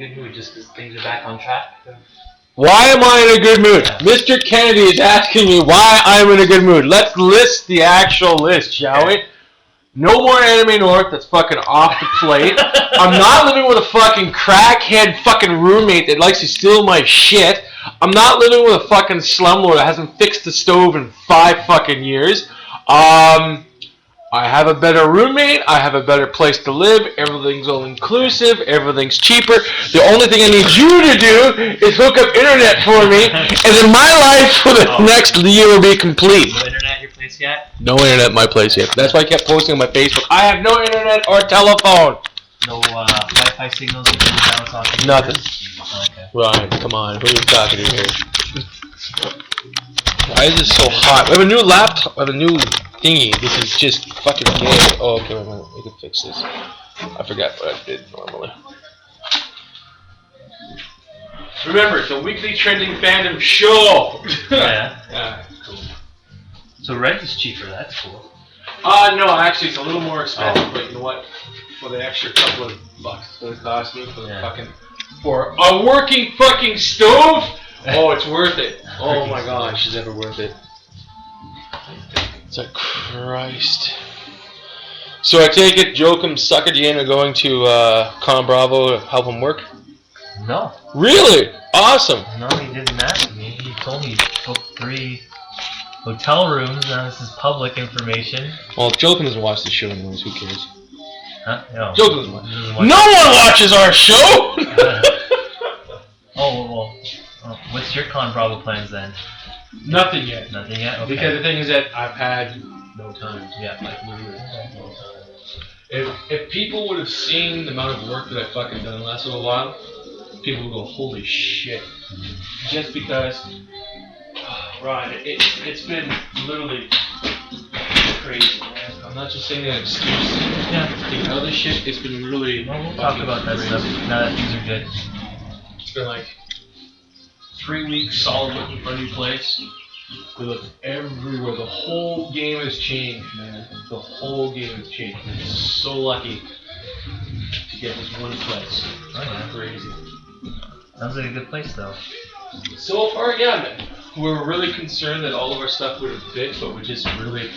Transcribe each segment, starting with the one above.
good mood just because things are back on track? Why am I in a good mood? Mr. Kennedy is asking me why I'm in a good mood. Let's list the actual list, shall we? No more Anime North, that's fucking off the plate. I'm not living with a fucking crackhead fucking roommate that likes to steal my shit. I'm not living with a fucking slumlord that hasn't fixed the stove in 5 fucking years. I have a better roommate. I have a better place to live. Everything's all inclusive. Everything's cheaper. The only thing I need you to do is hook up internet for me, and then my life for the next year will be complete. No internet at your place yet? No internet at my place yet. That's why I kept posting on my Facebook. I have no internet or telephone. No Wi-Fi signals you can bounce off of? Nothing. Okay. Ryan, come on. Who are you talking to here? Why is it so hot? We have a new laptop. We have a new thingy. This is just fucking gay. Oh, okay, wait a minute. We can fix this. I forgot what I did normally. Remember, it's a weekly trending fandom show. Yeah. Cool. So rent is cheaper. That's cool. No, actually, it's a little more expensive. But you know what? For the extra couple of bucks it's gonna cost me for a working fucking stove. Oh, it's worth it. Oh my gosh, is it ever worth it? It's like Christ. So I take it Joachim Suckerdian are going to Con Bravo to help him work? No. Really? Awesome. No, he didn't ask me. He told me he booked 3 hotel rooms. Now this is public information. Well, if Joachim doesn't watch the show anyways, who cares? Huh? No. Joachim doesn't watch. No one watches our show! What's your Con Bravo plans then? Nothing yet. Nothing yet? Okay. Because the thing is that I've had no time. Yeah. Like literally no time. If people would have seen the amount of work that I've fucking done the last little while, people would go, holy shit. Just because, Ryan, it's been literally crazy, man. I'm not just saying that excuse. Yeah. The other shit, it's been really we'll talk about that stuff now that things are good. It's been like 3 weeks solid looking for a new place. We looked everywhere. The whole game has changed, man. The whole game has changed. I'm so lucky to get this one place. Oh, yeah. Crazy. Sounds like a good place, though. So far, yeah, man. We're really concerned that all of our stuff would have fit, but we just really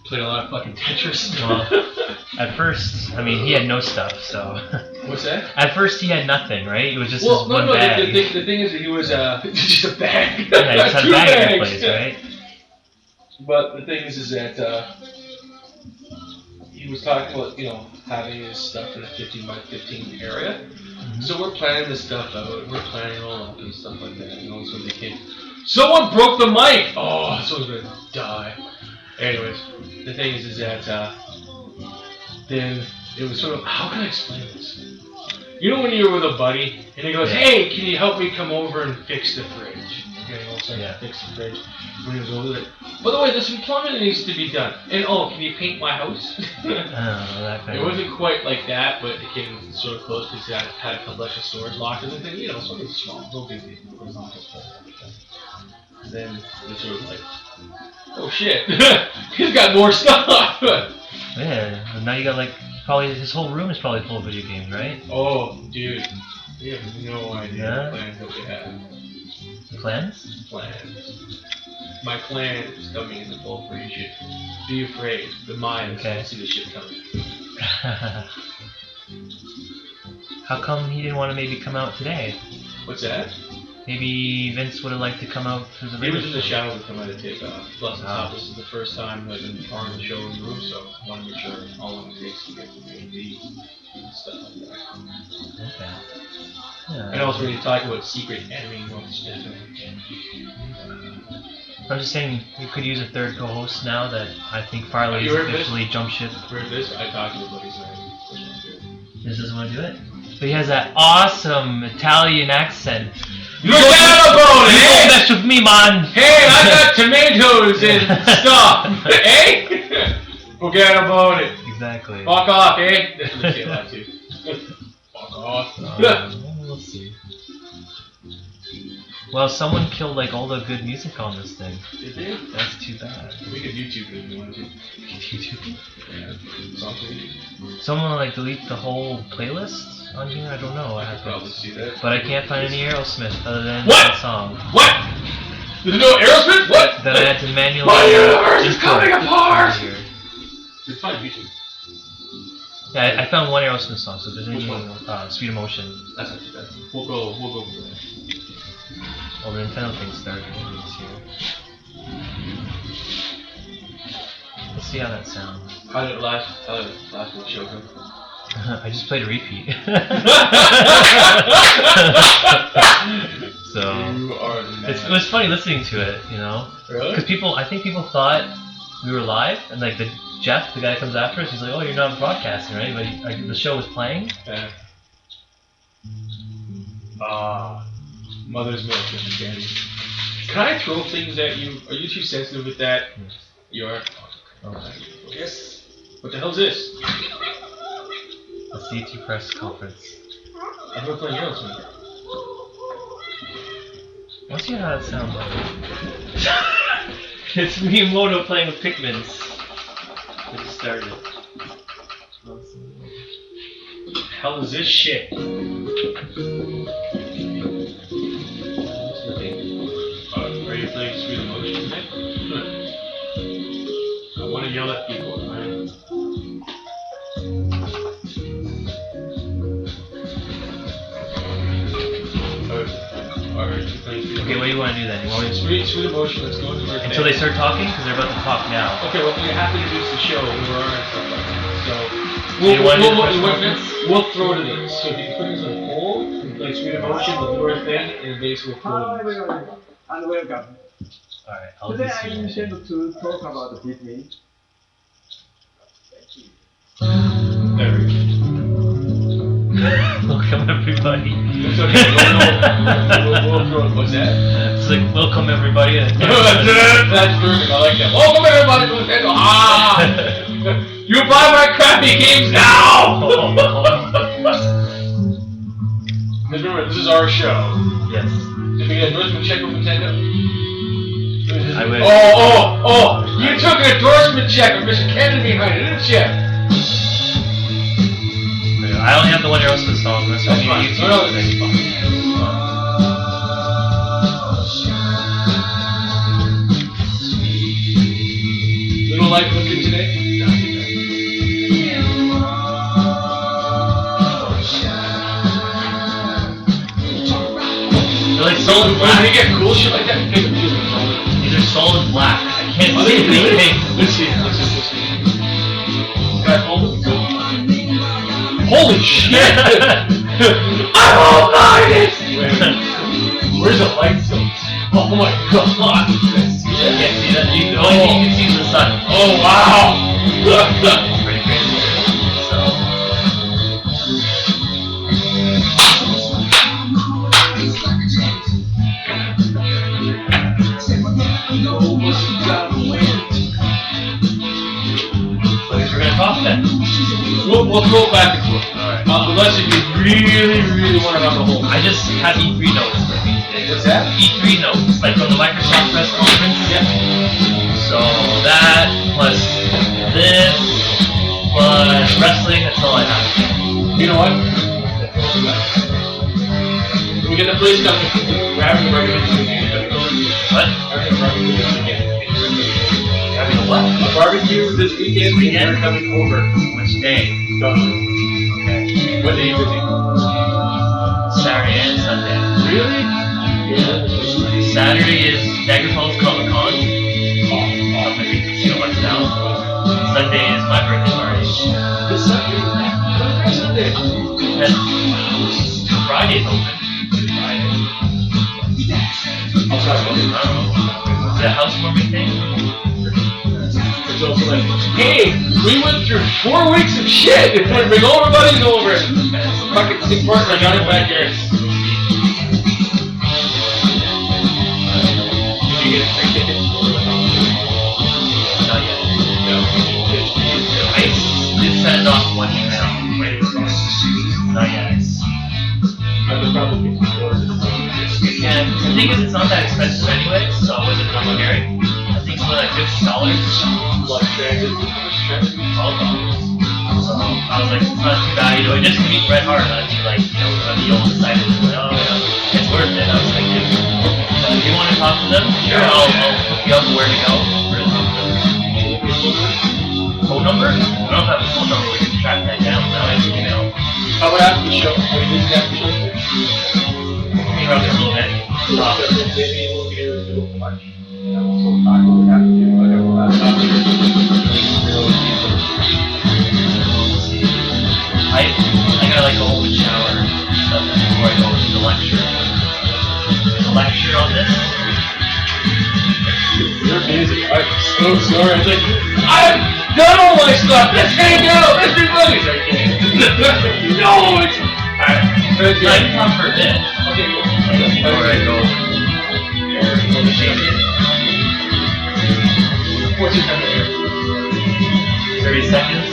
played a lot of fucking Tetris. Well, at first, I mean, he had no stuff, so. What's that? At first, he had nothing, right? It was just his one bag. The thing is that he was just a bag. Yeah, he just had a bag at your place, right? But the thing is that he was talking about, having his stuff in a 15 by 15 area. Mm-hmm. So we're planning this stuff out. We're planning it all up and stuff like that. So they came. Someone broke the mic. Oh, someone's gonna die. Anyways, the thing is that then it was sort of, how can I explain this? You know when you're with a buddy and he goes, hey, can you help me come over and fix the fridge? Fix the fridge. When he was over there, by the way, there's some plumbing that needs to be done. And can you paint my house? I don't know, that kind It wasn't quite like that, but it came sort of close because I had a couple extra storage lockers and things, something small, no big deal. Then it's sort of like, oh shit, he's got more stuff. Yeah, and now you got probably his whole room is probably full of video games, right? Oh, dude, you have no idea the plans that we have. Plans? Plans. My plan is coming in the full for you shit. Be afraid. The mind can't see the shit coming. How come he didn't want to maybe come out today? What's that? Maybe Vince would have liked to come out to the He was in the shower to come out to take off. Plus, this is the first time I've been part of the show in the room, so I want to make sure how long it takes to get from A to B and stuff like that. Okay. Yeah. And also, when you talk about secret enemy, I'm just saying you could use a third co-host now that I think Farley's officially jumped ship. Heard this? I talked to his buddies already. He doesn't want to do it? But he has that awesome Italian accent. Forget about it, eh? Don't mess with me, man. Hey, I got tomatoes and stuff. Eh? Forget about it. Exactly. Fuck off, eh? That's what they say a lot too. Fuck off. We'll see. Well, someone killed like all the good music on this thing. Did they? That's too bad. We could YouTube it if you wanted to. YouTube. Yeah. Something. Someone like delete the whole playlist on here. I don't know. I could probably see that. But I can't find any Aerosmith other than What? that song. What? There's no Aerosmith? What? That I had to manually. My universe is import coming apart! here. It's fine, YouTube. Yeah, I found one Aerosmith song. So if there's Which any one? Sweet Emotion. That's not too bad. We'll go with that. Well, the Nintendo thing started this year. Let's see how that sounds. How did it last with the show go? I just played a repeat. So You are it was funny listening to it, you know, Really? because I think people thought we were live, and like Jeff, the guy that comes after us, he's like, "Oh, you're not broadcasting, right?" But the show was playing. Yeah. Mother's milk and candy. Can I throw things at you? Are you too sensitive with that? Yes. You are? Okay. Yes. What the hell's this? The CT press conference. I'm gonna play Aerosmith. Let's hear how that sounds like. It's Miyamoto playing with Pikmins. It just started. What the hell is this shit? Are you playing Sweet Emotion tonight? I want to yell at people. Okay, what do you want to do then? You want me to Sweet Emotion, let's go into our until they start talking? Because they're about to talk now. Okay, well, we have to introduce the show, who we are and stuff like that. So, Do you want to do the press conference? we'll throw it in. So if you can put this on hold, like Sweet Emotion, we'll do our thing, and basically we'll Hi, throw it in. everyone, and welcome. Alright, I'll Today just I intend to talk about Disney. There we go. Welcome everybody. It's okay, we'll throw it. What's that? It's like, welcome everybody. That's perfect, I like that. Welcome everybody to Nintendo. Ah! You buy my crappy games now! Because remember, this is our show. Yes. Did we get an endorsement check from Nintendo? I wish. Oh! You took an endorsement check with Mr. Kennedy behind it, didn't you? I only have the one Aerosmith song. That's That's on fine. YouTube. No, that's fine. Little light looking today? They're like So solid when black. they get cool shit like that, take a picture. These are solid black. I can't Oh, see they- anything. Let's see. Guys, hold it. Holy shit! I'm all blinded! Where's the light source? Oh my god! You can't see that. The only thing you can see is the sun. Oh wow! It's pretty crazy. So. So I guess we're gonna talk then. We'll throw it back and forth. Alright. Unless if you really want to run the whole. I just have E3 notes for me today. What's that? E3 notes, like from the Microsoft press conference. Yeah. So that plus this plus wrestling. That's all I have. You know what? We get the place coming. We're having a barbecue again. What? Having a barbecue again. Having a what? A barbecue this weekend. Weekend? We're coming over. Which day? Don't know. Okay. What day is it? Saturday and Sunday. Really? Yeah. Saturday is Niagara Falls Comic Con. Up in Casino West now. Sunday is my birthday party. This Sunday? What Sunday? And Friday's open. Friday. I'll try I don't know. Is it a housewarming thing? It's also like, hey, we went through 4 weeks of shit. If we bring all our buddies over, fucking stick partner got it back here. Did you get free tickets? Not yet. No. I did send off one email. Wait, not yet. I could probably get $2. You can. the thing is, it's not that expensive anyway, so with it not scary. I think it's only like $50. Like transit. $12. So I was like, it's not too bad, you know, it just can be Bret Hart, and I'd be like, you know, I'd be all excited, like, oh yeah, it's worth it. I was like, dude, if you want to talk to them, sure, I'll hook you up where to go. Phone number? I don't know if I have a phone number, we can track that down now, I have an email. How about after the show? Are you busy after the show? Maybe around a little bit. Maybe we'll get into it much. Some time we have to do whatever last time. I gotta like go home and shower and stuff before I go to the lecture. The lecture on this? You're busy. I'm so sorry. I was like, I've done all my stuff. Let's hang out. Let's do movies. No, it's. I can talk for a bit. Okay, cool. Before I go change it. What's your time here? 30 seconds.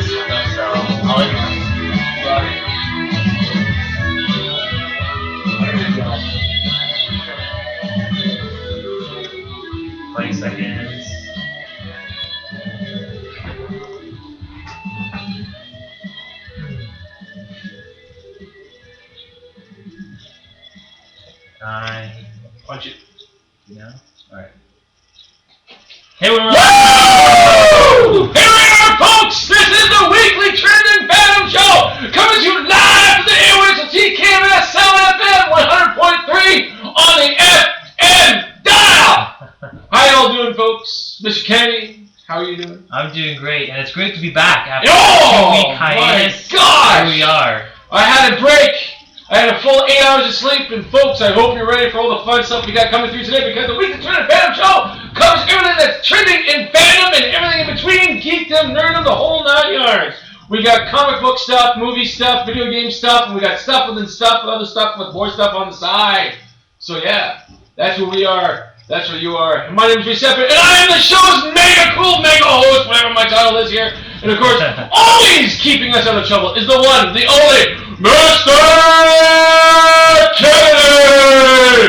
So I'll let you know. 20 seconds. Nine. Punch it. Yeah. Alright. Hey, we're Woo! Here we are, folks! This is the weekly Trending Phantom Show, coming to you live to the airwaves of TKMS 7FM 100.3 on the FM dial! How y'all doing, folks? Mr. Kennedy, how are you doing? I'm doing great, and it's great to be back after Oh, a 2-week hiatus. my gosh! Here we are. I had a break. I had a full 8 hours of sleep, and folks, I hope you're ready for all the fun stuff we got coming through today, because the Weekly Trending Phantom Show covers everything that's trending in fandom and everything in between, geekdom, nerddom, the whole 9 yards. We got comic book stuff, movie stuff, video game stuff, and we got stuff within stuff, and other stuff with more stuff on the side. So yeah, that's where we are. That's where you are. And my name is Giuseppe, and I am the show's mega cool, mega host, whatever my title is here. And of course, always keeping us out of trouble is the one, the only, Mr.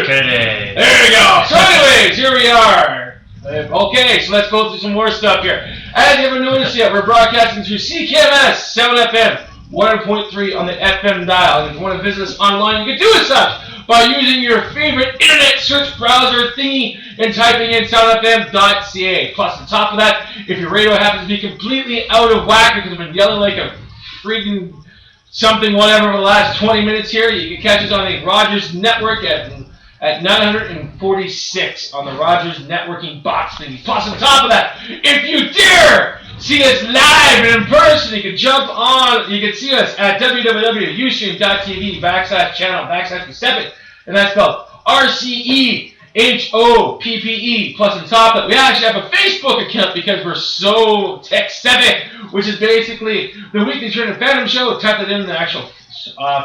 Kennedy! There we go. So anyways, here we are. Okay, so let's go through some more stuff here. As you ever noticed yet, we're broadcasting through CKMS 7FM 100.3 on the FM dial. And if you want to visit us online, you can do such by using your favorite internet search browser thingy and typing in soundfm.ca. Plus, on top of that, if your radio happens to be completely out of whack because I've been yelling like a freaking something whatever for the last 20 minutes here, you can catch us on the Rogers Network at 946 on the Rogers Networking box thingy. Plus, on top of that, if you dare see us live and in person, you can jump on, you can see us at www.ustream.tv/channel/Giuseppe, and that's spelled RCEHOPPE. Plus, on top of that, we actually have a Facebook account because we're so tech savvy, which is basically the Weekly Trending Phantom Show. Type it in the actual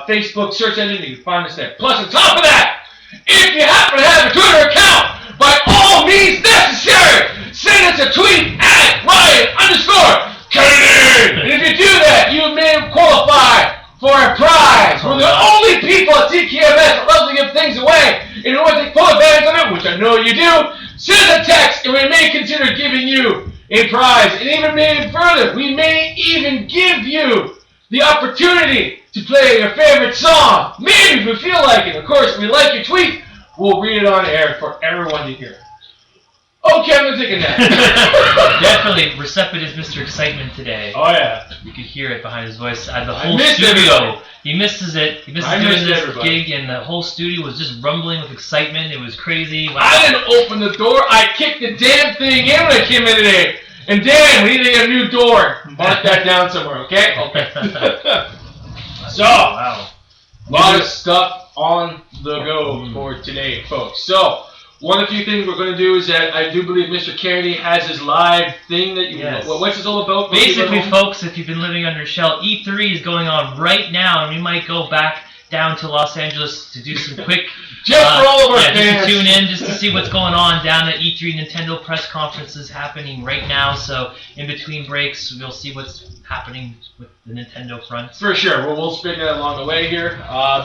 Facebook search engine, you can find us there. Plus, on top of that, if you happen to have a Twitter account, by all means necessary, send us a tweet at Ryan_Kennedy. And if you do that, you may qualify for a prize. We're the only people at TKMS that love to give things away. And in order to take full advantage of it, which I know you do, send a text and we may consider giving you a prize. And even maybe further, we may even give you the opportunity to play your favorite song. Maybe if we feel like it. Of course, if we like your tweet, we'll read it on air for everyone to hear. Okay, I'm gonna take a nap. Definitely, Giuseppe is Mr. Excitement today. Oh yeah. You could hear it behind his voice. The whole missed studio. everybody. He misses it. He misses I doing missed this everybody. gig, and the whole studio was just rumbling with excitement. It was crazy. Wow. I didn't open the door. I kicked the damn thing in when I came in today. And Dan, we need to get a new door. Mark that down somewhere, okay? Okay. So, Wow. a lot of stuff on the go for today, folks. So, one of the few things we're going to do is that I do believe Mr. Kennedy has his live thing that you. Yes. What's this all about? Basically, folks, if you've been living under a shell, E3 is going on right now, and we might go back down to Los Angeles to do some quick. Just for all of our just fans. to tune in, just to see what's going on down at E3. Nintendo press conferences happening right now, so in between breaks, we'll see what's happening with the Nintendo front. For sure. We'll spin that along the way here.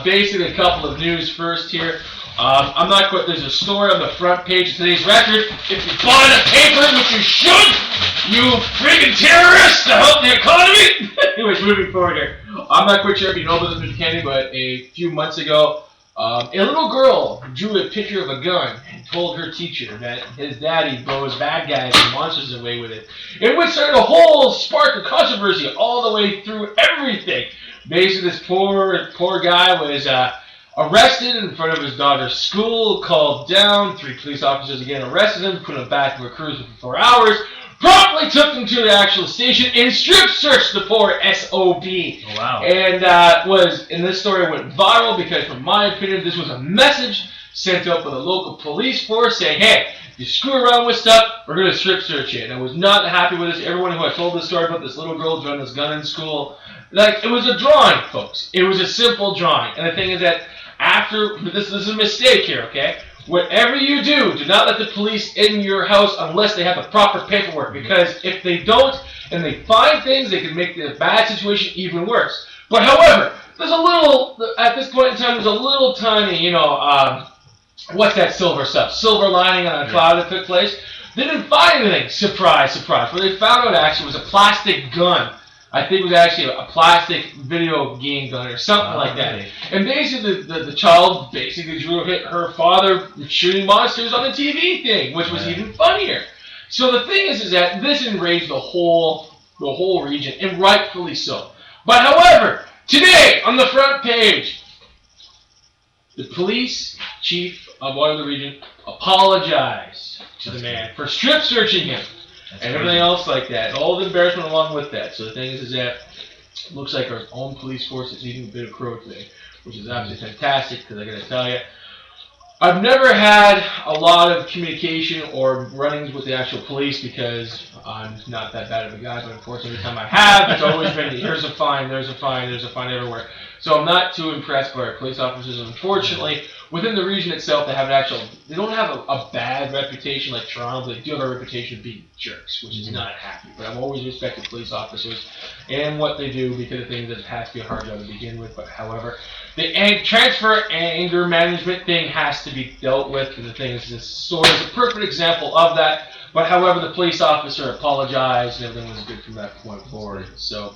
Basically, a couple of news first here. I'm not quite. There's a story on the front page of today's record. If you bought a paper, which you should, you freaking terrorists, to help the economy. Anyways, moving forward here. I'm not quite sure if you know about this, Mr. Kennedy, but a few months ago, a little girl drew a picture of a gun and told her teacher that his daddy blows bad guys and monsters away with it. In which started a whole spark of controversy all the way through everything. Basically, this poor guy was arrested in front of his daughter's school, called down. 3 police officers again arrested him, put him back in a cruiser for 4 hours, promptly took him to the actual station and strip searched the poor SOB. Oh, wow. And this story went viral because, from my opinion, this was a message sent out by the local police force saying, hey, if you screw around with stuff, we're going to strip search you. And I was not happy with this. Everyone who I told this story about this little girl drawing this gun in school, like, it was a drawing, folks. It was a simple drawing. And the thing is that this is a mistake here, okay? Whatever you do not let the police in your house unless they have the proper paperwork. Because if they don't and they find things, they can make the bad situation even worse. But however, at this point in time, there's a little tiny, what's that silver stuff? Silver lining on a cloud that took place. They didn't find anything. Surprise, surprise. What they found out actually was a plastic gun. I think it was actually a plastic video game gun or something like that. Really? And basically, the child basically drew her father shooting monsters on the TV thing, which was even funnier. So the thing is that this enraged the whole region, and rightfully so. But however, today on the front page, the police chief of the region apologized to the man for strip searching him. And everything else like that. All the embarrassment along with that. So the thing is that it looks like our own police force is eating a bit of crow today, which is absolutely fantastic, because I got to tell you, I've never had a lot of communication or run-ins with the actual police because I'm not that bad of a guy, but unfortunately every time I have, it's always been, here's a fine, there's a fine, there's a fine everywhere. So I'm not too impressed by our police officers. Unfortunately, within the region itself, they don't have a bad reputation like Toronto, but they do have a reputation of being jerks, which is not happy. But I've always respected police officers and what they do, because the thing is that it has to be a hard job to begin with. But however, the transfer anger management thing has to be dealt with, and the thing is this sort of a perfect example of that. But however, the police officer apologized and everything was good from that point forward. So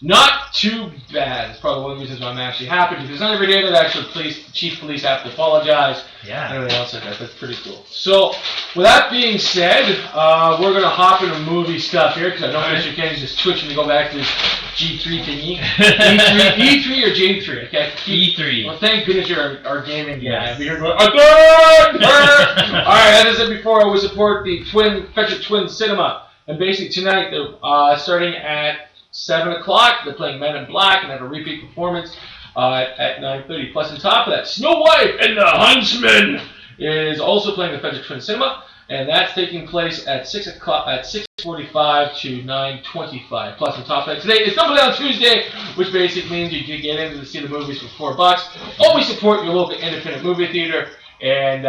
not too bad. It's probably one of the reasons why I'm actually happy, because it's not every day that actually chief police have to apologize. Yeah. And everything else like that. That's pretty cool. So, with that being said, we're going to hop into movie stuff here, because I know Mr. Kenny's just twitching to go back to his G3 thingy. E3 or J3? Okay. E3. Well, thank goodness you're our gaming guy. Yes. You're going, Alright, as I said before, we support the Fetcher Twin Cinema. And basically tonight, they're starting at 7 o'clock, they're playing Men in Black and have a repeat performance at 9:30. Plus, on top of that, Snow White and the Huntsman is also playing the Fetcher Twin Cinema, and that's taking place at 6:45 to 9:25. Plus, on top of that, today is Double Down Tuesday, which basically means you can get in to see the movies for $4. Always support your local independent movie theater. And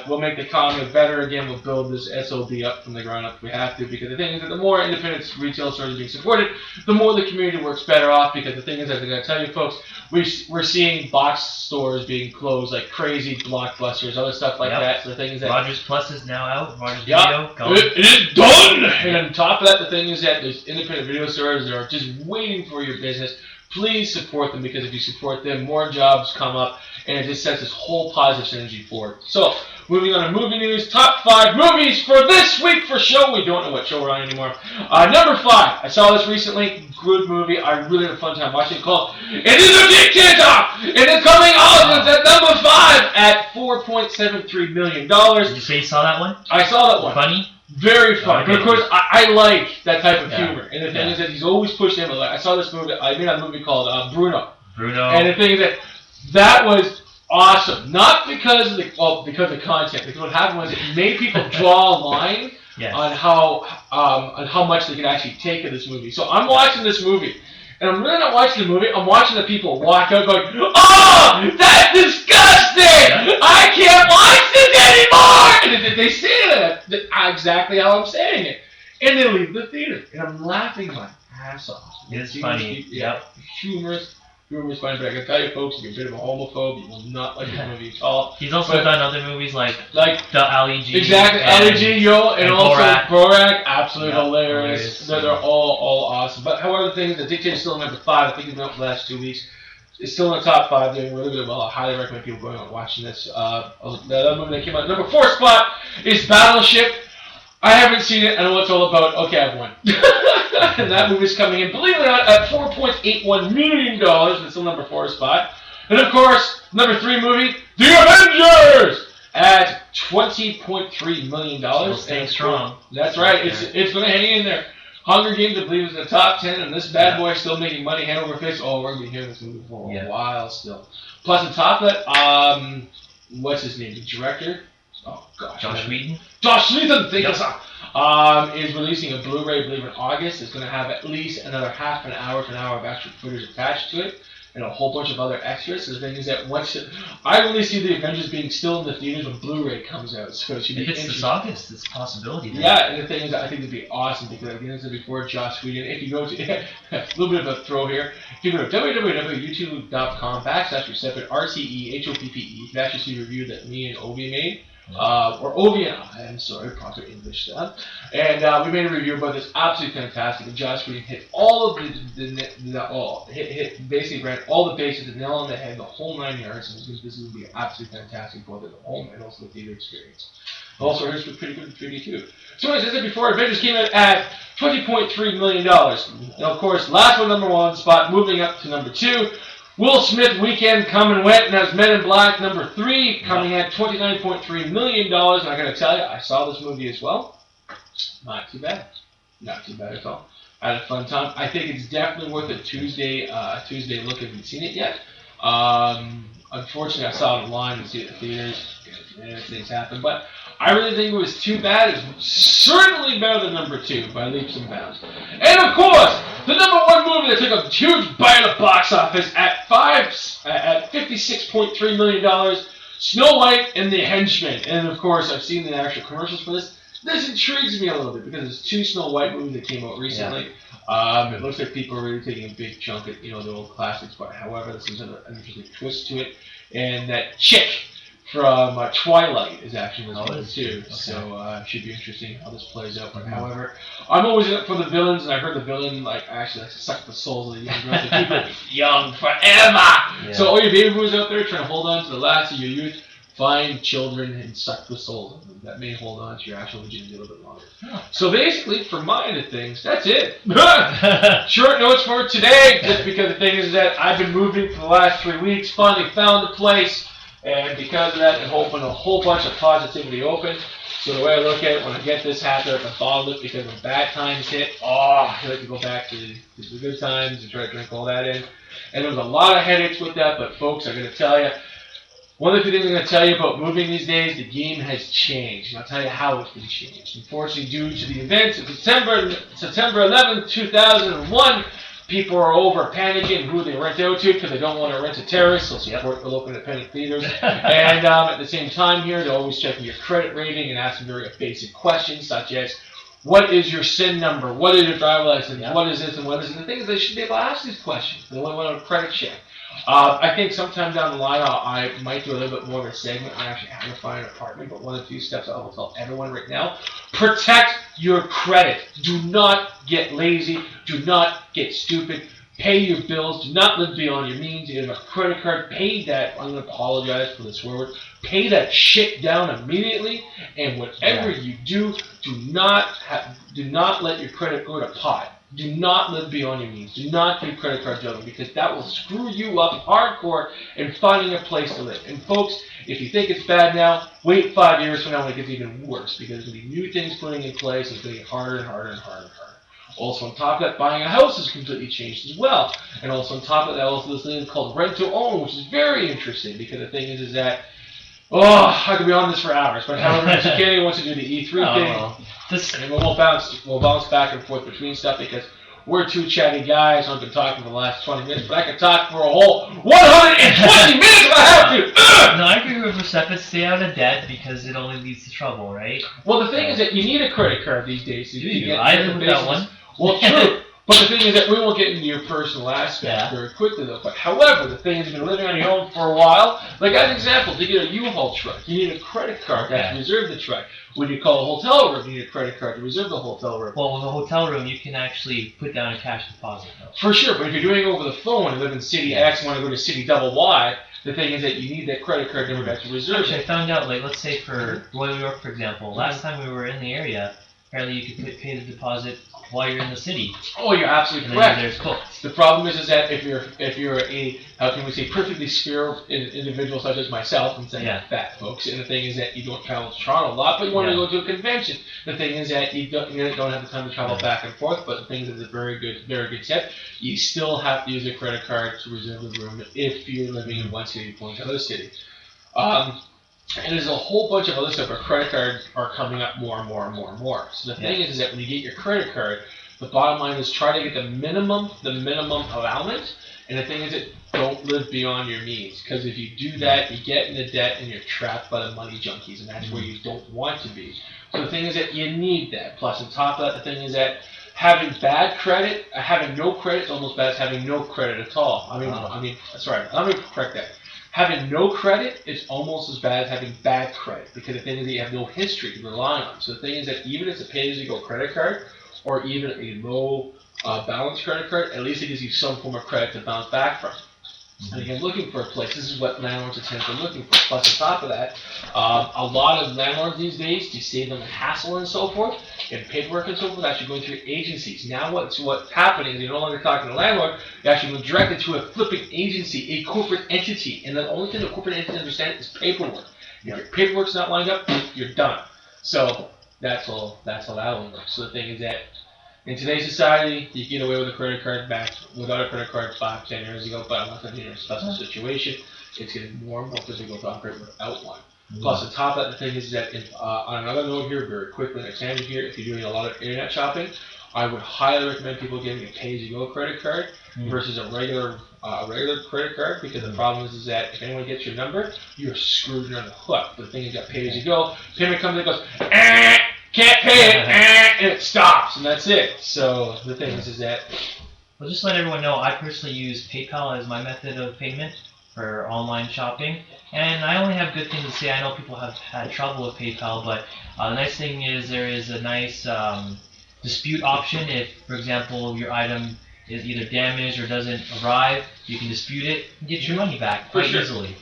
we'll make the economy better again. We'll build this SOB up from the ground up if we have to. Because the thing is that the more independent retail stores are being supported, the more the community works better off. Because the thing is, as I'm going to tell you folks, we're seeing box stores being closed like crazy, Blockbusters, other stuff like that. So the thing is that Rogers Plus is now out. Rogers Video. It is done! And on top of that, the thing is that there's independent video stores that are just waiting for your business. Please support them, because if you support them, more jobs come up, and it just sets this whole positive synergy forward. So, moving on to movie news, top 5 movies for this week for show. We don't know what show we're on anymore. Number 5, I saw this recently, good movie. I really had a fun time watching it, called It Is a Dictator! It is coming out at number 5 at $4.73 million. Did you say you saw that one? I saw that one. Funny? Very fun. Okay. But of course, I like that type of humor. And the thing is that he's always pushed him. I saw this movie, I made a movie called Bruno. And the thing is that was awesome. Not because of the content. Because what happened was it made people draw a line on how much they could actually take of this movie. So I'm watching this movie. And I'm really not watching the movie, I'm watching the people walk out going, oh, that's disgusting! I can't watch this anymore! And they say that exactly how I'm saying it. And they leave the theater. And I'm laughing my ass off. It's funny. Humorous. humor is funny, but I can tell you, folks, if you're a bit of a homophobe, you will not like this movie at all. He's also But- done other movies like Like, the Ali G. exactly, and- Ali G, yo, and also Borat. Borat, absolutely Yeah, hilarious. hilarious. They're all awesome. But however, the thing is, The Dictator's still number 5. I think it's been out for the last 2 weeks. It's still in the top 5, doing really, really well. I highly recommend people going out and watching this. The other movie that came out, number 4 spot is Battleship. I haven't seen it. I know what it's all about. Okay, I've won. And that movie's coming in, believe it or not, at $4.81 million. It's still number 4 spot. And of course, number 3 movie, The Avengers, at $20.3 million. Still staying strong. That's right. It's going to hang in there. Hunger Games, I believe, is in the top 10, and this bad boy is still making money hand over fist. Oh, we're going to be hearing this movie for a while still. Plus, on top of that, what's his name? The director? Oh, gosh. Josh Whedon. Josh Whedon, thank you, sir. Is releasing a Blu-ray, I believe, in August. It's going to have at least another half an hour to an hour of extra footage attached to it, and a whole bunch of other extras. So the thing is that I really see the Avengers being still in the theaters when Blu-ray comes out. So it should be If it's this interesting. August, it's a possibility. Then. Yeah, and the thing is, I think it'd be awesome because, like I said before, Josh Whedon, if you go to, a little bit of a throw here, if you go to www.youtube.com/RCEHOPPE, you can actually see a review that me and Ovi made. Or Ovi and I'm sorry, proper English stuff. And we made a review about this, absolutely fantastic. And Josh Whedon hit all of basically ran all the bases, the nail on the head, the whole 9 yards. And this is going to be absolutely fantastic, both at the home and also the theater experience. Also, here's pretty good in 3D too. So as I said before, Avengers came in at $20.3 million. And of course, last one, number 1 spot, moving up to number 2. Will Smith Weekend come and went, and that's Men in Black number 3, coming at $29.3 million. And I gotta tell you, I saw this movie as well. Not too bad. Not too bad at all. I had a fun time. I think it's definitely worth a Tuesday look if you haven't seen it yet. Unfortunately, I saw it online and see it in the theaters. Things happen, but I really think it was too bad. It's certainly better than number 2 by leaps and bounds. And of course, the number 1 movie that took a huge bite of the box office at $56.3 million, Snow White and the Henchman. And of course, I've seen the actual commercials for this. This intrigues me a little bit because there's 2 Snow White movies that came out recently. Yeah. It looks like people are really taking a big chunk at the old classics, but however, this is an interesting twist to it. And that chick from Twilight is actually in this movie too, okay. So should be interesting how this plays out. But however, I'm always in it for the villains, and I heard the villain actually likes to suck the souls of the young girls to keep it young forever. Yeah. So all your baby boomers out there trying to hold on to the last of your youth, find children and suck the souls of them. That may hold on to your actual legitimacy a little bit longer. So basically, for my end of things, that's it. Short notes for today, just because the thing is that I've been moving for the last 3 weeks, finally found a place. And because of that, I'm hoping a whole bunch of positivity open. So the way I look at it, when I get this happen, I can bottle it because when bad times hit, I like to go back to the good times and try to drink all that in. And there was a lot of headaches with that, but folks, I'm going to tell you, one of the things I'm going to tell you about moving these days, the game has changed. And I'll tell you how it's been changed. Unfortunately, due to the events of September 11th, 2001, people are over panicking who they rent out to because they don't want to rent to terrorists. So support the local independent theaters. And at the same time here, they're always checking your credit rating and asking very basic questions such as, what is your SIN number? What is your driver license? What is this and what is it? The thing is, they should be able to ask these questions. They only want a credit check. I think sometime down the line, I might do a little bit more of a segment on actually how to find an apartment, but one of the few steps I will tell everyone right now, protect your credit. Do not get lazy. Do not get stupid. Pay your bills. Do not live beyond your means. You have a credit card, pay that. I'm going to apologize for the swear word. Pay that shit down immediately, and whatever you do, do not let your credit go to pot. Do not live beyond your means. Do not do credit card juggling because that will screw you up hardcore in finding a place to live. And folks, if you think it's bad now, wait 5 years from now when it gets even worse because there's going to be new things putting in place and it's going to get harder and harder and harder and harder. Also on top of that, buying a house has completely changed as well. And also on top of that, also this thing called rent to own, which is very interesting because the thing is that I could be on this for hours, but however, Mr. Kennedy wants to do the E3 thing. And we'll bounce back and forth between stuff because we're 2 chatty guys. I've been talking for the last 20 minutes, but I can talk for a whole 120 minutes if I have to. No, I agree with Giuseppe. Stay out of debt because it only leads to trouble, right? Well, the thing is that you need a credit card these days. So you I live with that one. Well, true. But the thing is that we won't get into your personal aspect very quickly, though. But however, the thing is, you've been living on your own for a while. Like as an example, to get a U-Haul truck, you need a credit card to reserve the truck. When you call a hotel room, you need a credit card to reserve the hotel room. Well, with a hotel room, you can actually put down a cash deposit, though. For sure, but if you're doing it over the phone and live in city X and want to go to city double Y, the thing is that you need that credit card number to reserve Actually, it. I found out, like, let's say for Royal York, for example, last time we were in the area, apparently you could pay the deposit while you're in the city. Oh, you're absolutely And correct. then there's cooked. The problem is that if you're a, how can we say, perfectly spare individual such as myself, and saying fat folks, and the thing is that you don't travel to Toronto a lot, but you want to go to a convention. The thing is that you don't have the time to travel back and forth, but the thing is that it's a very good tip. You still have to use a credit card to reserve the room if you're living in one city going to another city. And there's a whole bunch of other stuff where credit cards are coming up more and more and more and more. So the thing is that when you get your credit card, the bottom line is try to get the minimum allowance. And the thing is that don't live beyond your means. Because if you do that, you get into debt and you're trapped by the money junkies. And that's where you don't want to be. So the thing is that you need that. Plus on top of that, the thing is that having bad credit, having no credit is almost bad as having no credit at all. Sorry, let me correct that. Having no credit is almost as bad as having bad credit, because the thing is that you have no history to rely on. So the thing is that even if it's a pay-as-you-go credit card, or even a low balance credit card, at least it gives you some form of credit to bounce back from. And again, looking for a place, this is what landlords are tend to looking for. Plus on top of that, a lot of landlords these days, to save them the hassle and so forth, and paperwork and so forth, actually going through agencies. Now what's happening is you're no longer talking to the landlord, you're actually going directly to a flipping agency, a corporate entity. And the only thing the corporate entity understands is paperwork. If your paperwork's not lined up, you're done. So that's all that one works. So the thing is that in today's society, you get away with a credit card back without a credit card 5-10 years ago, but unless you're in a special situation, it's getting more and more difficult to operate without one. Plus, on top of that, the thing is that on another note here, very quickly, an example here, if you're doing a lot of internet shopping, I would highly recommend people getting a pay-as-you-go credit card versus a regular credit card, because the problem is that if anyone gets your number, you're screwed on the hook. But the thing is that pay-as-you-go, payment comes and goes, can't pay it, and it stops, and that's it. So the thing is that... Well, just let everyone know, I personally use PayPal as my method of payment for online shopping, and I only have good things to say. I know people have had trouble with PayPal, but the nice thing is there is a nice dispute option. If, for example, your item is either damaged or doesn't arrive, you can dispute it and get your money back quite easily.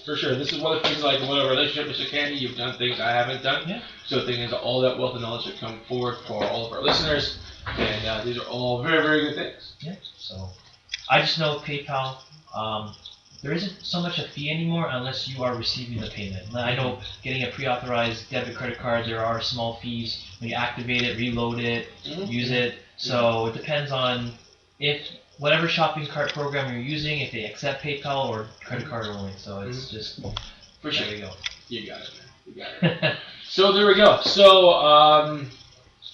For sure. This is one of the things like in whatever relationship, Mr. Candy, you've done things I haven't done. Yeah. So the thing is, all that wealth and knowledge should come forward for all of our listeners, and these are all very, very good things. Yeah. So I just know PayPal, there isn't so much a fee anymore unless you are receiving the payment. I know getting a pre-authorized debit credit card, there are small fees when you activate it, reload it, use it. So it depends on if whatever shopping cart program you're using, if they accept PayPal or credit card only. So it's just for sure. There you go. You got it, man. You got it. So there we go. So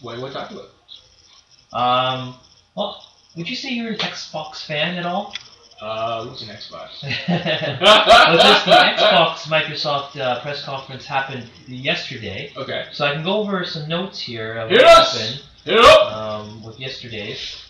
what do you want to talk about? Well, would you say you're an Xbox fan at all? What's an Xbox? Well, just the Xbox Microsoft press conference happened yesterday. Okay. So I can go over some notes here of what happened with yesterday's.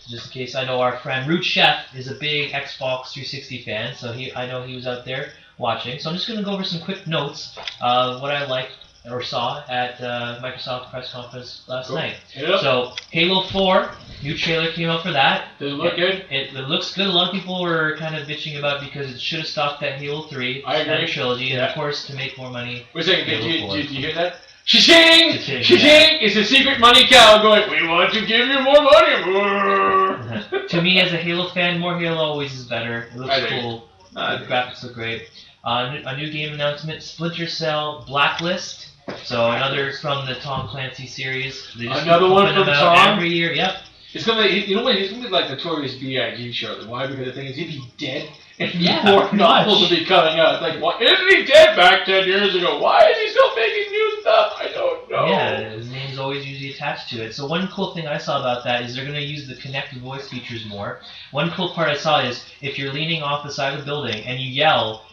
Just in case, I know our friend Root Chef is a big Xbox 360 fan, so I know he was out there watching. So I'm just going to go over some quick notes of what I liked or saw at Microsoft press conference last night. So Halo 4, new trailer came out for that. Does it look good? It looks good. A lot of people were kind of bitching about it because it should have stopped at Halo 3, I agree. that trilogy, and of course to make more money. Wait a second, did you hear that? Cha-ching! Cha-ching! It's a secret money cow going, we want to give you more money! To me, as a Halo fan, more Halo always is better. It looks cool. The graphics look great. A new game announcement, Splinter Cell Blacklist. So another from the Tom Clancy series. They just another one from Tom? Every year, yep. It's gonna be, you know what, he's gonna be like Notorious B.I.G. shortly. Why? Because the thing is, he'd be dead and more novels will be coming out. It's like, why isn't he dead back 10 years ago? Why is he still making new stuff? I don't know. Yeah, his name's always usually attached to it. So one cool thing I saw about that is they're going to use the connected voice features more. One cool part I saw is if you're leaning off the side of the building and you yell,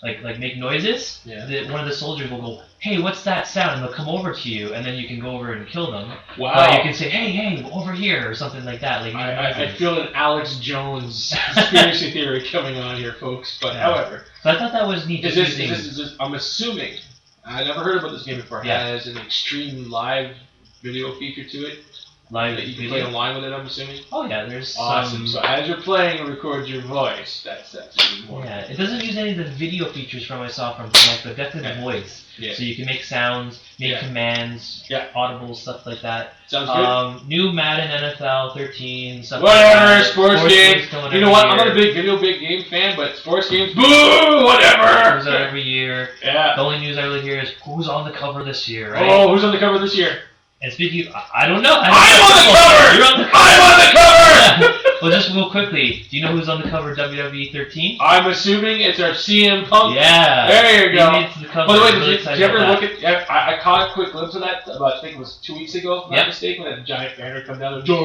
like make noises, one of the soldiers will go, "Hey, what's that sound?" And they'll come over to you, and then you can go over and kill them. Wow. You can say, "Hey, over here," or something like that. Like I feel an Alex Jones conspiracy theory coming on here, folks. But however, so I thought that was neat. Is this, I'm assuming, I never heard about this game before. Has an extreme live video feature to it. Live that you can video? play online with it, I'm assuming? Oh yeah, there's awesome. So as you're playing, it records your voice. That's even more. Yeah, it doesn't use any of the video features from I saw from Connect, but definitely the voice. Yeah. So you can make sounds, make commands, audible stuff like that. Sounds good. New Madden NFL 13 stuff. Whatever, like that. sports games. You know what? I'm not a big video game fan, but sports games, boo, whatever. Comes out every year. Yeah. The only news I really hear is who's on the cover this year, right? Oh, who's on the cover this year? And speaking, I don't know. I'm on the cover! You're on the cover! I'm on the cover! Well, just real quickly, do you know who's on the cover of WWE 13? I'm assuming it's our CM Punk. Yeah. There you go. He made it to the cover. By the way, really did you ever look at? I caught a quick glimpse of that about I think it was 2 weeks ago, if I'm not mistaken, when that giant banner come down. Whatever.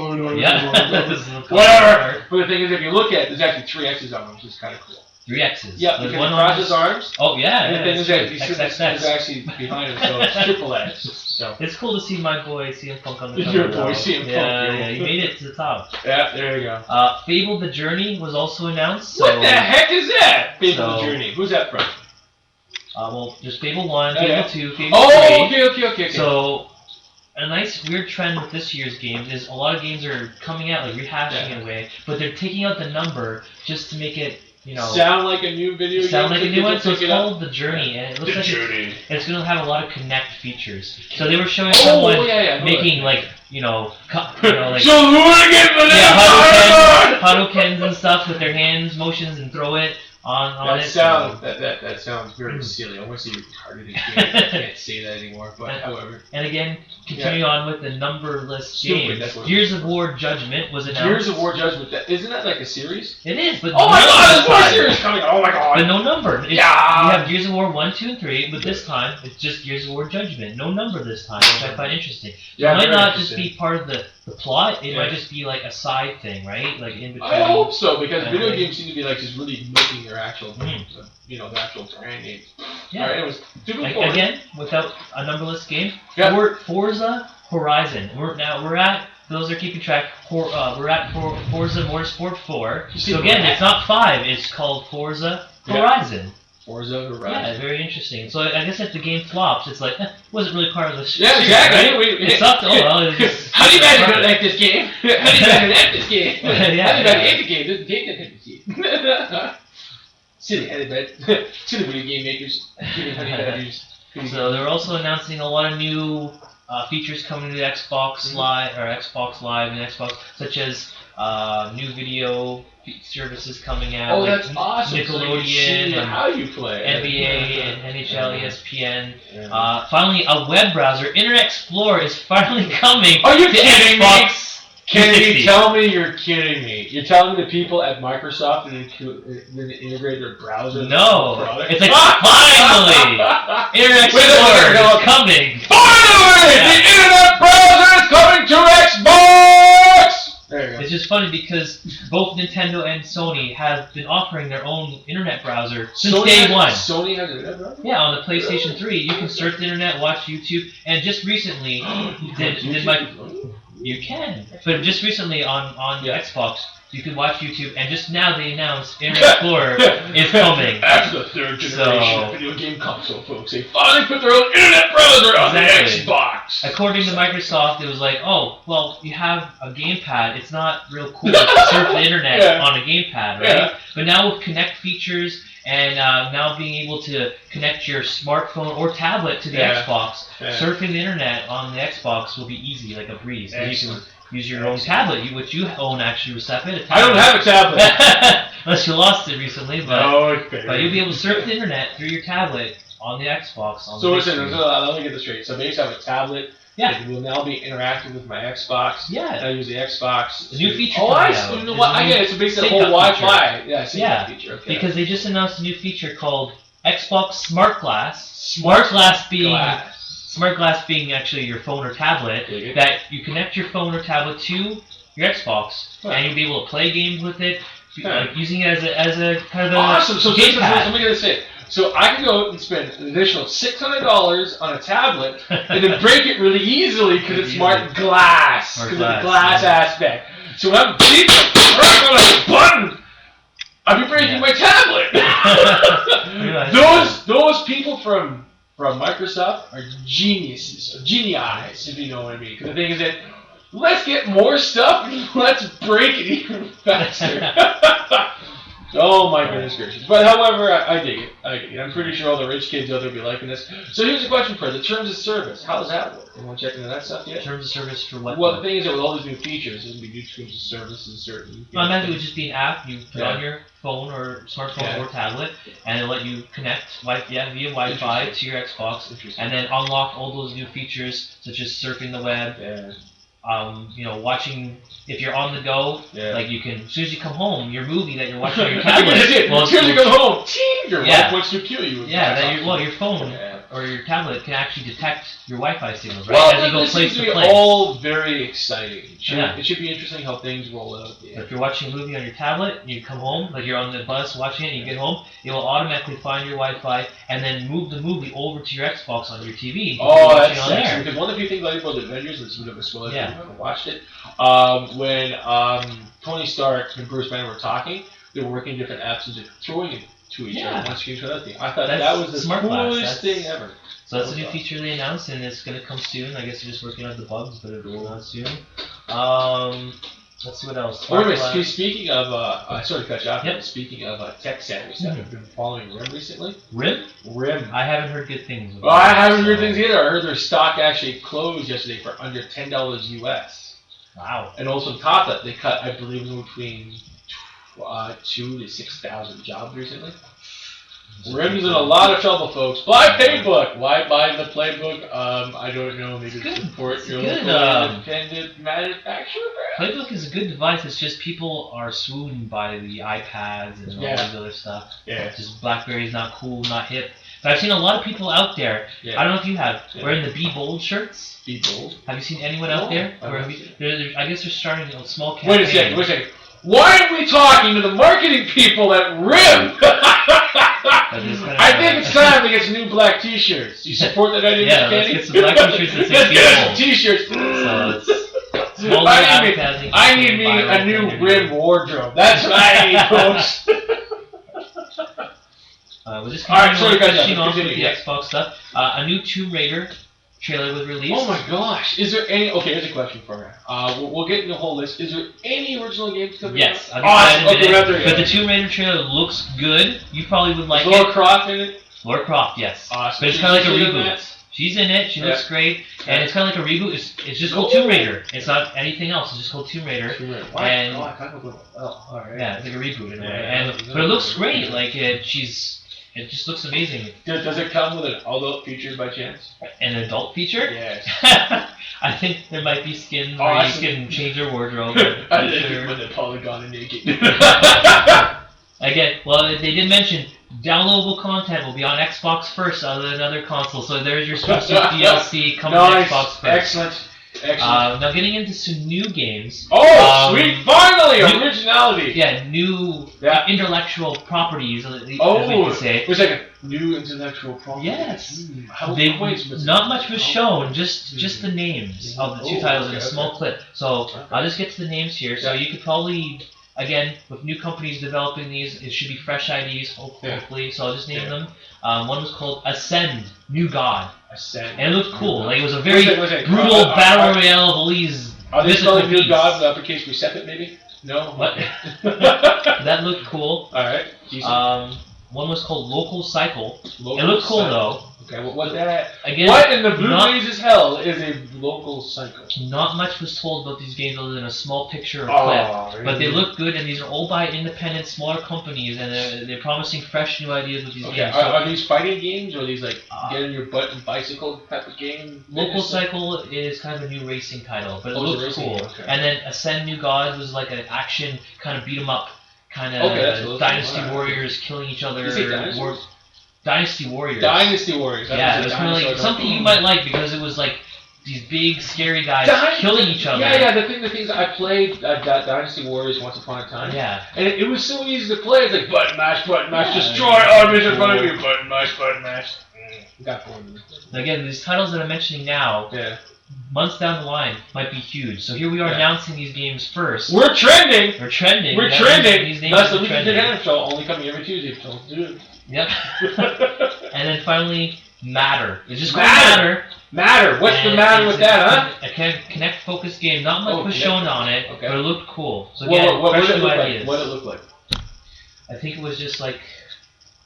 But the thing is, if you look at it, there's actually 3 X's on them, which is kind of cool. 3 X's. Yeah, because he crosses his arms. Oh yeah. And the thing is that XXX is actually behind him, so it's triple X. So it's cool to see my boy CM Punk on the cover. Your boy CM Punk. Yeah, you made it to the top. Yeah, there you go. Fable the Journey was also announced. What the heck is that? Fable the Journey. Who's that from? Well, there's Fable 1, Fable 2, Fable 3. Oh, okay. So a nice weird trend with this year's games is a lot of games are coming out like rehashing in a way, but they're taking out the number just to make it, you know, sound like a new video game. Sound like a new one. So it's called The Journey, and it looks like it's going to have a lot of Connect features. So they were showing someone making like like Hadoukens and stuff with their hands, motions, and throw it on it. That sounds very silly. I want to see retarded again. I can't say that anymore. But however. And again, continuing on with the numberless games, Gears of War Judgment was announced. Gears of War Judgment. Isn't that like a series? It is, but oh my god, there's more series coming! Oh my god! But no number. You have Gears of War 1, 2, and 3, but this time it's just Gears of War Judgment. No number this time, which I find interesting. Yeah, it might not just be part of the plot. It might just be like a side thing, right? Like in between. I hope so, because video games seem to be like just really milking their actual, the actual brand names. Yeah. All right, anyways, again, without a numberless game, Forza Horizon. Those are keeping track. We're at Forza Motorsport 4. So again, it's not 5. It's called Forza Horizon. Forza Horizon. Yeah, very interesting. So I guess if the game flops, it's like wasn't really part of the show. Yeah, exactly. Right? It sucked. Oh well. How do you guys like this game? How do you guys like this game? How do you guys hate the game? This game doesn't hate the game. Silly video game makers. So they're also announcing a lot of new features coming to the Xbox Live or Xbox Live and Xbox, such as new video services coming out. Oh, that's awesome! Nickelodeon, so how you play NBA, and NHL, ESPN. Finally, a web browser, Internet Explorer, is finally coming. Are you to kidding Xbox me? Can you tell me you're kidding me? You're telling me the people at Microsoft didn't integrate their browser? No, it's like finally, Internet Explorer is coming. Finally, the Internet browser is coming to Xbox. There you go. It's just funny because both Nintendo and Sony have been offering their own internet browser since day one. Sony has an internet browser? Yeah, on the PlayStation 3, you can surf the internet, watch YouTube, and just recently you can. But just recently on the Xbox, you can watch YouTube, and just now they announced Internet Explorer is coming. After the 3rd generation of video game console, folks, they finally put their own internet browser on the Xbox. According to Microsoft, it was like, oh, well, you have a gamepad. It's not real cool to surf the internet on a gamepad, right? Yeah. But now with Connect features and now being able to connect your smartphone or tablet to the Xbox, surfing the internet on the Xbox will be easy, like a breeze. So you can use your own tablet, which you own actually, Giuseppe. I don't have a tablet. Unless you lost it recently, but you'll be able to surf the internet through your tablet on the Xbox. So listen, let me get this straight. So basically I have a tablet. Yeah. It will now be interactive with my Xbox. Yeah. I use the Xbox. The new feature. Oh, you know what? I get it. So basically the whole Wi-Fi. Yeah, feature. Okay. Because they just announced a new feature called Xbox Smart Glass. Smart Glass being actually your phone or tablet, that you connect your phone or tablet to your Xbox, and you'll be able to play games with it, using it as a kind of a awesome. So gamepad. let me get this straight. So I can go and spend an additional $600 on a tablet and then break it really easily because it's smart glass. Because of the glass aspect. So when I'm deep on a button, I'll be breaking my tablet. those people from Microsoft are geniuses, or geniuses, if you know what I mean. Because the thing is that let's get more stuff and let's break it even faster. Oh my goodness gracious. But however, I dig it. I'm pretty sure all the rich kids out there will be liking this. So here's a question for you. The terms of service. How does that work? Anyone check into that stuff yet? Terms of service for what? Well, the thing is that with all these new features, there's going to be new terms of service and certain... I imagine it would just be an app you put on your phone or smartphone or tablet, and it'll let you connect via Wi-Fi to your Xbox, and then unlock all those new features, such as surfing the web, watching, if you're on the go, like you can, as soon as you come home, your movie that you're watching on your tablet. As soon as you come home, your wife wants to kill you. Your phone or your tablet can actually detect your Wi-Fi signals, right? Well, as you go this place seems to to be place. all very exciting. It should be interesting how things roll out. So if you're watching a movie on your tablet, and you come home, like you're on the bus watching it, and you get home, it will automatically find your Wi-Fi and then move the movie over to your Xbox on your TV. Oh, that's excellent. Because one of the few things I like about the Avengers, and it's a bit of a spoiler if you haven't watched it, when Tony Stark and Bruce Banner were talking, they were working different apps and just throwing it to each other, one screen to another thing. I thought that was the coolest thing ever. So that's a new feature they announced, and it's going to come soon. I guess they're just working on the bugs, but it'll roll out soon. Let's see what else. Speaking of, sorry to cut you off. Speaking of tech savvy stuff, I've been following RIM recently. RIM? RIM. I haven't heard good things about it. I haven't heard things either. I heard their stock actually closed yesterday for under $10 US. Wow. And also on top of that, they cut, I believe, between 2,000 to 6,000 jobs recently. RIM's in a lot of trouble, folks. Buy Playbook. Why buy the Playbook? I don't know. Maybe to support your local independent manufacturer. Playbook is a good device. It's just people are swooned by the iPads and all this other stuff. Yeah. Just BlackBerry's not cool, not hip. But I've seen a lot of people out there. I don't know if you have wearing the Be Bold shirts. Be Bold. Have you seen anyone out there? I guess they're starting a small campaign. Wait a second. Why aren't we talking to the marketing people at RIM? I think it's time to get some new black T-shirts. Do you support that idea, Let's get some black T-shirts and let's get some T-shirts. I need me a new RIM wardrobe. That's what I need, folks. We'll just continue on with the Xbox stuff. A new Tomb Raider trailer was released. Oh my gosh! Is there any? Okay, here's a question for you. We'll get into the whole list. Is there any original games coming out? Yes. But the Tomb Raider trailer looks good. You probably would like it. Is Lara Croft in it? Lara Croft, yes. Awesome. But it's kind of like a reboot. She's in it. She looks great, and it's kind of like a reboot. It's just called Tomb Raider. It's not anything else. It's just called Tomb Raider. And all right. Yeah, it's like a reboot in a way. But it looks great. Like it just looks amazing. Does it come with an adult feature by chance? An adult feature? Yes. I think there might be skins where you can change your wardrobe. I think when the polygon and naked. Again, well, they did mention downloadable content will be on Xbox first, other than other consoles. So there's your Switch DLC coming to Xbox first. Excellent. Now getting into some new games. Oh, sweet! Finally, originality. Yeah, new intellectual properties, as we can say. Wait a second. New intellectual properties. Yes. Not much was shown, just the names of the two titles in a small clip. So I'll just get to the names here. So you could probably, again, with new companies developing these, it should be fresh IDs, hopefully. So I'll just name them. One was called Ascend, New God. Ascend. And it looked cool. Like it was a very brutal battle royale of all these. Are they spelling New God with uppercase recepit, maybe? No. What? That looked cool. All right. One was called Local Cycle. It looked cool though. Okay, what that? Again, what in the blue blazes hell is a local cycle? Not much was told about these games other than a small picture or clip. Really? But they look good, and these are all by independent, smaller companies, and they're promising fresh new ideas with these games. Are these fighting games, or are these like get in your butt and bicycle type of game? Local Cycle is kind of a new racing title, but it looked cool. Okay. And then Ascend New Gods was like an action kind of beat 'em up, kind of Dynasty Warriors killing each other. Dynasty Warriors. Dynasty Warriors. Yeah, it was kind of like something you might like because it was like these big scary guys Dynasty- killing each other. Yeah, the things I played Dynasty Warriors once upon a time. Yeah. And it was so easy to play. It's like button mash, Yeah, destroy armies in front of you, button mash. Got bored of it. Again, these titles that I'm mentioning now, Yeah. months down the line, might be huge. So here we are announcing these games first. We're trending. We're trending. We're That trending. means these names That's the are Weekend trending. Hand Show, only coming every Tuesday. So let's do it. Yep. And then finally, Matter. It's just called Matter. Matter. What's the And matter it's with that, huh? A Connect focused game. Not much Oh, was Kinect. shown on it, Okay. but it looked cool. So again, What fresh did it new look ideas. like? What did it look like? I think it was just like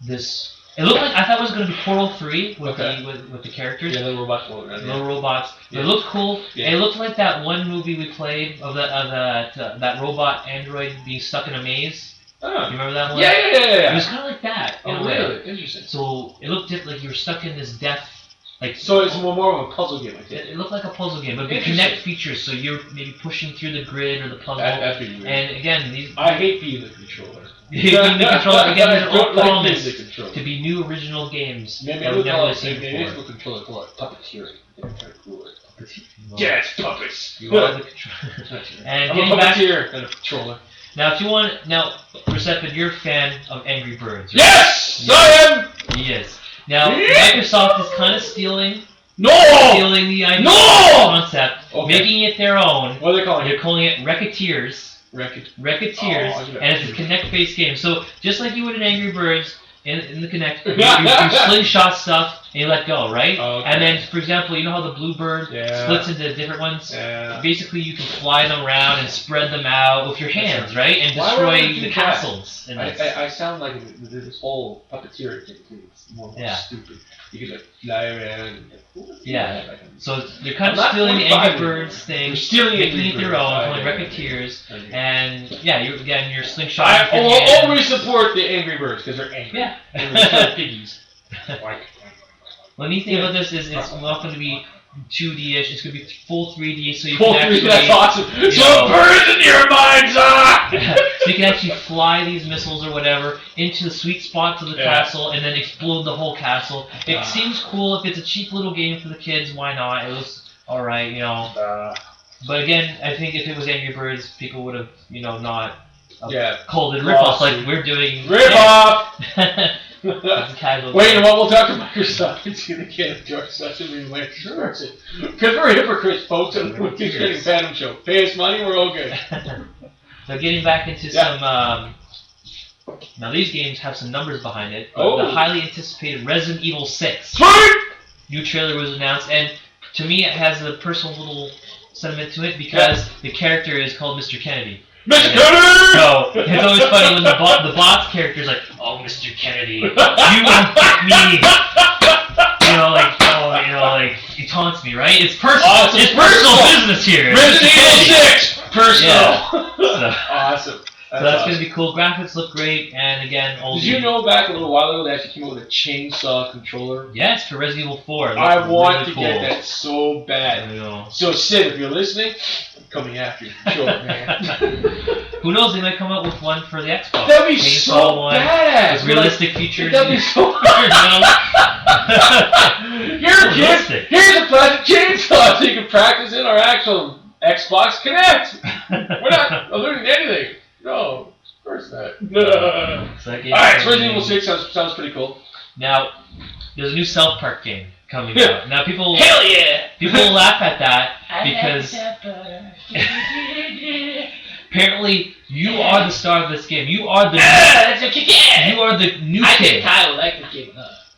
this. It looked like I thought it was going to be Portal 3 with Okay. the characters. Yeah, the robots floating around. Little robots. Yeah. It looked cool. Yeah. It looked like that one movie we played of that robot android being stuck in a maze. You Oh. remember that one? Yeah. It was kind of like that in a Oh, way. really? Interesting. So it looked like you were stuck in this death. Like So it's more of a puzzle game, I think. it looked like a puzzle game, but with Interesting. Connect features, so you're maybe pushing through the grid or the puzzle. That'd be weird. And again, these I hate being the controller. being the controller again, these are I all don't like being promised the controller. to be new original games Maybe that I we've would never call really it, seen maybe it's before. the controller, call it puppeteering. They're trying to cool it. Well, Yes, puppets. You are the controller. And I'm getting a back puppeteer and a controller. now, if you want Persephone, you're a fan of Angry Birds, right? Yes, Yeah. I am. He is. Now, Yeah. Microsoft is kind of stealing No. the idea, No! concept, Okay. making it their own. What are they calling They're it? calling it Racketeers. Racketeers, Oh, I get it. and it's a Connect-based game. So just like you would in Angry Birds, in the Connect, you slingshot stuff and you let go, right? Oh, okay. And then, for example, you know how the Bluebird Yeah. splits into different ones? Yeah. Basically, you can fly them around and spread them out with your hands, right? And Why would I destroy do the that? castles. And that's- I sound like this whole puppeteer thing. It's more Yeah. stupid. You could like fly around. Yeah. So they're kind I'm of not stealing the 45 Angry anymore. Birds thing, They're stealing making Angry it their Birds. own, I calling get it. Racketeers, Okay. and yeah, you're slingshot. I will always support the Angry Birds because they're angry. Yeah. And they're little piggies. The neat thing about this is it's not going to be 2D-ish. It's going to be full 3D, so you Full can 3D, actually that's awesome. you So know- birds in your minds, so you can actually fly these missiles or whatever into the sweet spots of the Yeah. castle and then explode the whole castle. It Ah. seems cool. If it's a cheap little game for the kids, why not? It looks alright, you know. But again, I think if it was Angry Birds, people would have, you know, not Yeah. called it ripoff like Lawsuit. we're doing. Rip off! It's a casual Wait, you game. know what? We'll talk to Microsoft. It's gonna get a George session. We might start it because we're hypocrites, folks. And we're just getting Phantom Show. Pay us money, we're all good. So getting back into Yeah. some. Now these games have some numbers behind it. But Oh. The highly anticipated Resident Evil 6 Sweet! new trailer was announced, and to me it has a personal little sentiment to it because the character is called Mr. Kennedy. Mr. And Kennedy! So it's always funny when the boss character is like, "Oh, Mr. Kennedy, you unpick me." Like he taunts me, right? It's personal. Awesome. It's personal Personal. business here. Resident Mr. Evil Kennedy. 6! Personal! So Awesome. that's awesome. gonna be cool. Graphics look great, and again, all Did the you know back a little while ago they actually came out with a chainsaw controller? yes for Resident Evil 4. It I looks want really to cool. get that so bad. I know. So Sid, if you're listening, I'm coming after you. Sure, man. Who knows? They might come out with one for the Xbox. That'd be Chainsaw so one, badass. with realistic features. That'd be so Here, kid. Realistic. Here's a plastic chainsaw so you can practice in our actual Xbox Connect. We're not learning anything. No, of course not. So that game Alright, so Resident Evil 6 sounds pretty cool. Now, there's a new South Park game coming out. Now people Hell yeah! people laugh at that because apparently you are the star of this game. You are the That's what you get! you are the new kid. Kyle like the game.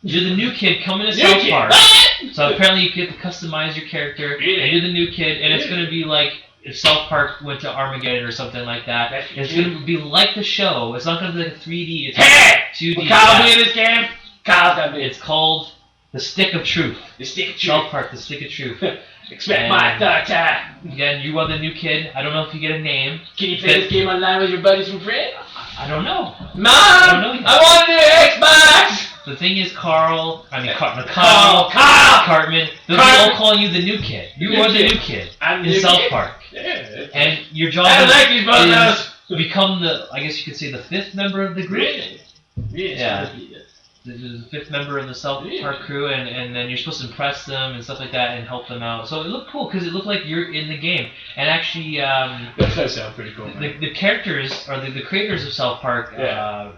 You're the new kid coming to New South kid. Park. What? So apparently you get to customize your character, Yeah. and you're the new kid, and it's Yeah. gonna be like if South Park went to Armageddon or something like that. That's It's cute. gonna be like the show. It's not gonna be like a 3D. It's Hey! 2D. Will Kyle Yeah. be in this game? Kyle's gonna be It's called The Stick of Truth. the stick South Park, The Stick of Truth. Expect my thoughts. Again, you are the new kid. I don't know if you get a name. Can you play this game online with your buddies and friends? I don't know. Mom! I don't know yet. I want a new Xbox! The thing is, Kyle Kyle! Cartman, they'll be Cartman. all calling you the new kid. You New are the kid. new kid I'm the in new South kid. Park. Yeah. And your job I is, like these buttons. to become the, I guess you could say, the 5th member of the group. Really? Yeah. the fifth member of the South Park crew, and then you're supposed to impress them and stuff like that and help them out. So it looked cool because it looked like you're in the game. And actually, that does sound pretty cool. the characters or the creators of South Park,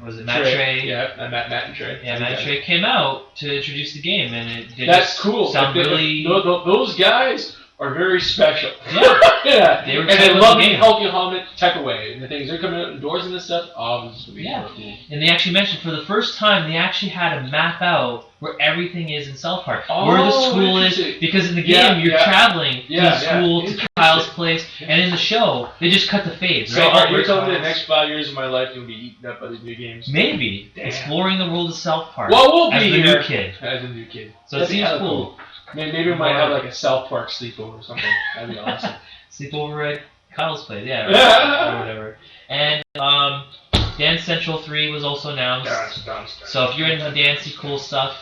was it Matt Trey? Yeah, Matt and Trey. Yeah, Matt and Trey came out to introduce the game, and it did That's cool. sound really. Those guys are very special. Yeah. Yeah. They were and they excited love about the it game. help you home it type of way. And the things they're coming out indoors and this stuff, obviously. Yeah. Cool. And they actually mentioned for the first time they actually had a map out where everything is in South Park. Oh, where the school is, interesting. because in the game you're traveling to the school to Interesting. Kyle's place, and in the show they just cut the fades. So right? you're telling me the next 5 years of my life you'll be eaten up by these video games? Maybe exploring the world of South Park. Well, we'll as be the here. new kid. As a new kid. So That'd it be seems hella cool. Maybe we might have like a South Park sleepover or something. That'd be awesome. Sleep over at Kyle's place, yeah, or whatever. And Dance Central 3 was also announced. So if you're into dancey cool stuff,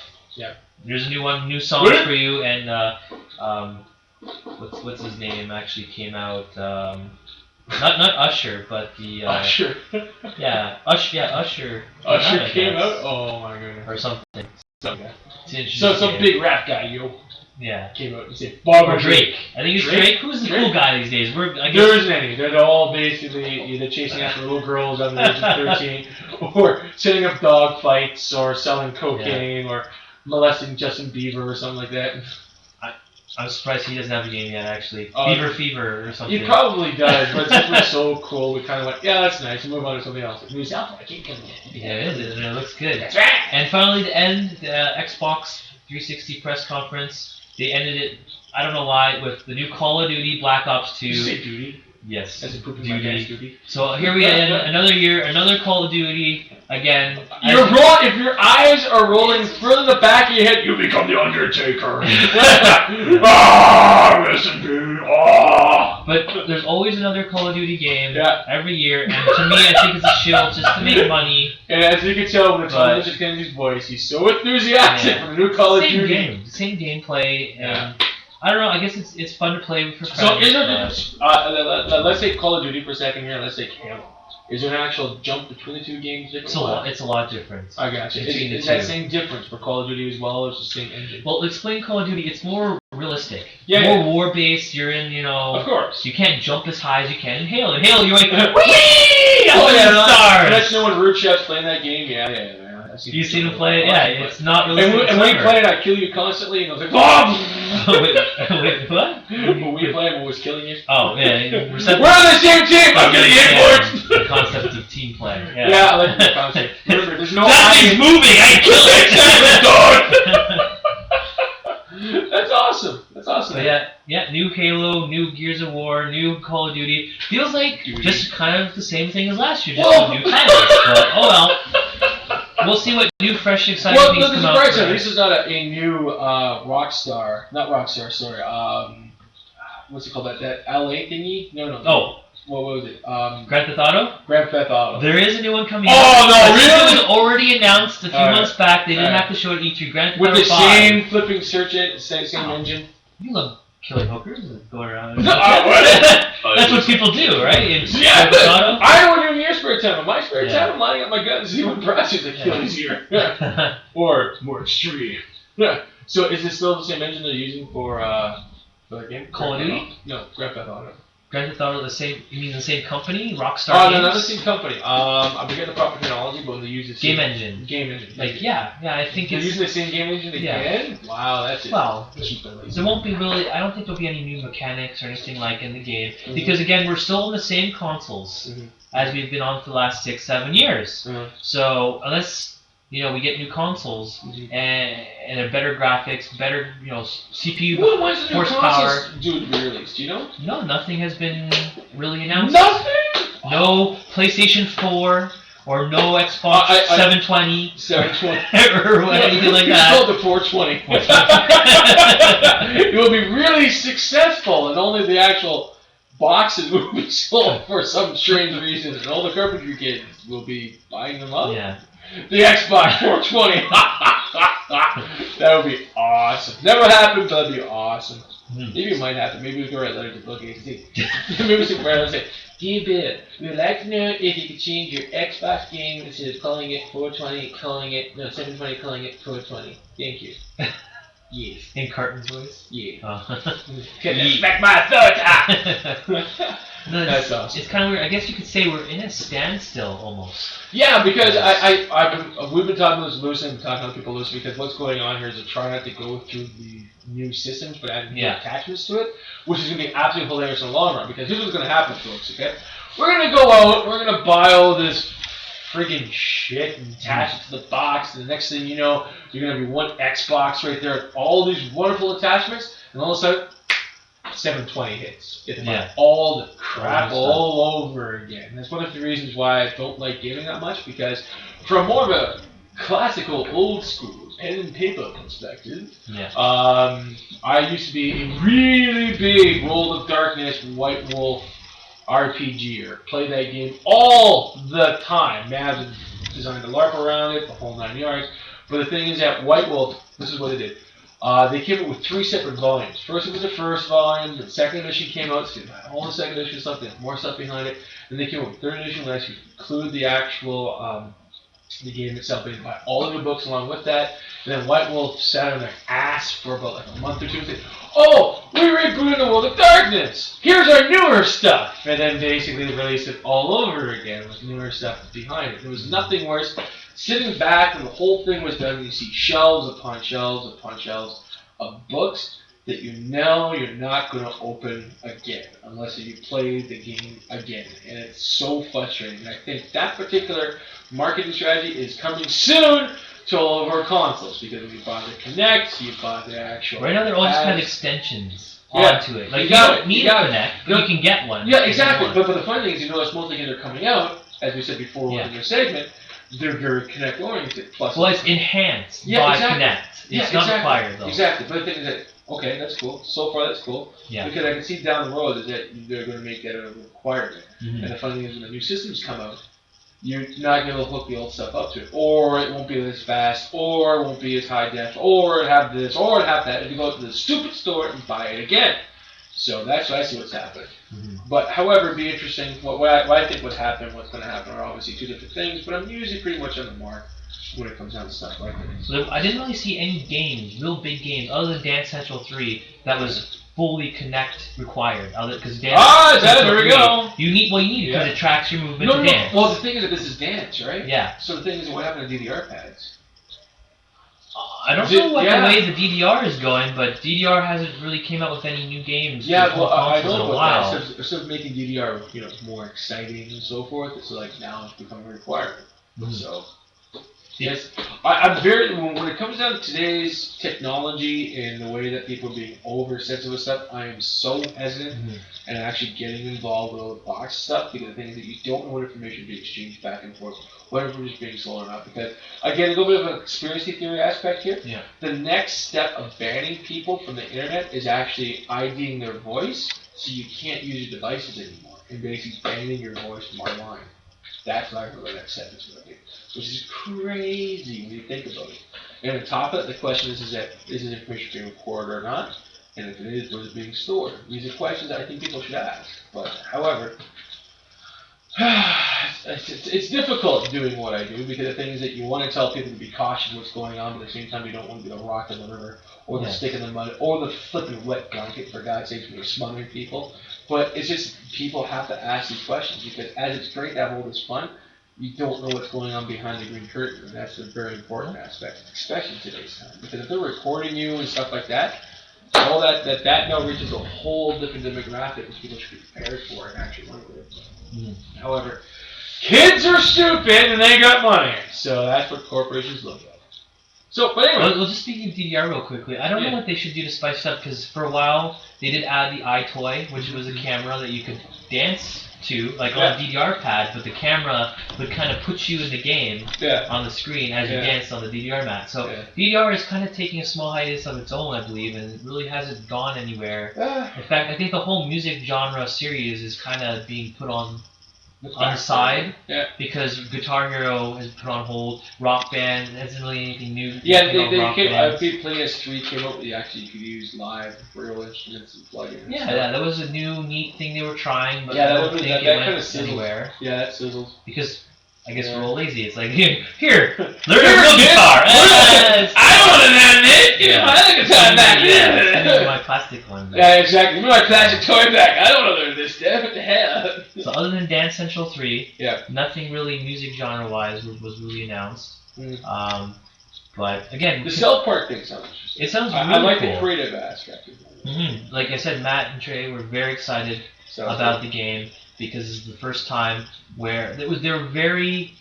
there's a new song for you. And what's his name actually came out. Not Usher, but the Usher. Usher. Usher came out. Oh my goodness. Or something. So some big rap guy, came out and said, Or Drake. I think it's Drake. Who's the cool guy these days? There isn't any. They're all basically either chasing after little girls under the age of 13, or setting up dog fights, or selling cocaine, or molesting Justin Bieber or something like that. I'm surprised he doesn't have a game yet, actually. Beaver Fever or something. He probably does, but since we're so cool, we kind of went, yeah, that's nice, we'll move on to something else. New South Park, keep coming in. Yeah, it is, and it looks good. That's right! And finally, to end the Xbox 360 press conference, they ended it, I don't know why, with the new Call of Duty Black Ops 2. Did you say duty? Yes. That's a pooping my pants duty. So here we end another year, another Call of Duty. Again, If your eyes are rolling further in the back of your head, you become the Undertaker. Listen to me. But there's always another Call of Duty game every year, and to me, I think it's a shill just to make money. And as you can tell when it's on Mr. Kennedy's voice, he's so enthusiastic for the new Call of Duty. Same gameplay, and I don't know. I guess it's fun to play with friends. So is there let's take Call of Duty for a second here. Let's take Halo. Is there an actual jump between the two games? It's a lot different. I got you. Is that same difference for Call of Duty as well, or is it the same engine? Well, explain Call of Duty. It's more realistic. Yeah. More war-based. You're in, Of course. You can't jump as high as you can in Halo. In Halo, you're like, whee! Stars! That's no one Root Chef's playing that game. Yeah. You seen him play it? Yeah, it's not really. And when we play it, I kill you constantly, and I was like, Bob! Wait, what? When we play it, I was killing you. Oh, yeah. We're on the same team! I'm getting imports! The concept of team play. Yeah, I like the concept. Remember, there's no Nothing's moving! I kill it! That's awesome. So yeah, new Halo, new Gears of War, new Call of Duty. Feels like just kind of the same thing as last year, just with new titles. But oh well. We'll see what new, fresh, exciting things come out. Well, this is not a new Rockstar. Not Rockstar, sorry. What's it called? That LA thingy? No. Oh. What was it? Grand Theft Auto? Grand Theft Auto. There is a new one coming out. Oh, no, really? It was already announced a few months back. They didn't have to show it at E3. Grand Theft Auto 5. With the same flipping same engine. You love killing hookers and going around. What? That's what people do, right? Yeah, I know what you're doing in your spare time. In my spare time, I'm lining up my guns to see what process the kill easier. Or more extreme. Yeah. So is this still the same engine they're using for the game? Call of Duty? No, Grand Theft Auto. Grand Theft Auto, you mean the same company? Rockstar Oh, Games? no, not the same company. I forget the proper terminology, but they use the same game engine. Game engine. Like, I think they're it's... using the same game engine again? Wow, that's it. Well, there won't be really... I don't think there'll be any new mechanics or anything like in the game. Mm-hmm. Because, again, we're still on the same consoles as we've been on for the last 6-7 years. So, unless... we get new consoles and a better graphics, better CPU when's the new horsepower. Consoles due to be released? Do you know? No, nothing has been really announced. Nothing. No PlayStation 4 or no Xbox 720. 720 or anything like that. It's called the 420. It will be really successful, and only the actual boxes will be sold for some strange reason, and all the carpentry kids will be buying them up. Yeah. The Xbox 420. That would be awesome. Never happened, but that'd be awesome. Maybe it might happen. Maybe we can write letters to Bill Gates. Maybe we can write and say, "Dear Bill, we'd like to know if you could change your Xbox game instead of calling it 420, calling it 720, calling it 420. Thank you." Yes. In Carton's voice? Yeah. Oh. Can you smack my thoughts? No, That's awesome. It's kind of weird. I guess you could say we're in a standstill almost. Yeah, because we've been talking to Lucy and talking to other people, Lucy, because what's going on here is to try not to go through the new systems, but add new attachments to it, which is going to be absolutely hilarious in the long run. Because here's what's going to happen, folks. Okay, we're going to go out, we're going to buy all this friggin' shit and attach it to the box, and the next thing you know, you're going to be one Xbox right there, all these wonderful attachments, and all of a sudden, 720 hits. It's like all the crap all over again. That's one of the reasons why I don't like gaming that much, because from more of a classical, old school, pen and paper perspective, I used to be a really big World of Darkness, White Wolf RPGer. Play that game all the time. Man, I designed to LARP around it, the whole 9 yards. But the thing is that White Wolf, this is what they did. They came up with 3 separate volumes. First it was the first volume, the second edition came out, so all the second edition stuff, they had more stuff behind it. Then they came up with third edition, where actually include the actual the game itself. They buy all of the books along with that. And then White Wolf sat on their ass for about like a month or two and said, "Oh, we rebooted the World of Darkness! Here's our newer stuff!" And then basically released it all over again with newer stuff behind it. There was nothing worse. Sitting back when the whole thing was done, you see shelves upon shelves upon shelves of books that you know you're not going to open again unless you play the game again. And it's so frustrating. And I think that particular marketing strategy is coming soon to all of our consoles, because when you buy the Kinect, you buy the actual. Right now they're all just kind of extensions onto it. Like you don't need a Kinect, but you can get one. Yeah, exactly. But the funny thing is, you notice most things that are coming out, as we said before in your segment, they're very Kinect oriented. Plus, well, it's enhanced by Kinect. It's not required though. Exactly. But the thing is that, okay, that's cool. So far, that's cool. Yeah. Because I can see down the road is that they're going to make that a requirement. Mm-hmm. And the funny thing is, when the new systems come out, you're not going to hook the old stuff up to it, or it won't be as fast, or it won't be as high def, or it have this, or it have that. If you go to the stupid store and buy it again. So that's what I see what's happening. Mm-hmm. But however, it'd be interesting. What I think what's going to happen are obviously 2 different things. But I'm usually pretty much on the mark when it comes down to stuff like this. So I didn't really see any games, real big games, other than Dance Central 3 that was fully Kinect required. Because there we go. You need because it tracks your movement to dance. Well, the thing is that this is dance, right? Yeah. So the thing is, what happened to DDR pads? I don't know what the way the DDR is going, but DDR hasn't really came out with any new games. Yeah, well, I know in a about while. that. Instead of making DDR, more exciting and so forth, it's like now it's becoming a requirement. Mm-hmm. So, yes, I'm very when it comes down to today's technology and the way that people are being oversensitive with stuff, I am so hesitant and actually getting involved with all the box stuff, because the thing is that you don't know what information being exchanged back and forth, what information is being sold or not. Because again, a little bit of an conspiracy theory aspect here. Yeah. The next step of banning people from the internet is actually IDing their voice, so you can't use your devices anymore, and basically banning your voice from online. That's what I heard the next step is going to be, which is crazy when you think about it. And on top of it, the question is this information being recorded or not? And if it is, where is it being stored? These are questions that I think people should ask. But however, it's difficult doing what I do, because the thing is that you want to tell people to be cautious of what's going on, but at the same time you don't want to be the rock in the river, or the stick in the mud, or the flipping wet blanket, for God's sakes, when you're smothering people. But it's just, people have to ask these questions, because as it's great to have all this fun, you don't know what's going on behind the green curtain, and that's a very important aspect, especially in today's time. Because if they're recording you and stuff like that, all that now reaches a whole different demographic, which people should be prepared for and actually work with. However, kids are stupid and they got money, so that's what corporations look at. So, but anyway. Well, just speaking of DDR real quickly, I don't know what they should do to spice it up, because for a while they did add the iToy, which was a camera that you could dance to, like on a DDR pad, but the camera would kind of put you in the game on the screen as you danced on the DDR mat. So DDR is kind of taking a small hiatus of its own, I believe, and it really hasn't gone anywhere. In fact, I think the whole music genre series is kind of being put on on the side. Yeah. Because Guitar Hero is put on hold. Rock Band isn't really anything new. Yeah, Nothing about Rock Band. PS3 came out. You could use live real instruments and plug in. Yeah, that was a new neat thing they were trying, but Yeah, I that don't was- think that it kinda went sizzled. anywhere. Yeah, that sizzled. Because I guess Yeah. we're all lazy. It's like here, learn a real kid. guitar. I want an anime. Give me Yeah. my other guitar back. Give me my plastic one. Back. Yeah, exactly. Give me my classic toy back. I don't want to learn this stuff. What the hell? So other than Dance Central 3, Yeah. nothing really music genre-wise was really announced. Mm. But again, The South Park thing sounds interesting. it sounds really I like cool. the creative aspect of it. Like I said, Matt and Trey were very excited about the game because it's the first time where they were very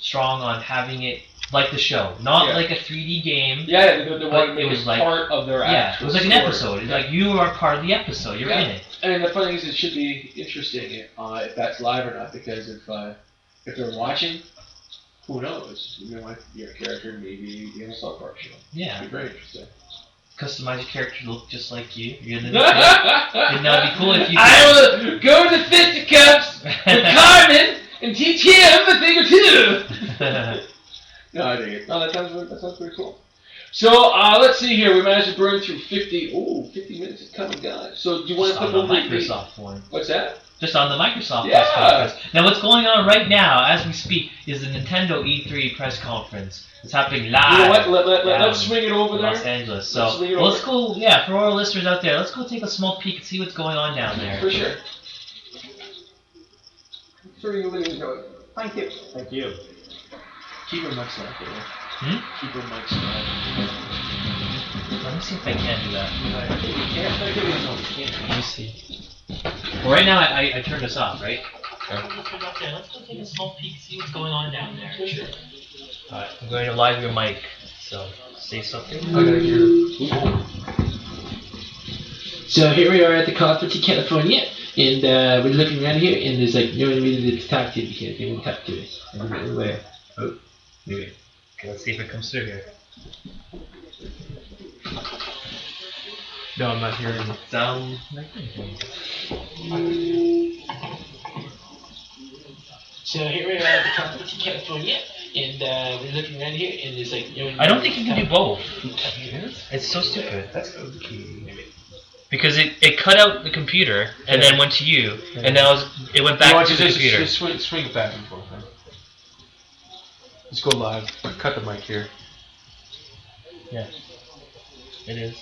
strong on having it like the show, not like a 3D game. Yeah, they wanted to make it was like part of their actual it was like an story. episode. It's like you are part of the episode. You're in it. And the funny thing is, it should be interesting if that's live or not, because if they're watching, who knows? You might your character maybe be in a South Park show. Yeah. It'd be very interesting. Customize your character to look just like you. You're gonna and that'd be cool if you. I will go to fisticuffs with Carmen and teach him a thing or two. No, I dig it. No, that sounds pretty cool. So let's see here. We managed to burn through 50 minutes of coming, guys. So do you want to Just put on the over Microsoft one? What's that? Just on the Microsoft Yeah. press conference. Now, what's going on right now, as we speak, is the Nintendo E3 press conference. It's happening live. You know what? Let's swing it over in there. Los Angeles. Let's So swing it let's over. go. Yeah, for our listeners out there, let's go take a small peek and see what's going on down there. For sure. Sure you will enjoy it. Thank you. Thank you. Keep your mic slack there. Keep your mic slack. Let me see if I can do that. You can't. Let me see. Well, right now I turned this off, right? Okay. Let's go take a small peek and see what's going on down there. For sure. Alright, I'm going to live your mic. So say something. I gotta hear. So here we are at the conference in California, and we're looking around here, and there's like no one really to talk to because they won't talk to us. Anywhere. Oh, maybe. Okay, let's see if it comes through here. No, I'm not hearing. Sound like anything. So here we are at the conference in California, and we're looking around here, and there's like no one. I don't think you can do both. It's so stupid. That's okay. Because it cut out the computer and then went to you, and now it went back to the computer. Just swing it back and forth. Huh? Let's go live. Cut the mic here. Yeah, it is.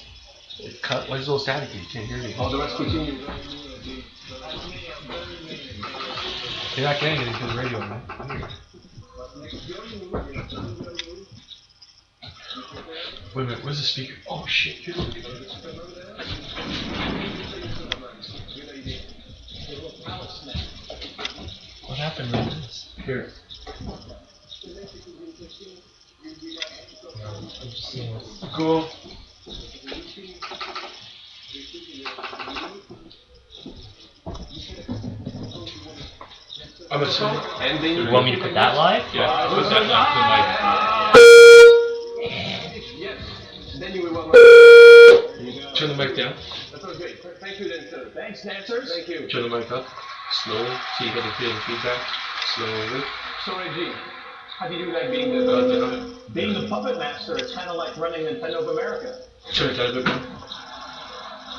Cut. Why is it so staticky? You can't hear me. All the rest continue. You're not getting anything to the radio, man. Wait a minute. Where's the speaker? Oh shit! Here's the speaker. What happened with this? Here. I'm just seeing what's... Cool. I'm assuming. You want me to put that live? Yeah, put that Yes. Then you will want to the mic. Turn the mic down. That was great. Thank you, dancer. Thanks, dancers. Thank you. Turn the mic up. Slowly. So you get the feedback. Slowly. Sorry, G. How do you like being the puppet master? It's kind of like running Nintendo of America. Turn it down a bit more.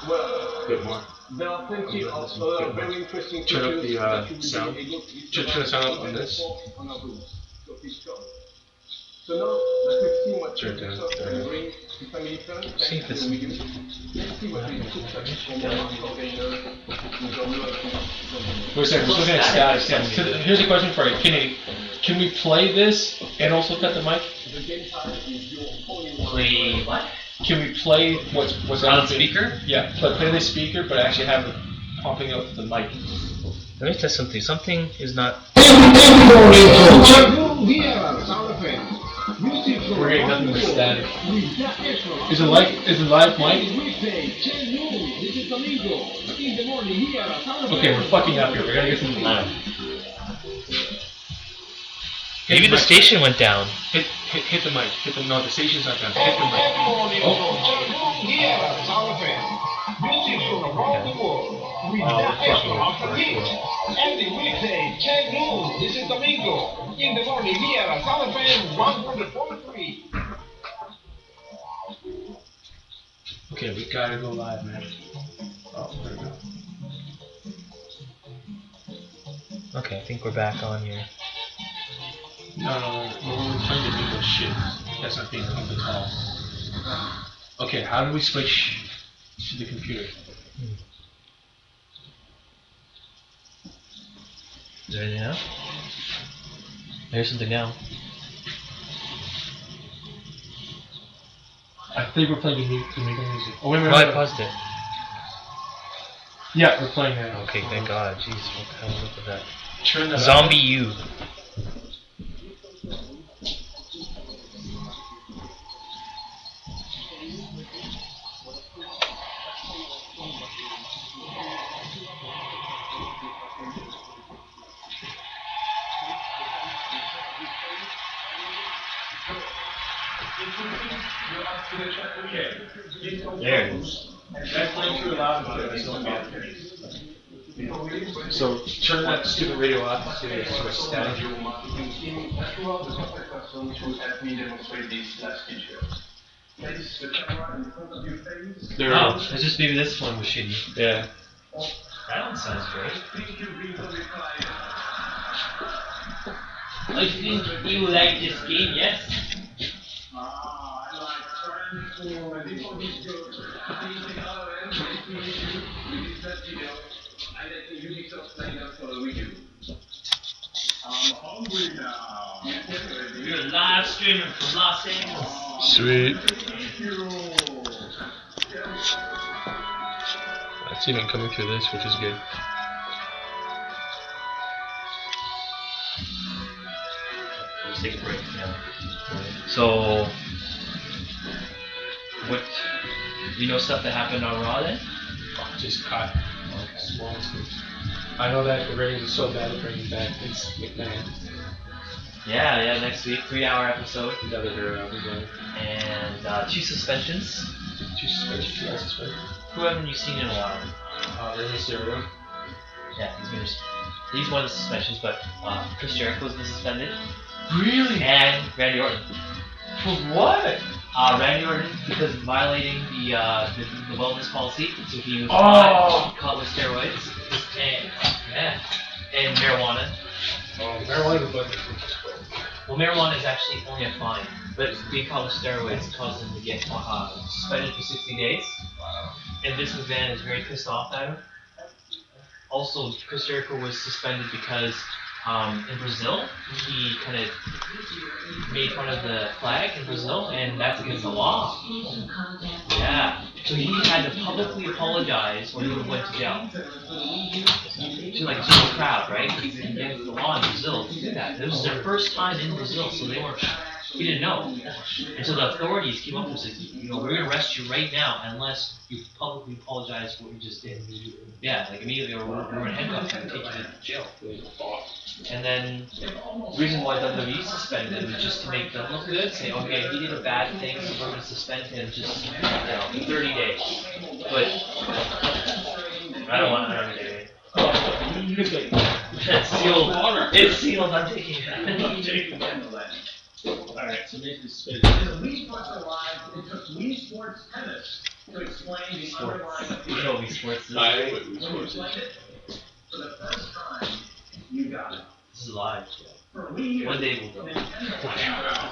Well, A bit more. there are plenty of very interesting Turn up features the, that you will sound. be able to Turn the sound up on this. on our booth. So please come. So now that we've seen what Turn it down. Microsoft can bring to family friends, See if thanks to it's- the medium, let's see what we can touch from one container to the other. Wait a second, we're looking at status. So here's a question for you. Can we play this and also cut the mic? The game time is your only one. Play what? Can we play what's On speaker? Yeah, play the speaker, but actually have it pumping out the mic. Let me test something. Something is not... We're getting nothing but static. Is it live mic? Okay, we're fucking up here. We gotta get something live. Maybe the station went down. Hit the mic. No, the station's not down. Hit the mic. Oh. Okay. Every weekday, 10 noon. This is Domingo. In the morning here at South FM 100.3. Okay, we gotta go live, man. Oh, there we go. Okay, I think we're back on here. No, we're trying to do this shit. That's not being on the call. Okay, how do we switch to the computer? Is there anything now? There's something now. I think we're playing the music. Oh, wait, No, I paused it. Yeah, we're playing that. Okay, thank God. Jeez, what the hell was that? Turn that Zombie U. There it is. That's playing too loud. So turn that stupid radio off so it's sort of static. There Oh, it's just maybe this one was shitty. Yeah. That one sounds great. I think you like this game, yes? You're live streaming from Los Angeles. Sweet. It's even coming through this, which is good. Let's take a break now. So, what, you know stuff that happened on Raw then? Just cut. Small scoops. I know that the ratings are so bad at bringing back Vince McMahon. Yeah, next week, 3-hour episode. Another hero. And 2 suspensions. Two suspensions. Yeah, suspension. Who haven't you seen in a while? Rey Mysterio. Yeah, he's one of the suspensions, but Chris Jericho's been suspended. Really? And Randy Orton. For what? Randy Orton because of violating the wellness policy, so he was caught with steroids and marijuana. Marijuana was Well, marijuana is actually only a fine, but being caught with steroids caused him to get suspended for 60 days. And Vince McMahon is very pissed off at him. Also, Chris Jericho was suspended because in Brazil, he kind of made fun of the flag in Brazil, and that's against the law. Yeah. So he had to publicly apologize or he would have went to jail. To like to the crowd, right? Because it's against the law in Brazil to do that. This was their first time in Brazil, so he didn't know. And so the authorities came up and said, you know, we're gonna arrest you right now unless you publicly apologize for what you just did. Yeah, like immediately, or we're gonna handcuff you and take you to jail. And then the reason why WWE suspended him was just to make them look good, say, okay, he did a bad thing, so we're gonna suspend him just, 30 days. But I don't want to do it. It's sealed. It's sealed. I'm taking it. Alright, so basically suspended. In Wii Sports Alive, it took Wii Sports Tennis to explain the underlying You know Wii Sports is. I know what Wii When you Sports played is. it, for the first time, you got it. This is live. For Wii U, One day we'll go. Nintendo did the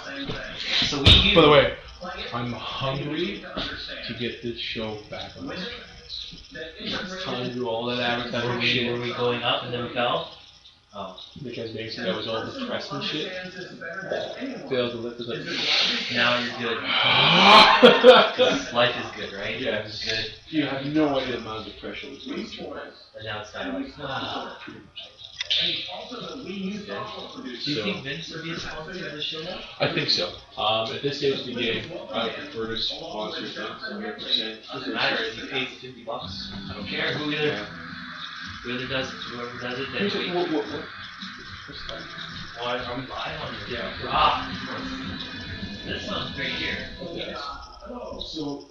same thing. So Wii U. By the way, Play it, I'm you hungry need to understand. to get this show back on the With it, tracks. the It's integrated time to do all that advertising Were shit. we going up and then we fell? Oh. Because basically that was all the press and shit. understands this better than anyone. Failed to lift us up. Now you're good. Life is good, right? Yeah. Life is good. You have no idea the amount of pressure was Wii going Sports, And now it's kind of like, pretty much. and also the Wii U software producer. Do you So- think Vince would be a sponsor of the show now? I think so. At this stage of the game, I would prefer to sponsor things 100%. Doesn't matter if he pays $50. I don't care whoever does it, then Here's we. what? What's that? Why are we buying on it? Yeah. This one's right here. Yes. So,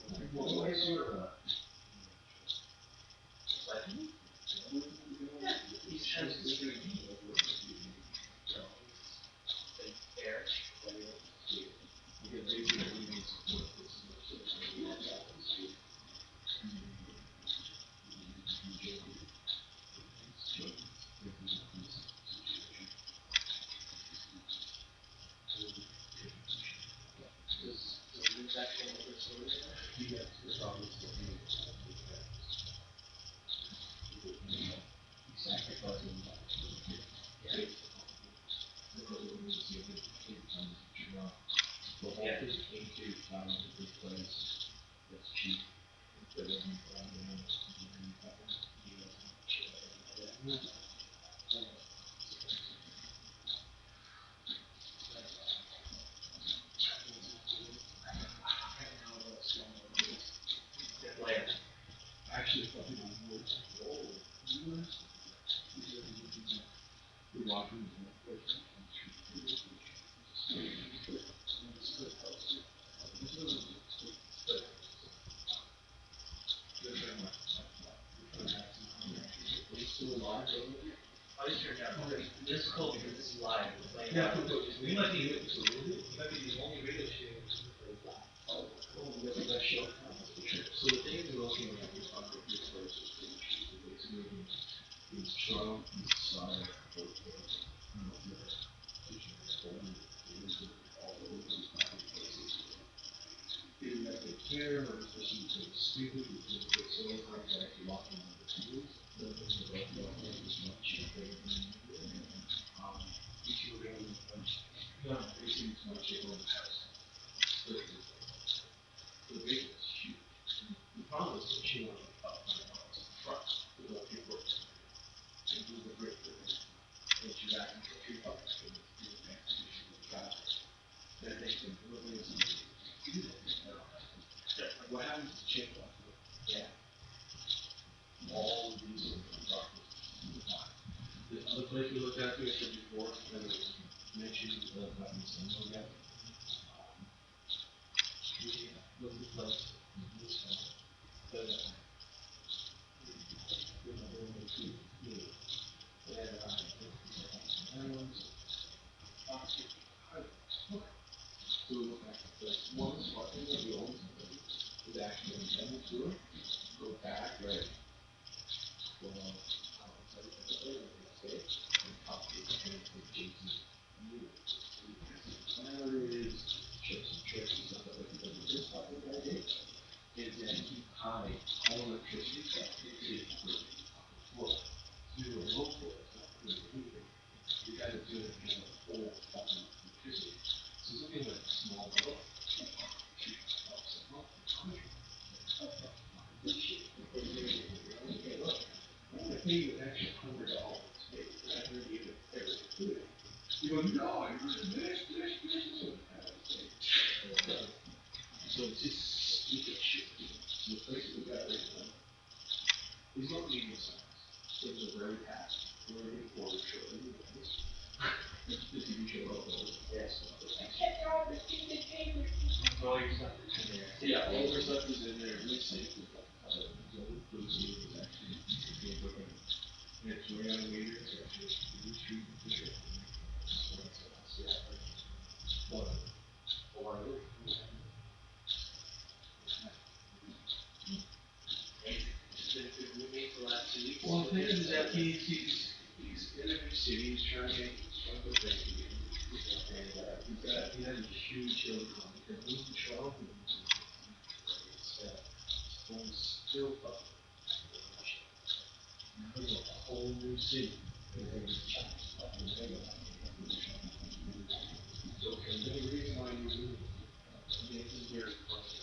This is cool because this is live. It's like, yeah, we might be the only radio station. So the thing we're looking at is Trump side care or stupid what happens to chip off? Yeah. All of these the other place we looked at, I said before, that was mentioned, about the same again. Look at the place. One spot in the old is actually intended to it. Go back, right? Well, another is chips and tricks and stuff like that. This stuff that I did is that keep high all electricity stuff. Well, do a low flow. You gotta do it in a full fucking electricity. So something like a small boat. Pay you an extra $100. I heard you ever do it. You go, no, I heard this. So it's just stupid shit. So the place we got right now is not medium size. Things are very packed. We're in quarter short. The TV show about those. Yes. All your stuff is in there. Yeah, all their stuff is in there. Really safe. It's actually it's way on the meter. It's actually really cheap. Well, the thing is that he's in a new city, he's trying to make the thing. And he has a huge hill climb. He can move the show. It's still up. There's a whole new city. So, and the reason why you do it, very close.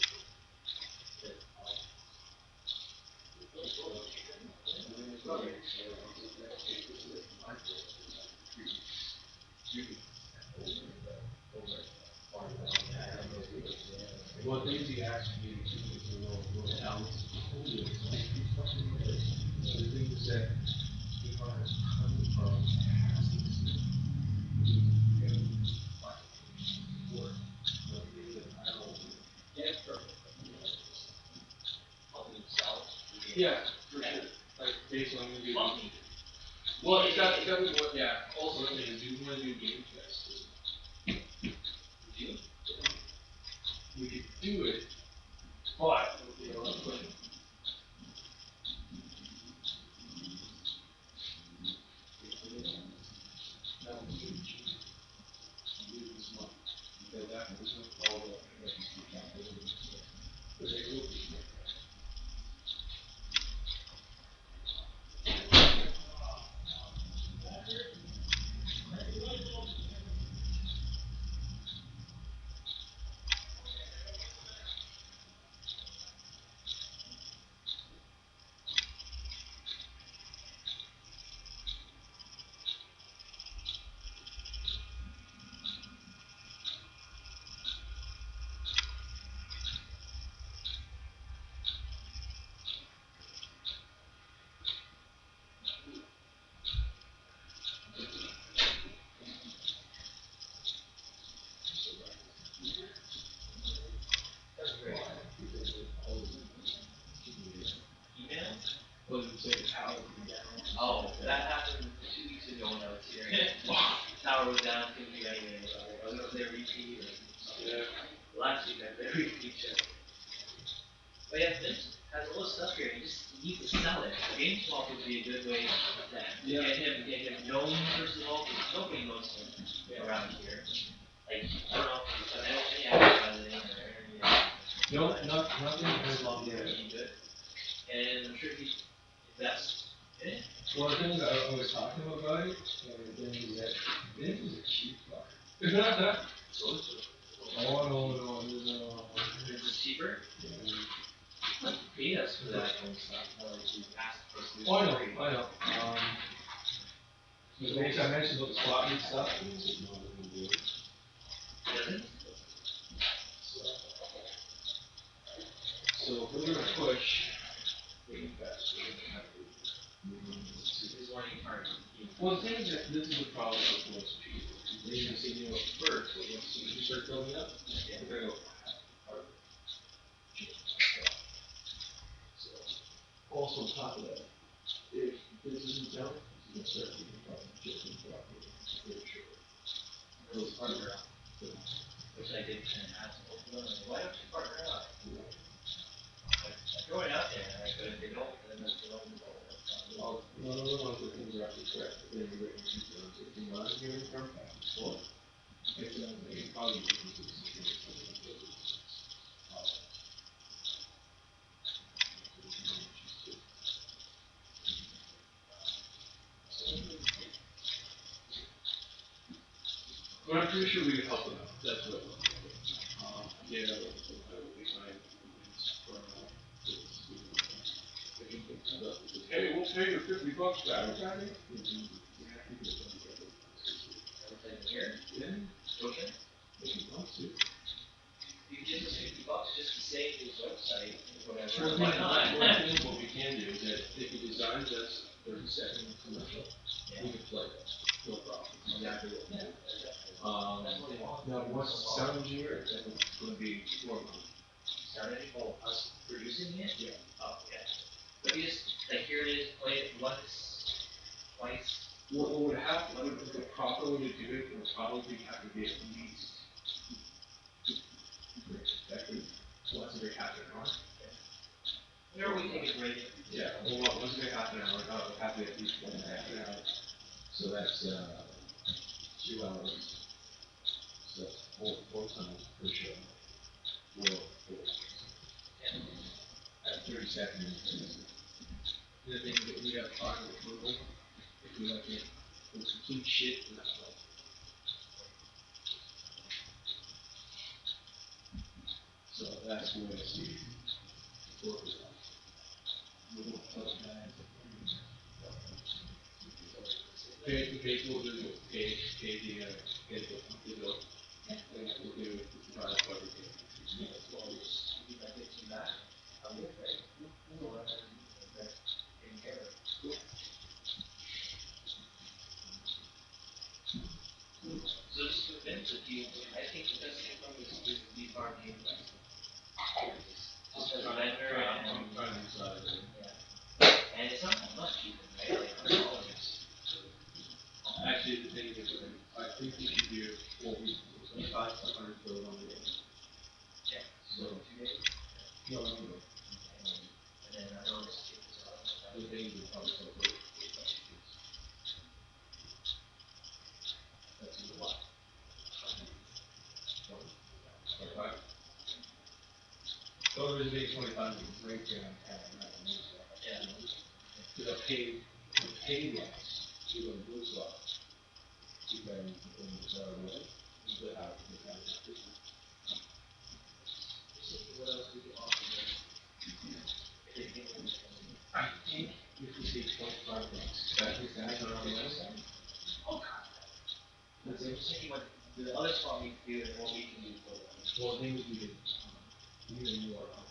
Well, things he asked me to know how the things that he has come from yeah, for sure. Like based on the Well, it's got to be what, yeah. Also, the thing is, do you want to do Game Fest? We could do it, but, you know, let's put it. Oh, that happened 2 weeks ago when I was here. Tower was down, couldn't do anything about it. I was gonna say repeat or something. Last week I played repeat check. But yeah, Vince has a lot of stuff here. You need to sell it. GameSwap would be a good way to get him known first of all, because nobody knows him around here. Like, I don't know if he's done any advertising or anything. Nothing As long as it's good. And I'm sure he invests in it. Well, the thing is, I was talking about it, and then he said, Vince is a cheap fucker. Oh, no. It's cheaper. Like, pay us for that kind of stuff. Not like you ask for us to do Oh, I something free. know. I mentioned about the slot meet stuff. Doesn't? So if we're gonna push. His warning card. Well, the thing is that this is the problem with most people. They're gonna say, you know, first, but once you start building up, they're gonna go. So, also on top of that, if this isn't done, you're gonna start thinking about just property, very sure. Those partner out. Which I did kind of ask both of them, like, why don't you partner up? Like, throw it out there, like, but if they don't, then that's the only goal. Well, one of the ones that things are actually correct, but then you're waiting to do it. If you're not hearing from before, it's they probably be But I'm pretty sure we could help them out. That's what. Yeah, we find hey, we'll pay you $50 for advertising. Everything here, Yeah. okay? If you want to. You give us $50 just to save his website, whatever, Well, why not? what we can do is that if he designs us 30-second commercial, we can play it, no problem. Exactly what we do. That's what they want. Now, once the sound engineer, then it's gonna be 4 months. Started, us producing it? Yeah. Oh, yeah. But you just, like, here it is, play it once, twice. What would happen, the proper way to do it would probably have to be at least. That could, once every half an hour. Whenever we take a break. Yeah, well, once every half an hour, it would have to be at least 1.5 hours. So that's, 2 hours. So that's four times per show. Four hours. At 30 seconds. The thing that we have final approval, if we like it, it's complete shit, and that's like. So that's the way I see it. We don't tell the guys. Pay for the, pay the bill. And we'll do it, try to cover it. If I get you back, I'll be afraid. Taking care of it. So just with Vince, if you, I think the best thing from is to be part of the investment. Just as a vendor and, yeah. And it's not that much even, right? Like $100. 25 right there on town. To the pay lots, to the blue slots. You can, what else we can offer? I think if we say $25, that is guys are on the other side. Let's say, the other spot we do and what we can do for them. Well, they would be the URL.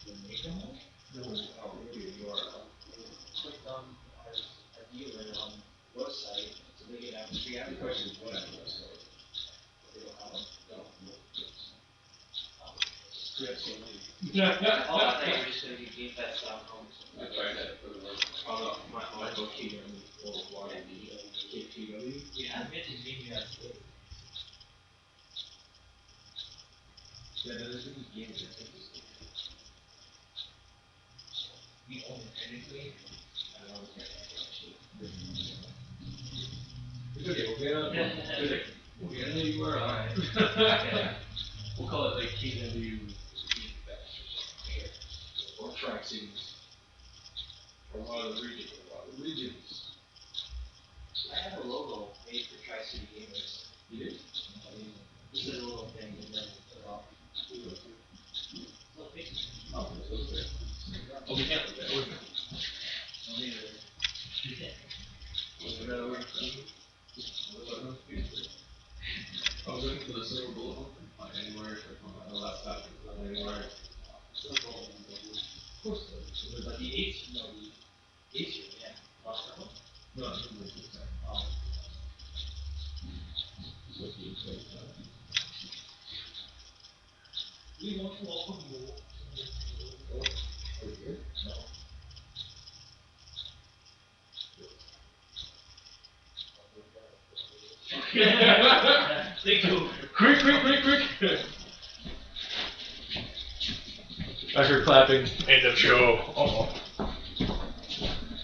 The make them? No, it would be a URL. Click on our dealer on website, so they can have free advertising on the website. They don't have them. No. Yes, so many. Oh, I thought you were just gonna be game fest on home. I tried that for the work. My locator on the full water, KTW. Yeah, I meant to name you guys today. Yeah, there's these games that take this. We own it technically. I don't know. It's okay, we'll get a new URL. Alright. We'll call it like KW or track cities. Or one of the regions. I have a logo made for Tri-City Gamers. You do? This is a little thing and then put off. Oh, we can't put that. I was looking for the silver bullet on anywhere, on the laptop, anywhere. Of course, but the H, no, the H, yeah. No, it's not the same. We want to welcome you. No. Thank you. Quick. As you're clapping. End of show.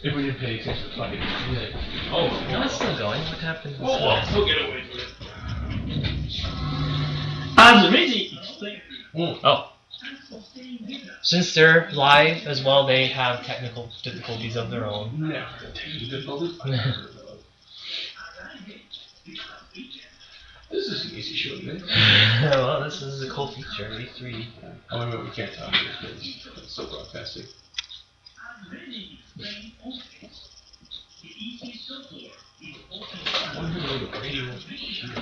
If we didn't pay attention to funny. Oh, no, it's still going. What happened? We'll get away with it. Oh. Since they're live as well, they have technical difficulties of their own. Never. Technical difficulties? This is an easy show, man. Well, this is a cool feature, E3. Oh, wait, we can't talk about this because it's still broadcasting. I wonder where the radio is here.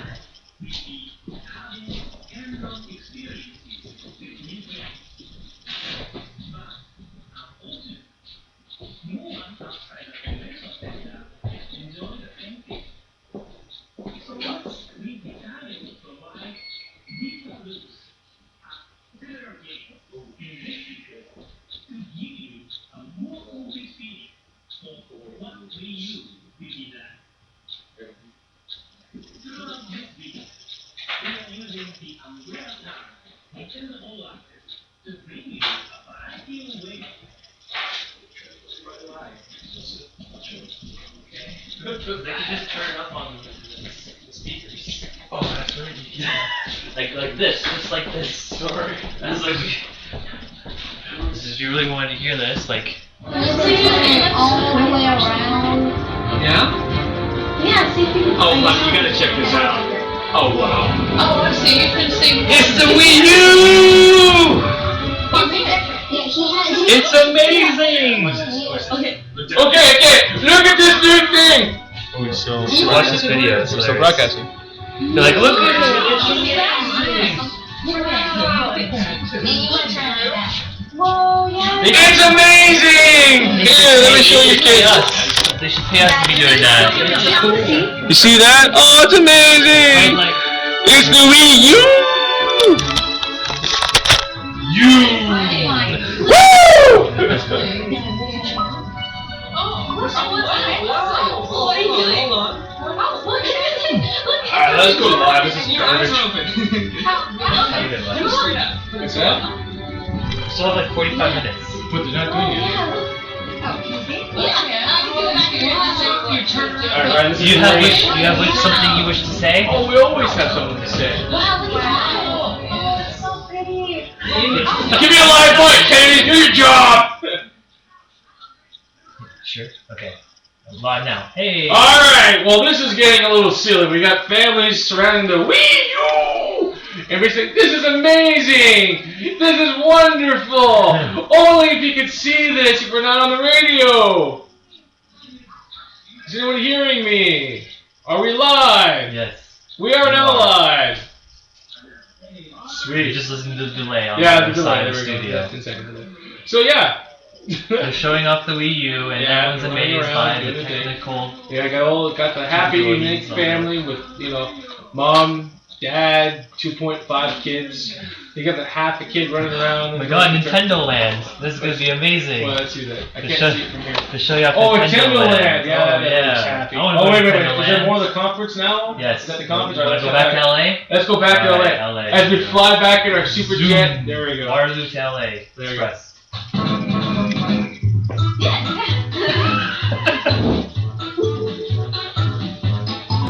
They can just turn it up on the speakers. Oh, that's right. Like this, just like this. Sorry. That's like. If you really wanted to hear this, like. And all the way around. Yeah? Yeah, see if you can. Oh, look, you gotta check this out. Oh, wow. Oh, let's see, you can sing. It's the Wii U! Yeah, he has. It's amazing! Okay. Okay, look at this new thing! Oh, so watch this video. It's We're still broadcasting. They're like, look at it. Whoa, yeah. It's amazing! Here, let me show you kids. They should pay us to be doing that. You see that? Oh, it's amazing! Like, It's the Wii U! Alright, let's go live. This is garbage. What's that? still have like 45 minutes. But they're not doing it. Alright, Do you have something you wish to say? Oh, we always have something to say. Wow, look at that. Oh, that's so pretty. Give me a live point, Kennedy. Do your job. Sure. Okay. Live now. Hey. All right. Well, this is getting a little silly. We got families surrounding the Wii U, and we say, "This is amazing. This is wonderful. Only if you could see this, if we're not on the radio. Is anyone hearing me? Are we live? Yes. We are now live. Sweet. You're just listening to the delay on Yeah, the the side delay. of the There we studio. go. 10 seconds delay. So yeah. They're showing off the Wii U, and Yeah, everyone's running amazed around, by the doing the thing. technical. Yeah, got the happy Jordan's unique on family with, mom, dad, 2.5 kids. You got the half a kid running around. Oh my god, Nintendo Land! This is gonna be amazing. Well, let's see that. I To can't show- see it from here. To show you off Oh, Nintendo Nintendo Land. Land. Yeah, Oh, that looks yeah. happy. I wanna Oh, go wait. to Is Nintendo there Land. more of the conference now? Yes. Is that the conference? All Wanna right, go let's back to LA? Let's go back to Alright, LA. LA. As we fly back in our super Zoom. jet. There we go. Waterloo to LA. There you go. Express.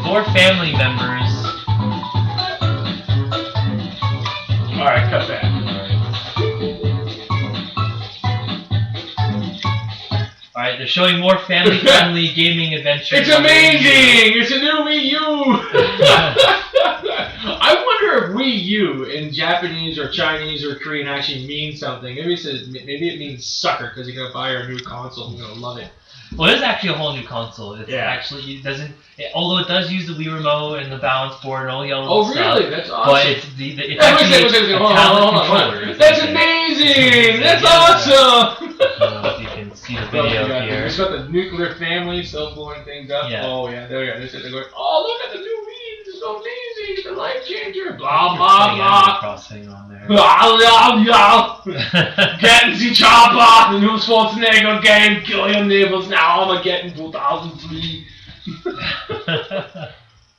Four family members. Alright, cut that. Alright, they're showing more family-friendly gaming adventures. It's amazing! It's a new Wii U! I wonder if Wii U in Japanese or Chinese or Korean actually means something. Maybe it means sucker because you're gonna buy our new console and you're gonna love it. Well, it is actually a whole new console. It's actually, it doesn't, although it does use the Wii remote and the balance board and all the other Oh stuff. really? That's awesome. But it's it's Hey, actually a hold tablet on. controller. That's amazing! That's awesome! If you can see the video here. It's got the nuclear family still blowing things up. Yeah. Oh yeah, there we go. They're sitting there going, oh look at the new Wii, this is so amazing, it's a life changer. Blah Putting blah Animal blah. Crossing on there. Blah blah blah. Getting the chopper, the new Schwarzenegger game, kill your neighbors now. I'm getting 2003.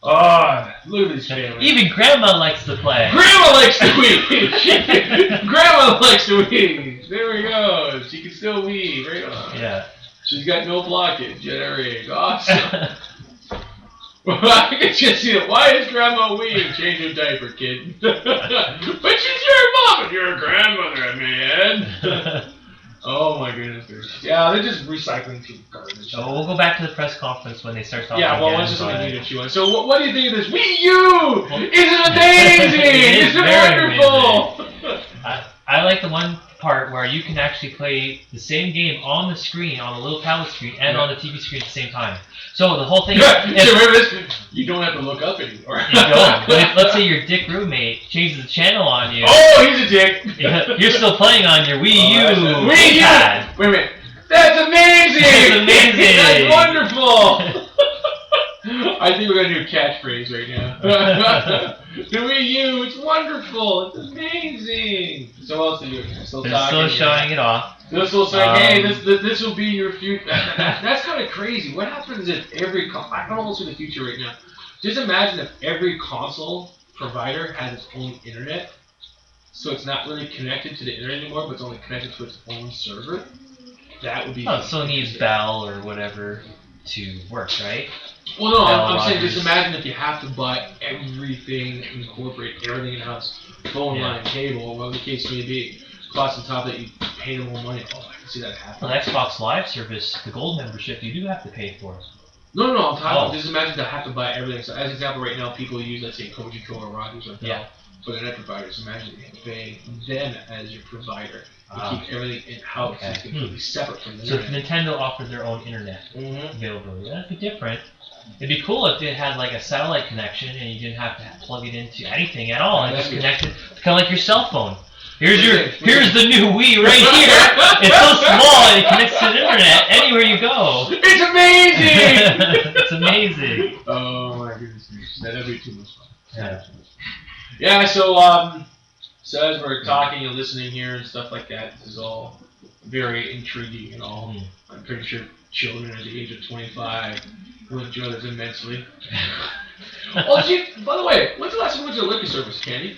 Oh, look at this family. Even Grandma likes to play. Grandma likes to Wii. Grandma likes to Wii. There we go. She can still Wii. Right on. Yeah. She's got no blockage at her age. Awesome. I can just see it. Why is Grandma Wii? Change your diaper, kid. But she's your mom and you're a grandmother, man. Oh my goodness gracious. Yeah, they're just recycling through garbage. So we'll go back to the press conference when they start talking Yeah, well, again, let's just but- leave it to you. So, what do you think of this Wii U? Isn't it amazing? It is Isn't it very wonderful? I like the one part where you can actually play the same game on the screen, on the little tablet screen, and on the TV screen at the same time. So the whole thing is, You remember this? You don't have to look up anymore. you don't. But if, let's say your dick roommate changes the channel on you, Oh, he's a dick. you're still playing on your Wii U Wii U. pad. Wait a minute. That's amazing. That's amazing. That's wonderful. I think we're gonna do a catchphrase right now. The Wii U, it's wonderful. It's amazing. So what else are you still They're talking? still showing it off. They're still saying, hey, this will be your future. That's kind of crazy. What happens if every I can almost see the future right now. Just imagine if every console provider has its own internet, so it's not really connected to the internet anymore, but it's only connected to its own server. That would be. Oh, so it needs Bell or whatever to work, right? Well, no, Bell I'm saying just Rogers. imagine if you have to buy everything, incorporate everything in house, phone Yeah. line, cable, whatever the case may be. Plus on top of that, you pay them more money. Oh, I can see that happen. Well, the Xbox Live service, the gold membership, you do have to pay for. No, I'm talking about Oh. just imagine to have to buy everything. So, as an example, right now, people use, let's say, Cogeco or Rogers or Bell Yeah. for their net providers. Imagine you have to pay them as your provider. You Ah. keep everything in-house. Okay. It's completely separate from the So if internet. Nintendo offered their own internet Mm-hmm. availability, that'd be different. It'd be cool if it had like a satellite connection and you didn't have to plug it into anything at all. It just connected, kind of like your cell phone. Here's the new Wii right here. It's so small and it connects to the internet anywhere you go. It's amazing! It's amazing. Oh my goodness gracious. That'd be too much fun. Yeah. Yeah, so as we're talking and listening here and stuff like that, this is all very intriguing and all. I'm pretty sure children at the age of 25 will enjoy this immensely. Oh, gee, by the way, when's the last time you went to a liquor service, Candy?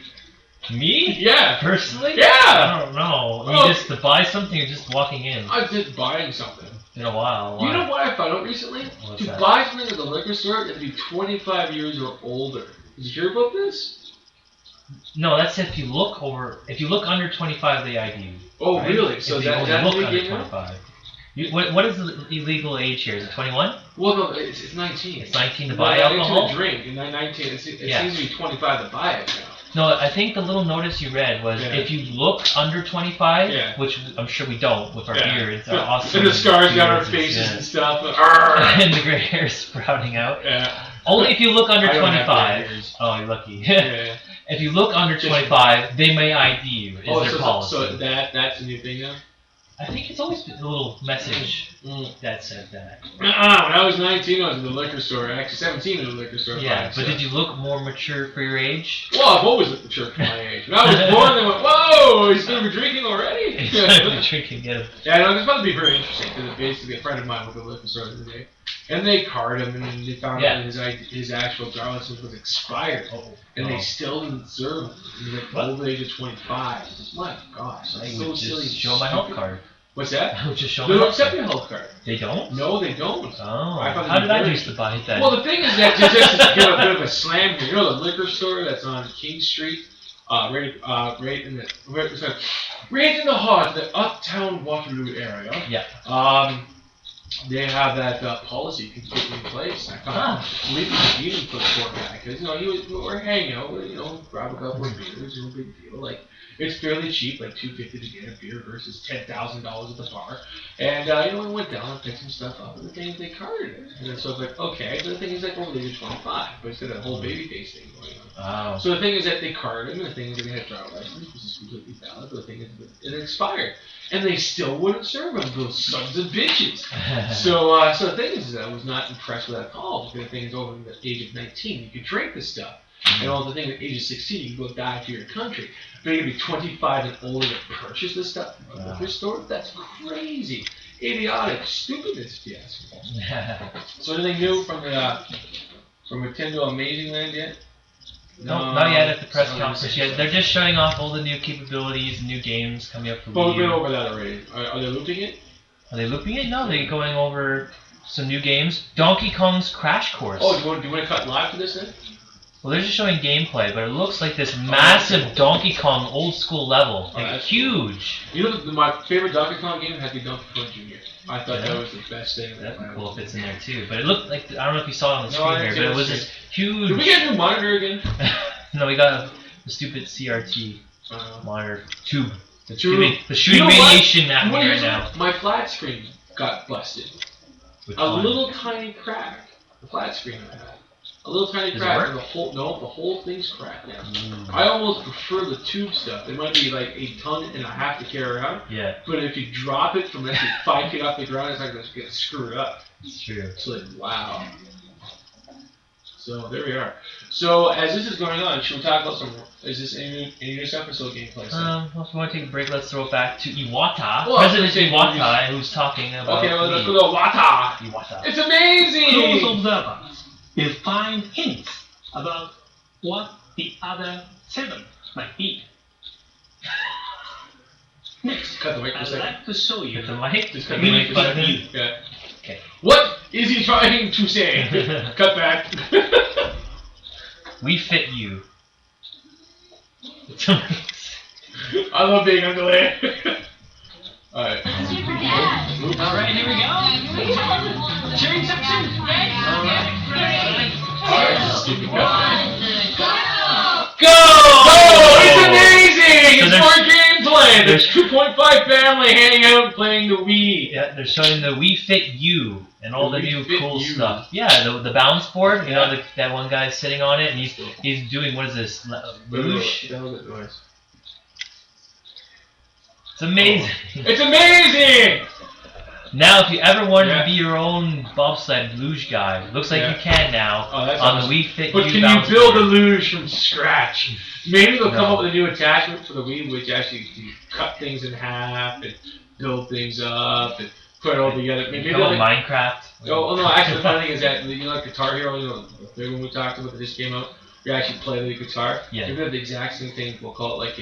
Me? Yeah. Personally? Yeah. I don't know. Oh. You just to buy something or just walking in? I did buying something. In a while. You know what I found out recently? What's To that? buy something at the liquor store, you have to be 25 years or older. Did you hear about this? No, that's if you look over. If you look under 25, they ID you. Oh, right? really? If So you only that's look the under game now? 25. What is the illegal age here? Is it 21? Well, no, it's 19. It's 19 to No, buy 19 alcohol? to drink, and then 19. It Yeah. seems to be 25 to buy it now. No, I think the little notice you read was Yeah. if you look under 25, Yeah. which I'm sure we don't with our Yeah. beards, our awesome And the scars got on our beards, faces yeah. and stuff. Arrgh. and the gray hair sprouting out. Yeah. Only if you look under I don't have 25. gray hairs. Oh, you're lucky. Yeah. If you look under 25, they may ID you. Is their policy. so that's a new thing now? I think it's always been a little message Mm. that said that. When I was 19, I was in the liquor store. Actually, 17 in the liquor store. Yeah, buying but did stuff. you look more mature for your age? Well, I've always looked mature for my age. When I was born, they went, "Whoa, he's gonna be drinking already." You're drinking it. Yeah, no, it's about to be very interesting because basically a friend of mine went to the liquor store the other day, and they carded him, and they found Yeah. out that his actual driver's license was expired, and they still didn't serve him. He was like over the age of 25. My gosh, I that's would so just silly. show my health card. What's that? I would just show They my don't health accept card. your health card. They don't? No, they don't. Oh, I thought how it'd did be I very- used to buy it then? Well, the thing is that just to get a bit of a slam here, you know the liquor store that's on King Street, right in the heart of the uptown Waterloo area. Yeah. They have that policy completely in place. I found it completely confusing for the poor guy because we're hanging out, grab a couple of beers, no big deal. Like it's fairly cheap, like $2.50 to get a beer versus $10,000 at the bar. And we went down and picked some stuff up, and the thing is they carded it. And then so it's like okay, but the thing is like over the age of 25, but it's got that whole baby face thing going on. Oh. So the thing is that they carded him, and the thing is that they had a driver's license, which is completely valid, but the thing is that it expired. And they still wouldn't serve him, those sons of bitches. So the thing is that I was not impressed with that at all, because the thing is over the age of 19, you could drink this stuff. And all the thing at age of 16, you can go die for your country. But you gotta be 25 and older to purchase this stuff from a liquor store? That's crazy. Idiotic stupidness, if you ask me. So anything new from Nintendo Amazing Land yet? No, not yet at the press No, conference yet. They're just showing off all the new capabilities, new games coming up for But we've Wii been U. over that already. Are they looping it? Are they looping it? No, they're going over some new games. Donkey Kong's Crash Course. Oh, do you want to cut live for this then? Well, they're just showing gameplay, but it looks like this massive Donkey Kong old school level. Oh, Like, that's huge. You know, my favorite Donkey Kong game has to be Donkey Kong Jr. I thought Yeah. that was the best thing. That'd be cool if it's in there too. But it looked like, I don't know if you saw it on the No, I screen didn't here, but it see was it. this huge. Did we get a new monitor again? No, we got the stupid CRT monitor tube. The True. shooting You know what? radiation at me What right is it? now. My flat screen got busted. Which A one? little tiny crack. The flat screen I had. A little tiny Does it crack. work? And the whole thing's cracked now. I almost prefer the tube stuff. It might be like a ton and a half to carry around. Yeah, But if you drop it from actually 5 feet off the ground, it's not going to get screwed up. it's true. It's like, wow. So there we are. So as this is going on, should we talk about is this any new stuff or still gameplay stuff? Well, if we want to take a break, let's throw it back to Iwata. Well, President let's say Iwata, who's talking about Okay, well, let's Wii. go to Wata. Iwata. It's Close amazing! observers will find hints about what the other 7 might be. Next, Cut the mic for a I'd second. like to show you Get the mic. Just The cut the mic mic for a button. second. Yeah. Okay. What is he trying to say? Cut back. We fit you. It's amazing. I love being on delay. Alright. Super Dad. Alright, here we go. Cheering section. Alright, stupid guy. Go! Oh, it's amazing! So It's there's- more gameplay! There's there's- 2.5 family hanging out and playing the Wii. Yeah, they're showing the We Fit You and all The the We new Fit cool You. stuff. Yeah, the bounce board. You know, Yeah. that one guy's sitting on it and he's doing what is this? Luge? It's amazing. It's amazing! Now, if you ever wanted Yeah. to be your own bobsled luge guy, looks like Yeah. you can now Oh, that's on awesome. the We Fit But You can bounce you build a board. luge from scratch? Maybe they'll come No. up with a new attachment for the Wii, which actually you cut things in half and build things up and put it all together. Maybe You know, they'll make- Minecraft. Oh no! Actually, the funny thing is that like Guitar Hero, the big one we talked about that just came out. You actually play the guitar. Yeah. Maybe they have the exact same thing. We'll call it like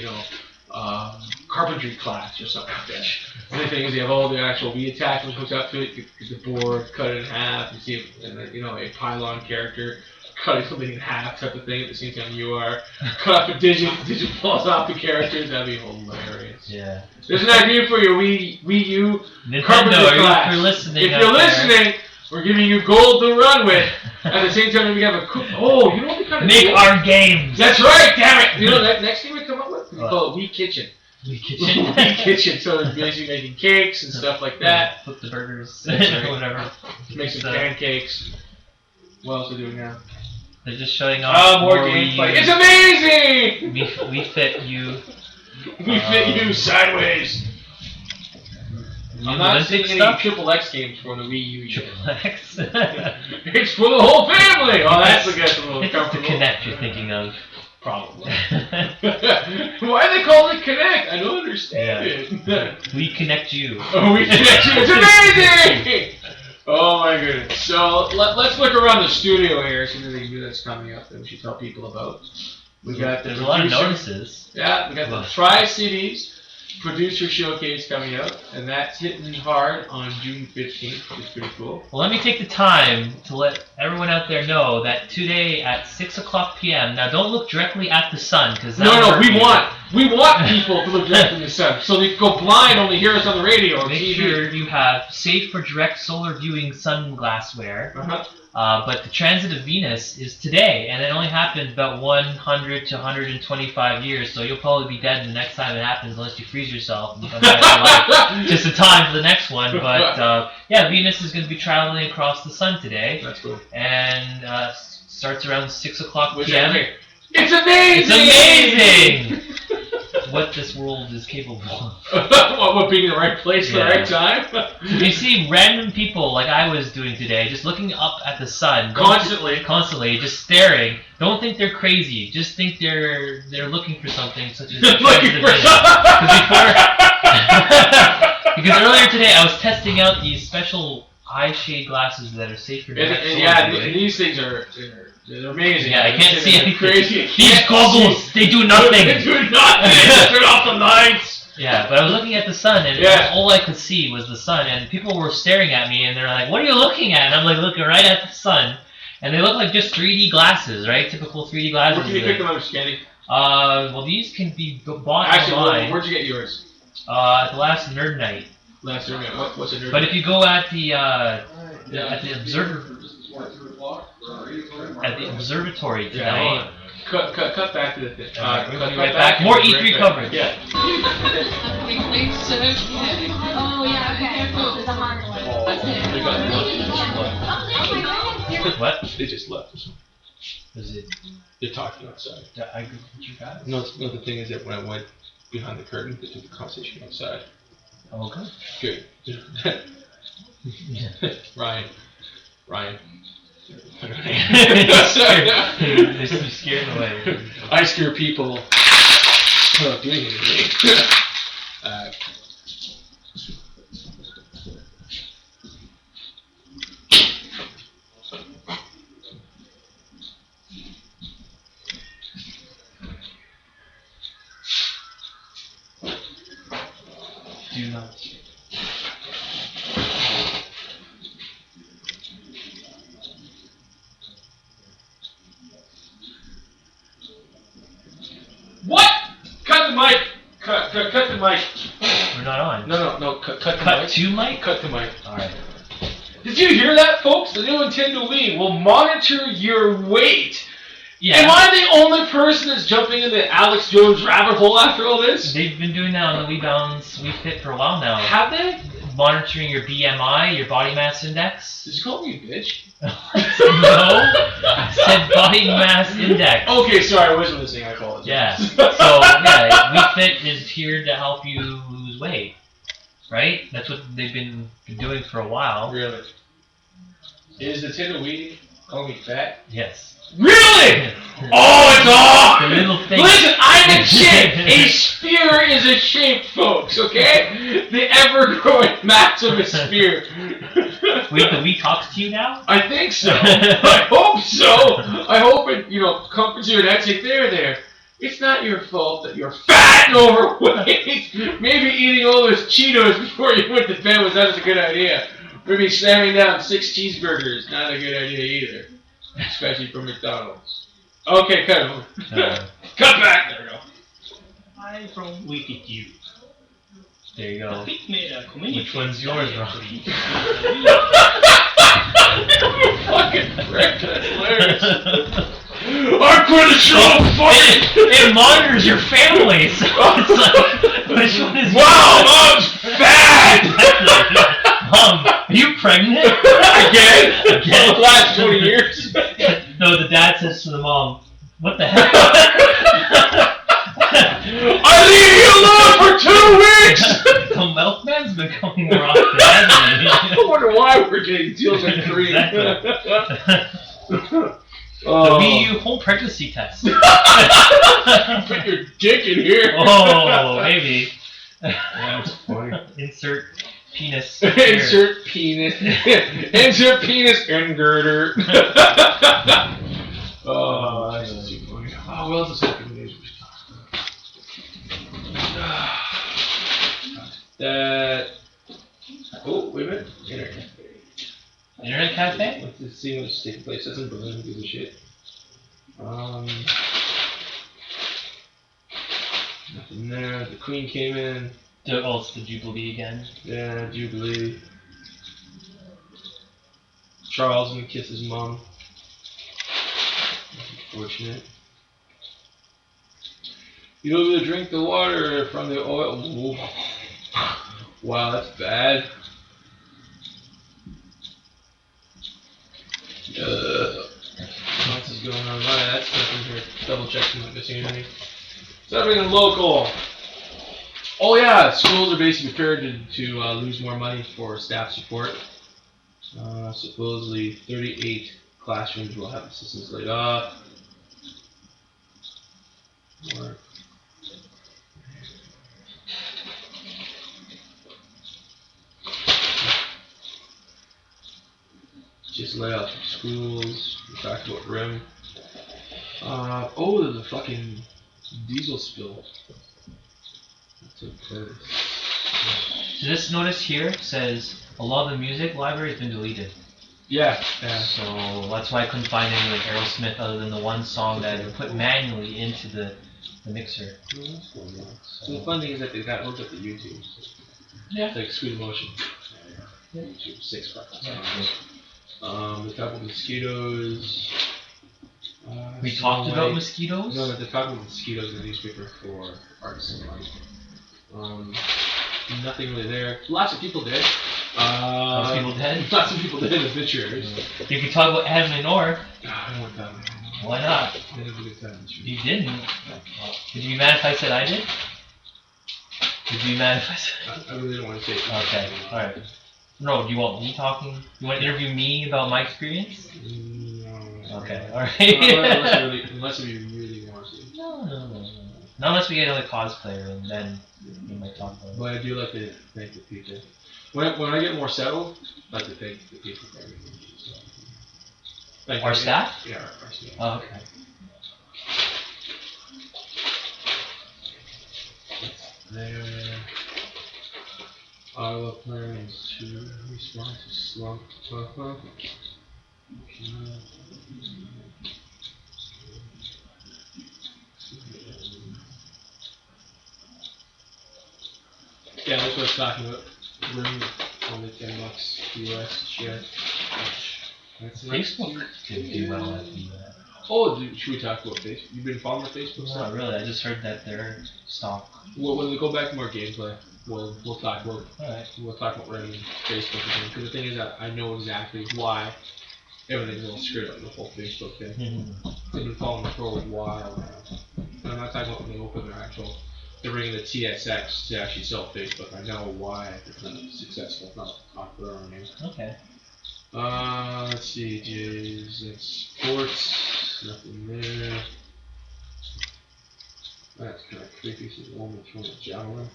carpentry class or something like that. The thing is, you have all the actual Wii attachments hooked up to it. You get the board, cut it in half. You see, and then, a pylon character cutting something in half type of thing at the same time you are. Cut off a digit, the digit falls off the characters. That'd be hilarious. Yeah. There's an idea for your Wii U Nintendo, carpenter class. if you're listening, If you're listening, we're giving you gold to run with. At the same time, we have a cook. Oh, you know what we kind of make our games. That's right, damn it! You know that next thing we come up with? We call it Wii Kitchen. Wii Kitchen. Wii Kitchen. So it's basically making cakes and stuff like that. Flip the burgers. That's right. Whatever. Make some pancakes. What else are we doing now? They're just showing off Oh, more gameplay. It's amazing! We fit you. We fit you sideways. I'm not seeing any stuff? Triple X games for the Wii U yet. Triple X. It's for the whole family! Oh, that's a little It's comfortable. the Kinect you're thinking of. Probably. Why do they call it Kinect? I don't understand it. We connect you. Oh, we connect you. It's amazing! Oh my goodness. So let's look around the studio here, see anything new that's coming up that we should tell people about. We got There's a lot of notices. Yeah, we got the Tri-Cities Producer Showcase coming out, and that's hitting hard on June 15th, which is pretty cool. Well, let me take the time to let everyone out there know that today at 6 o'clock p.m. Now, don't look directly at the sun because No, we want people to look directly in the sun, so they go blind, only hear us on the radio or Make TV. sure you have safe for direct solar viewing sunglasswear. Uh-huh. But the transit of Venus is today, and it only happens about 100 to 125 years, so you'll probably be dead the next time it happens unless you freeze yourself and come back to life just in time for the next one. But yeah, Venus is going to be traveling across the sun today, That's cool. and starts around 6 o'clock Which p.m. It's amazing! It's amazing what this world is capable of. what being in the right place at the right time? You see random people like I was doing today, just looking up at the sun constantly, just staring. Don't think they're crazy. Just think they're looking for something, such as Looking for because earlier today I was testing out these special eye shade glasses that are safe for direct solar viewing. these things are they're amazing. Yeah, I can't see anything. Crazy. These goggles, they do nothing. They do nothing. Turn off the lights. Yeah, but I was looking at the sun, and all I could see was the sun, and people were staring at me, and they're like, "What are you looking at?" And I'm like, looking right at the sun, and they look like just 3D glasses, right? Typical 3D glasses. Where can you pick them up, Scanny? Well, these can be bought Actually, online. where'd you get yours? At the last Nerd Night. Last Nerd Night. What's a Nerd Night? But if you go at the observatory tonight. Cut back to the thing. We'll be right back. More E3 coverage. Yeah. Oh, yeah, okay. There's a hard one. They got What? They just left. Is it? They're talking outside. I agree with you guys. No, the thing is that when I went behind the curtain, they took the conversation outside. Oh, good. Good. Ryan. They should be scared away. I scare people without doing anything. Do not. What? Cut the mic. Cut the mic. We're not on. No. Cut the Cut mic. to mic? Cut the mic. Alright. Did you hear that, folks? The new Nintendo Wii will monitor your weight. Yeah. Am I the only person that's jumping into Alex Jones' rabbit hole after all this? They've been doing that on the Wii Balance, Wii Fit for a while now. Have they? Monitoring your BMI, your body mass index. Did you call me a bitch? No, I said body mass index. Okay, sorry, I wasn't listening. I apologize. Yeah. So yeah, Wii Fit is here to help you lose weight, right? That's what they've been doing for a while. Really? Is Nintendo Wii calling me fat? Yes. Really? Oh, it's off! The little thing. Listen, I'm in shape. A spear is a shape, folks, okay? The ever-growing mass of a spear. Wait, the Wii talks to you now? I think so. I hope so. I hope it, comforts you and that's it. There. It's not your fault that you're fat and overweight. Maybe eating all those Cheetos before you went to bed was not a good idea. Maybe slamming down 6 cheeseburgers, not a good idea either. Especially for McDonald's. Okay, cut over. Uh, Cut back. There we go. Hi from Wicked You. there you go. Pick made a community. Which one's yours, Robbie? Fucking prick. That's hilarious. I'm pretty sure I'm fucking. It monitors your family, so it's like, which one is Wow, Mom's fat. Are you pregnant? Again? Again? For the last 20 years? No, the dad says to the mom, what the heck? I leave you alone for 2 weeks! The milkman's been coming more often, hasn't he? I wonder why we're getting deals like cream. The Wii U home pregnancy test. Put your dick in here. Oh, maybe. That's funny. Insert penis. here. Insert penis. Insert penis ingirder. Oh, that's too funny. Oh, what else is happening? That. Oh, wait a minute. Internet. Internet cafe? Let's see what's taking place. That's in Berlin. Who gives a shit? Nothing there. The Queen came in. Oh, it's the Jubilee again. Yeah, Jubilee. Charles gonna kiss his mom. That's unfortunate. You'll be able to drink the water from the oil. Ooh. Wow, that's bad. What else is going on? Right, that's something here. Double check I'm not missing anything. Something in local. Oh yeah, schools are basically prepared to lose more money for staff support. Supposedly 38 classrooms will have assistants laid off. Or just lay off schools. We talked about RIM. Oh, there's a fucking diesel spill. That's okay. So this notice here says a lot of the music library has been deleted. Yeah, yeah. So that's why I couldn't find any like Aerosmith other than the one song that I put manually into the mixer. So the fun thing is that they got hooked up to YouTube. Yeah. It's like Sweet Emotion. Yeah. YouTube, $6. The couple of mosquitoes. We talked about mosquitoes? No, they're talking about mosquitoes in the newspaper for artists and life. Nothing really there. Lots of people dead. Lots of people dead? Lots of people dead in obituaries. You can talk about Adam and Nor. I don't want that. Why not? I didn't have a good time. You didn't. Did you be mad if I said I did? Would you be mad if I said? I really don't want to say it. Okay, alright. No, do you want me talking? You want to interview me about my experience? No. Okay, alright. Unless you really want to. No. Not unless we get another cosplayer, and then we might talk about it. But I do like to thank the people. When I get more settled, I like to thank the people for everything. So, thank Our you. staff? Yeah, our staff. Oh, okay. There. Iowa plans to respond to slump. Yeah, that's what I was talking about. Room only $10 US share. That's Facebook did do well at the. Oh, should we talk about Facebook? You've been following Facebook stuff? Not really. I just heard that their stock. Well, when we go back to more gameplay, we'll talk about Alright. we'll talk about running Facebook again. Because the thing is that I know exactly why everything's all screwed up, the whole Facebook thing. I've been following it for a while now. And I'm not talking about when they open their actual. They're bringing the TSX to actually sell Facebook. I know why it's not successful. Not for their own name. Okay. Let's see, Jays. That's sports. Nothing there. That's kind of creepy. She's a woman throwing a javelin.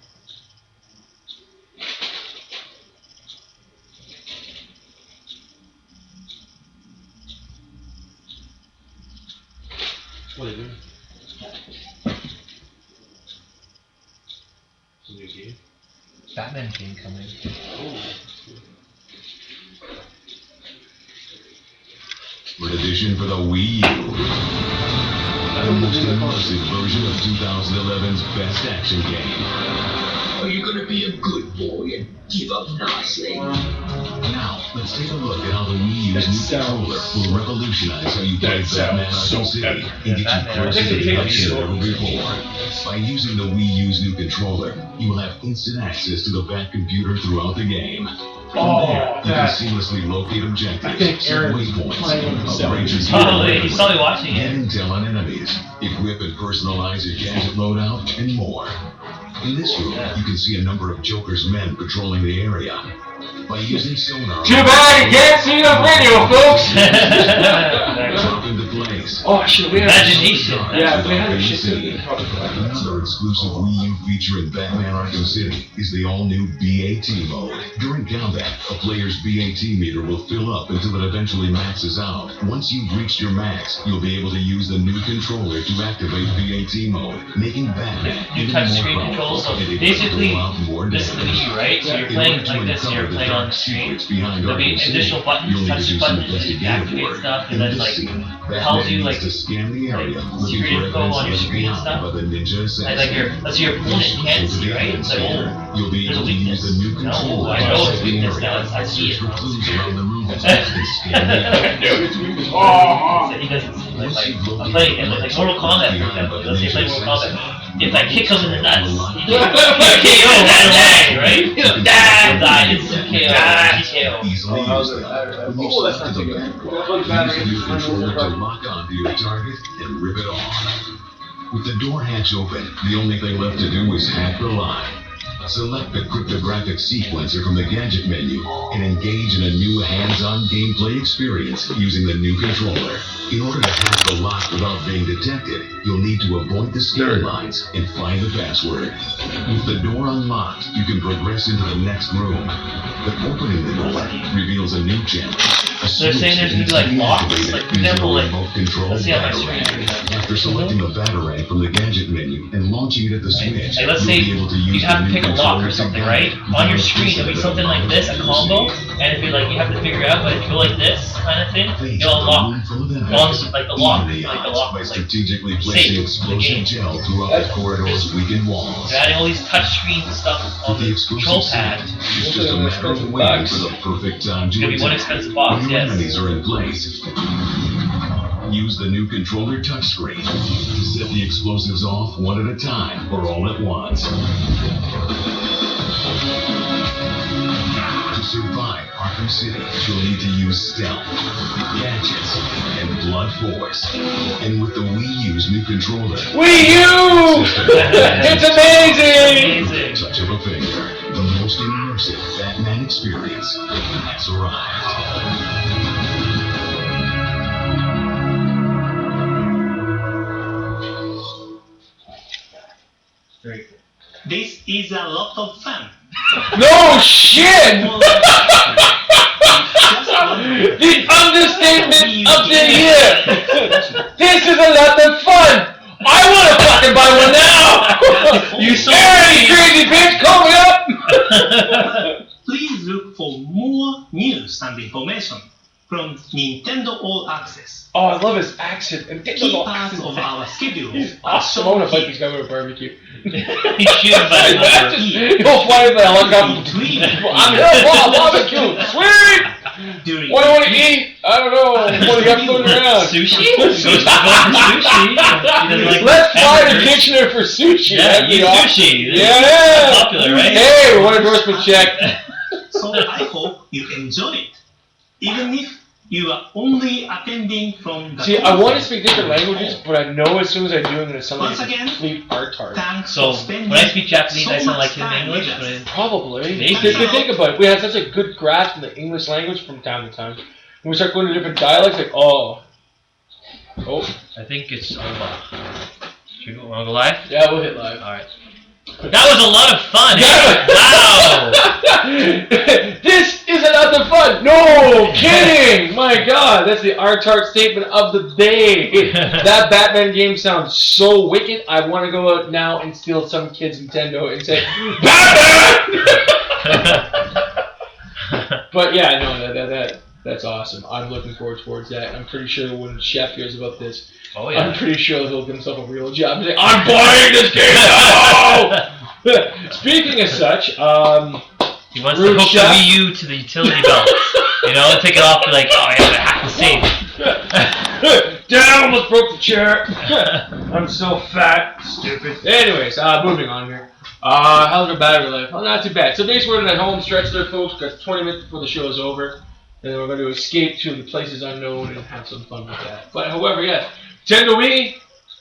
What are they doing? It's a new game. Batman game coming. Oh, that's cool. Expert Edition for the Wii U. The most immersive version of 2011's best action game. Are you gonna be a good boy and give up nicely? Now, let's take a look at how the Wii U's new controller will revolutionize how you play Batman Arkham City and get you closer to the action than ever before. By using the Wii U's new controller, you will have instant access to the Bat computer throughout the game. From there, you can seamlessly locate objectives, set waypoints, upgrade your Totally, he's probably watching get it. intel on enemies, equip and personalize your gadget loadout, and more. In this room, you can see a number of Joker's men patrolling the area. By using sonar... Too bad you can't see the video, folks! drop into place. Oh, shit, we have Imagination. Yeah, we had a shit Another exclusive Wii U feature in Batman Arkham City is the all-new BAT mode. During combat, a player's BAT meter will fill up until it eventually maxes out. Once you've reached your max, you'll be able to use the new controller to activate BAT mode, making Batman New even touch more screen powerful controls, so and able to basically, go out more this is the damage. Wii U, right? So you're playing like this, and you're playing on the screen. There'll be additional buttons, touch buttons, to activate stuff, and then like tells you like scan the area, secret info on your screen and stuff. by the ninja And like assassin. let's say your opponent can't see, right? It's like, oh, You'll be there's a able to use weakness. the new No, controller I to know check it's the weakness area, now. I see search it. for clues around the room, and scan the area. So he doesn't see, like I'm playing and like Mortal Kombat, for example. Let's say you play Mortal Kombat. If I kick him in the nuts, he KO right away, right? He'll die, instant KO, TKO. Easily use them. When you that's select not the too back, bad. use the new controller to lock onto your target and rip it off. With the door hatch open, the only thing left to do is hack the line. Select the cryptographic sequencer from the gadget menu and engage in a new hands-on gameplay experience using the new controller. In order to hack the lock without being detected, you'll need to avoid the scan lines and find the password. With the door unlocked, you can progress into the next room. But opening the door reveals a new channel. They're saying there's gonna be like locks, like for example, like let's see how my screen is. After selecting the Batarang from the gadget menu and launching it at the switch, Like let's say you have to pick a lock or something, right? On your screen there'll be something like this, a combo, and if you're like you have to figure it out, but if you go like this kind of thing, you'll unlock like the lock, by like strategically placing explosive gel throughout the corridor's weakened walls. they're adding all these touch screen stuff on With the the control explosive pad. it's just a matter of waiting for the perfect time to It's gonna be one attack. expensive box, When your yes. enemies are in place, use the new controller touchscreen to set the explosives off one at a time or all at once. To survive Arkham City, you'll need to use stealth, gadgets, and blood force. And with the Wii U's new controller, Wii U! It's amazing! Amazing. touch of a finger, the most immersive Batman experience has arrived. Very cool. This is a lot of fun. No shit! The understatement of the year! This is a lot of fun! I wanna fucking buy one now! You so Hey, crazy bitch, call me up! Please look for more news and information from Nintendo All Access. Oh, I love his accent. And Key parts of our schedule He's are awesome. I wanna shown fight this guy with a barbecue. He shoots by another. He'll fly with a helicopter. I'm here for a barbecue! Sweet! during What do you want to eat? I don't know. What do you got floating around? Sushi? Goes to go for sushi. He doesn't like Let's fly to hamburgers. Kitchener for sushi. Yeah, That'd be eat awesome. sushi. Yeah. Popular, right? Hey, one endorsement check. So I hope you enjoy it, even if you are only attending from the See, I want to conference. speak different languages, but I know as soon as I do, I'm going to sound like Once a again, complete retard. Thanks So, for spending when I speak Japanese, so I sound much like him in time English, with us. but Probably. Maybe. Think about it. We have such a good grasp of the English language from time to time. When we start going to different dialects, like, oh. I think it's over. Should we want to go live? Yeah, we'll hit live. Alright. That was a lot of fun! Wow! This is a lot of fun! No kidding! My god, that's the R-Tart statement of the day. That Batman game sounds so wicked, I want to go out now and steal some kid's Nintendo and say, BATMAN! But yeah, no, That's awesome. I'm looking forward towards that. I'm pretty sure when Chef hears about this, Oh I'm yeah. pretty sure he'll give himself a real job and say, I'm buying this game now! Speaking of such, He wants Rude to hook Chef. the Wii U to the utility belt. You know, and take it off and be like, oh, I have to hack the safe. Dad, I almost broke the chair. I'm so fat, stupid. Anyways, moving on here. How's your battery life? Oh, not too bad. So basically, we're in that home stretch there, folks. Got 20 minutes before the show is over. And then we're going to escape to the places unknown and have some fun with that. But however, yes. Nintendo Wii,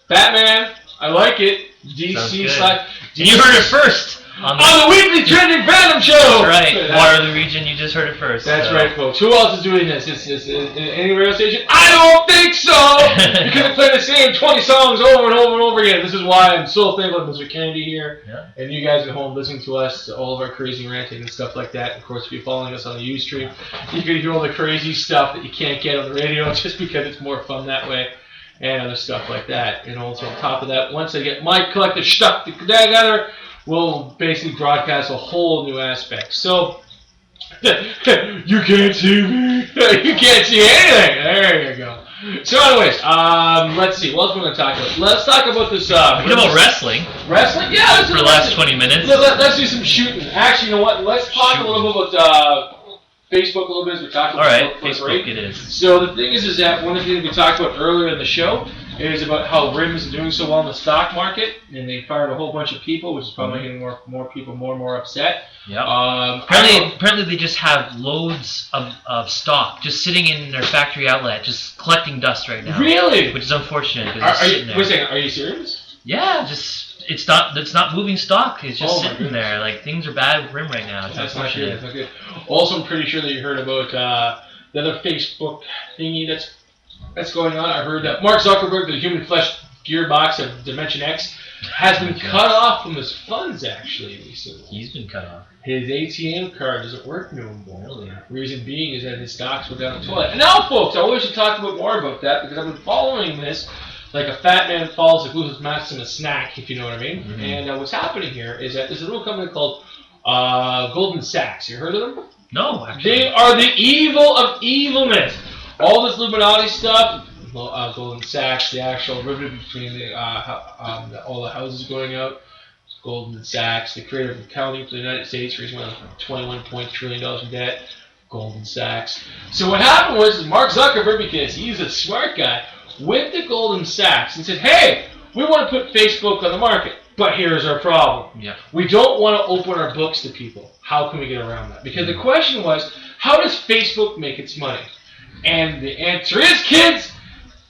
Batman, I like it. Sounds DC good. slash... You heard it first on On the weekly trending fandom show! That's right. Waterloo region, you just heard it first. That's so. right, folks. Who else is doing this? Is any radio station? I don't think so! Because they play the same 20 songs over and over and over again. This is why I'm so thankful that Mr. Kennedy here Yeah. and you guys at home listening to us, all of our crazy ranting and stuff like that. Of course, if you're following us on the Ustream, you can hear all the crazy stuff that you can't get on the radio just because it's more fun that way. And other stuff like that. And also on top of that, once I get my collective stuff together, we'll basically broadcast a whole new aspect. So, you can't see me. You can't see anything. There you go. So anyways, let's see. What else we're going to talk about? Let's talk about this. What about wrestling? Wrestling? Yeah, let's do For the last 20 minutes. Let's do some shooting. Actually, you know what? Let's talk a little bit about Facebook a little bit as we talked about. Alright, for a Facebook break. it is. So the thing is that one of the things we talked about earlier in the show is about how RIM is doing so well in the stock market, and they fired a whole bunch of people, which is probably getting more people more and more upset. Yep. Apparently, Apparently they just have loads of stock just sitting in their factory outlet, just collecting dust right now. really? Which is unfortunate because it's Are sitting you, there. wait a second, are you serious? Yeah, just it's not moving stock. It's just Oh my sitting there. Like things are bad with RIM right now. It's That's not good. unfortunate. That's not good. Also, I'm pretty sure that you heard about the other Facebook thingy that's going on. I heard that Mark Zuckerberg, the human flesh gearbox of Dimension X, has been cut off from his funds actually recently. He's been cut off. His ATM card doesn't work no more. Really? Reason being is that his stocks were down the toilet. And now, folks, I wish to talk about more about that because I've been following this like a fat man follows a glucose mask in a snack, if you know what I mean. Mm-hmm. And what's happening here is that there's a little company called Goldman Sachs. You heard of them? No, actually. They are the evil of evilness. All this Illuminati stuff, Goldman Sachs, the actual rivet between all the houses going out. Goldman Sachs, the creator of accounting for the United States, raising $21 trillion in debt. Goldman Sachs. So what happened was Mark Zuckerberg, because he's a smart guy, went to Goldman Sachs and said, hey, we want to put Facebook on the market, but here's our problem. Yeah. We don't want to open our books to people. How can we get around that? Because the question was, how does Facebook make its money? And the answer is, kids,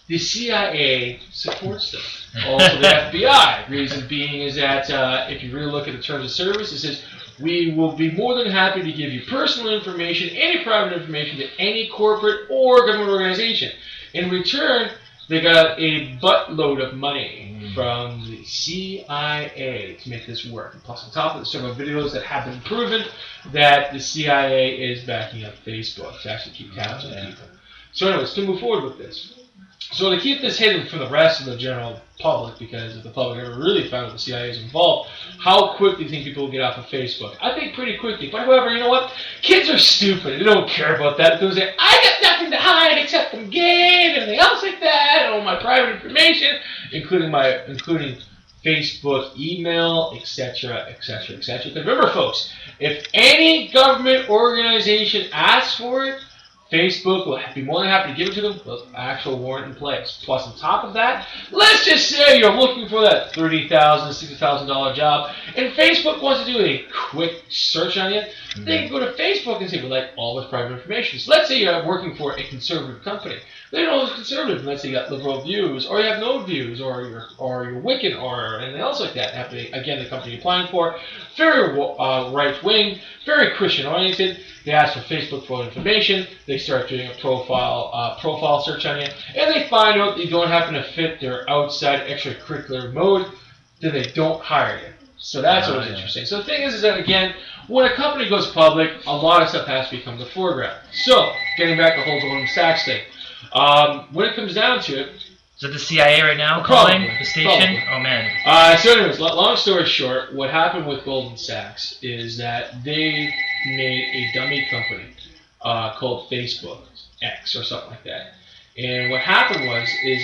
the CIA supports them. Also the FBI. Reason being is that if you really look at the terms of service, it says, we will be more than happy to give you personal information, any private information to any corporate or government organization. In return, they got a buttload of money from the CIA to make this work. And plus, on top of the several videos that have been proven that the CIA is backing up Facebook to actually keep tabs on people. So anyways, to move forward with this. So to keep this hidden from the rest of the general public, because if the public ever really found that the CIA is involved, how quick do you think people will get off of Facebook? I think pretty quickly. But however, you know what? Kids are stupid. They don't care about that. Because they say, I got nothing to hide except I'm gay and everything else like that, and all my private information, including Facebook, email, etc., etc., etc. Because remember, folks, if any government organization asks for it, Facebook will be more than happy to give it to them with actual warrant in place. Plus, on top of that, let's just say you're looking for that $30,000, $60,000 job, and Facebook wants to do a quick search on you. They can go to Facebook and say, we like all this private information. So let's say you're working for a conservative company. They know it's conservative, and let's say you got liberal views, or you have no views, or you're Wiccan, or anything else like that. Happening again, the company you're applying for, very right-wing, very Christian-oriented. They ask for Facebook for information. They start doing a profile search on you, and they find out that you don't happen to fit their outside extracurricular mode. Then they don't hire you. So that's what's interesting. So the thing is that again, when a company goes public, a lot of stuff has to become the foreground. So getting back to the whole Goldman Sachs thing, when it comes down to it. Is it the CIA right now calling the station? Oh man. So anyways, long story short, what happened with Goldman Sachs is that they made a dummy company. called Facebook X or something like that. And what happened is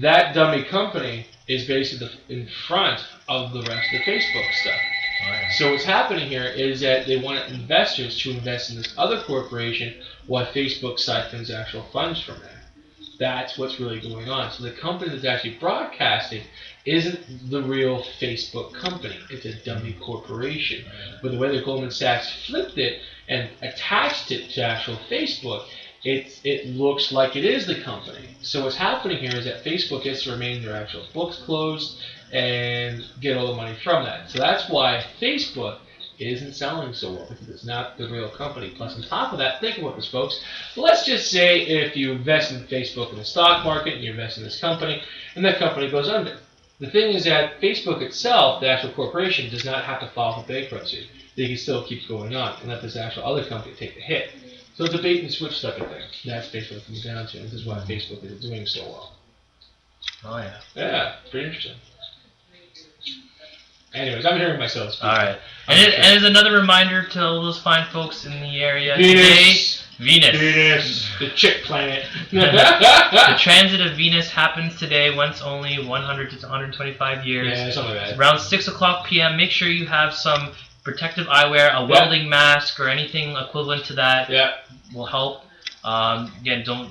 that dummy company is basically in front of the rest of the Facebook stuff. Oh, yeah. So what's happening here is that they want investors to invest in this other corporation while Facebook siphons actual funds from there. That's what's really going on. So the company that's actually broadcasting isn't the real Facebook company. It's a dummy corporation. But the way that Goldman Sachs flipped it and attached it to actual Facebook, it looks like it is the company. So what's happening here is that Facebook gets to remain their actual books closed and get all the money from that. So that's why Facebook isn't selling so well, because it's not the real company. Plus, on top of that, think about this, folks. Let's just say if you invest in Facebook in the stock market and you invest in this company, and that company goes under. The thing is that Facebook itself, the actual corporation, does not have to file for bankruptcy. They can still keep going on and let this actual other company take the hit. So it's a bait and switch type of thing. That's basically what it comes down to. This is why Facebook isn't doing so well. Oh yeah. Yeah, pretty interesting. Anyways, I'm hearing myself speak. All right. And as another reminder to all those fine folks in the area Venus. today, Venus, the chick planet. the transit of Venus happens today once only 100 to 125 years. Yeah, something like that. Around 6 o'clock p.m. Make sure you have some protective eyewear, a welding mask, or anything equivalent to that. Yeah. Will help. Again, don't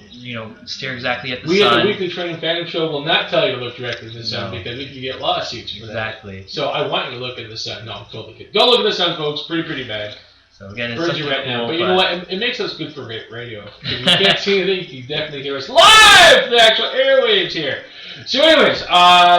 stare exactly at the We sun. at the Weekly Training Fandom Show will not tell you to look directly at the sun because we can get lawsuits for that. Exactly. So I want you to look at the sun. No, I'm totally kidding. Don't look at the sun, folks. Pretty bad. So again, it's Burns something you right now. cool, But you know what? It makes us good for radio. If you can't see anything, you can definitely hear us live! The actual airwaves here. So anyways,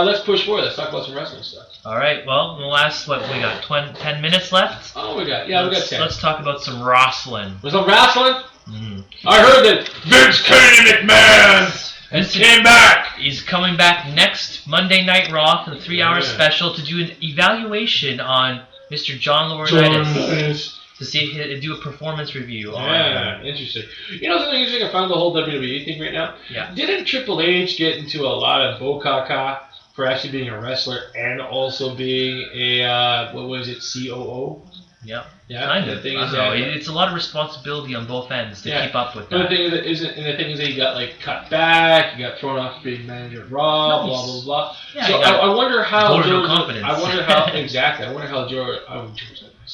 let's push forward. Let's talk about some wrestling stuff. All right. Well, in the last, what, we got 10 minutes left? Oh, we got 10. Let's talk about some wrestling. Was some wrestling? Mm. I heard that Vince Kennedy McMahon came back. He's coming back next Monday Night Raw for the 3-hour special to do an evaluation on Mr. John Laurinaitis. To see, do a performance review on him. Interesting. You know something interesting? I found the whole WWE thing right now. Yeah. Didn't Triple H get into a lot of bokaka for actually being a wrestler and also being a COO? Yep. Yeah. Kind the of. thing I is don't know. that It's a lot of responsibility on both ends to keep up with But that. the thing is that he got like cut back. He got thrown off being manager of Raw. Nice. Blah blah blah. Yeah, So I wonder how George, confidence. I wonder how exactly. I wonder how